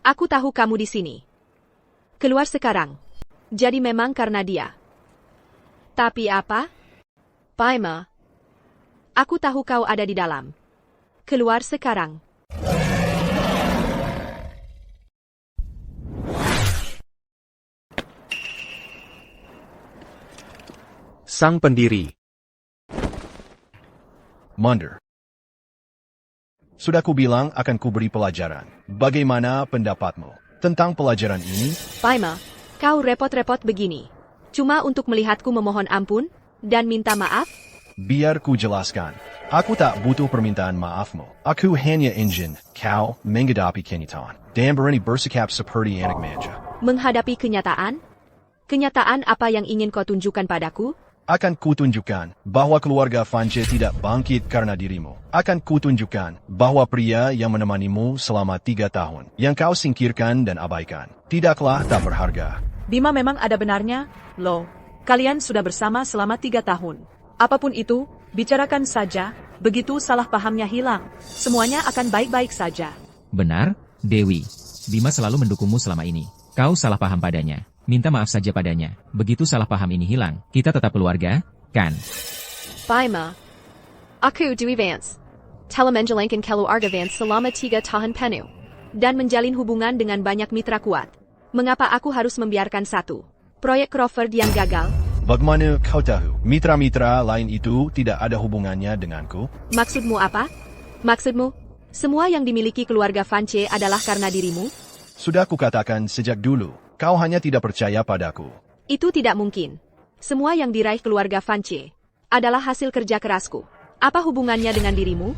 Aku tahu kamu di sini. Keluar sekarang. Jadi memang karena dia. Tapi apa? Bima. Aku tahu kau ada di dalam. Keluar sekarang. Sang pendiri. Mundur. Sudah kubilang akan kuberi pelajaran. Bagaimana pendapatmu tentang pelajaran ini? Bima, kau repot-repot begini. Cuma untuk melihatku memohon ampun dan minta maaf? Biar ku jelaskan. Aku tak butuh permintaan maafmu. Aku hanya ingin kau menghadapi kenyataan. Dan berani bersikap seperti anak manja. Menghadapi kenyataan? Kenyataan apa yang ingin kau tunjukkan padaku? Akan kutunjukkan bahwa keluarga Fanche tidak bangkit karena dirimu. Akan kutunjukkan bahwa pria yang menemanimu selama 3 tahun, yang kau singkirkan dan abaikan, tidaklah tak berharga. Bima memang ada benarnya, loh. Kalian sudah bersama selama 3 tahun. Apapun itu, bicarakan saja, begitu salah pahamnya hilang. Semuanya akan baik-baik saja. Benar, Dewi. Bima selalu mendukungmu selama ini. Kau salah paham padanya. Minta maaf saja padanya. Begitu salah paham ini hilang, kita tetap keluarga, kan? Bima. Aku Dwi Vance. Telah menjalankan keluarga Vance selama 3 tahun penuh. Dan menjalin hubungan dengan banyak mitra kuat. Mengapa aku harus membiarkan satu proyek Crawford yang gagal? Bagaimana kau tahu mitra-mitra lain itu tidak ada hubungannya denganku? Maksudmu apa? Maksudmu, semua yang dimiliki keluarga Fanche adalah karena dirimu? Sudah kukatakan sejak dulu. Kau hanya tidak percaya padaku. Itu tidak mungkin. Semua yang diraih keluarga Fanche adalah hasil kerja kerasku. Apa hubungannya dengan dirimu?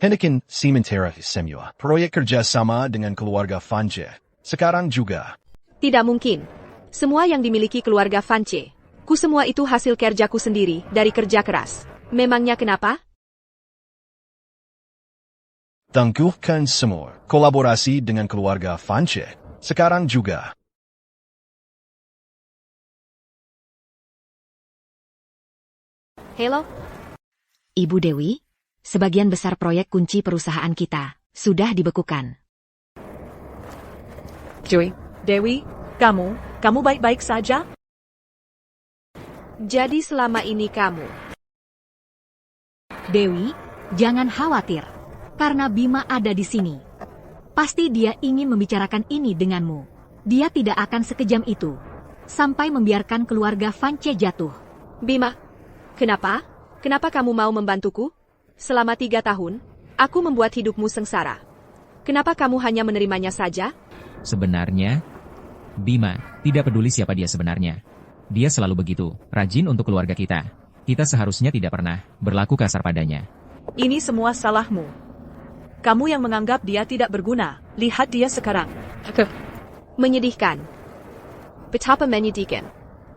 Hendakin Sementara semua proyek kerjasama dengan keluarga Fanche. Sekarang juga. Tidak mungkin. Semua yang dimiliki keluarga Fanche. Ku semua itu hasil kerjaku sendiri dari kerja keras. Memangnya kenapa? Tangguhkan semua kolaborasi dengan keluarga Fanche. Sekarang juga. Halo? Ibu Dewi, sebagian besar proyek kunci perusahaan kita sudah dibekukan. Dewi, kamu baik-baik saja? Jadi selama ini kamu. Dewi, jangan khawatir. Karena Bima ada di sini. Pasti dia ingin membicarakan ini denganmu. Dia tidak akan sekejam itu. Sampai membiarkan keluarga Fanche jatuh. Bima, kenapa? Kenapa kamu mau membantuku? Selama 3 tahun, aku membuat hidupmu sengsara. Kenapa kamu hanya menerimanya saja? Sebenarnya, Bima tidak peduli siapa dia sebenarnya. Dia selalu begitu, rajin untuk keluarga kita. Kita seharusnya tidak pernah berlaku kasar padanya. Ini semua salahmu. Kamu yang menganggap dia tidak berguna. Lihat dia sekarang. Menyedihkan. Betapa menyedihkan.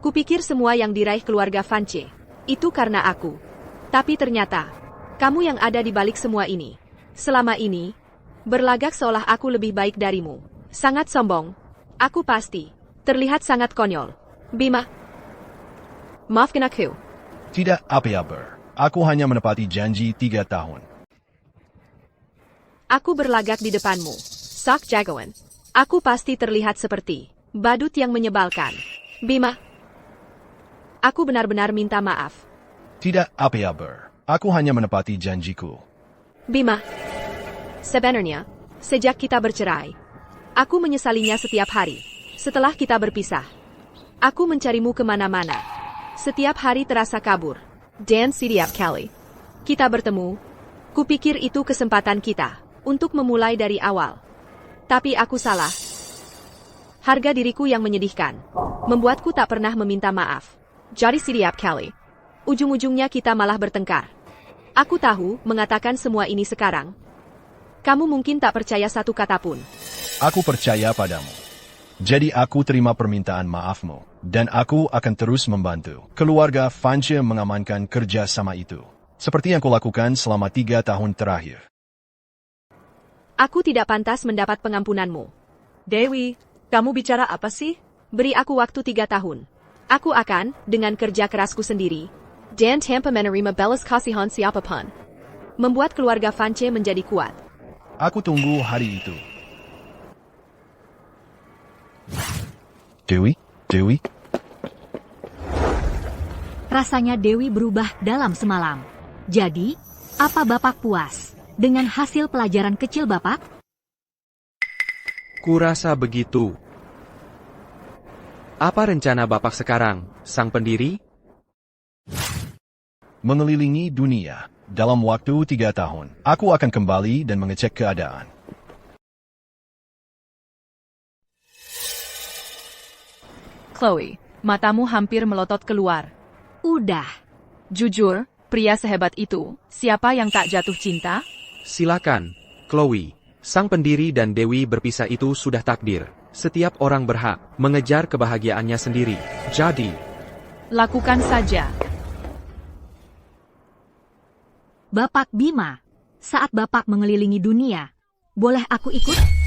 Kupikir semua yang diraih keluarga Fanche itu karena aku. Tapi ternyata, kamu yang ada di balik semua ini. Selama ini, berlagak seolah aku lebih baik darimu. Sangat sombong. Aku pasti terlihat sangat konyol. Bima, maafkan aku. Tidak apa-apa. Aku hanya menepati janji 3 tahun. Aku berlagak di depanmu. Sak jagoan. Aku pasti terlihat seperti badut yang menyebalkan. Bima, aku benar-benar minta maaf. Tidak apa-apa. Aku hanya menepati janjiku. Bima, sebenarnya, sejak kita bercerai, aku menyesalinya setiap hari. Setelah kita berpisah, aku mencarimu kemana-mana. Setiap hari terasa kabur. Dan setiap kali kita bertemu, kupikir itu kesempatan kita untuk memulai dari awal. Tapi aku salah. Harga diriku yang menyedihkan membuatku tak pernah meminta maaf. Jadi setiap kali, ujung-ujungnya kita malah bertengkar. Aku tahu mengatakan semua ini sekarang. Kamu mungkin tak percaya satu kata pun. Aku percaya padamu. Jadi aku terima permintaan maafmu, dan aku akan terus membantu keluarga Fanche mengamankan kerja sama itu. Seperti yang kulakukan selama 3 tahun terakhir. Aku tidak pantas mendapat pengampunanmu. Dewi, kamu bicara apa sih? Beri aku waktu 3 tahun. Aku akan, dengan kerja kerasku sendiri, Dan tanpa menerima belas kasihan siapapun, membuat keluarga Fanche menjadi kuat. Aku tunggu hari itu. Dewi? Rasanya Dewi berubah dalam semalam. Jadi, apa Bapak puas dengan hasil pelajaran kecil Bapak? Kurasa begitu. Apa rencana Bapak sekarang, sang pendiri? Mengelilingi dunia. Dalam waktu 3 tahun, aku akan kembali dan mengecek keadaan. Chloe, matamu hampir melotot keluar. Udah. Jujur, pria sehebat itu, siapa yang tak jatuh cinta? Silakan, Chloe. Sang pendiri dan Dewi berpisah itu sudah takdir. Setiap orang berhak mengejar kebahagiaannya sendiri. Jadi, lakukan saja. Bapak Bima, saat Bapak mengelilingi dunia, boleh aku ikut?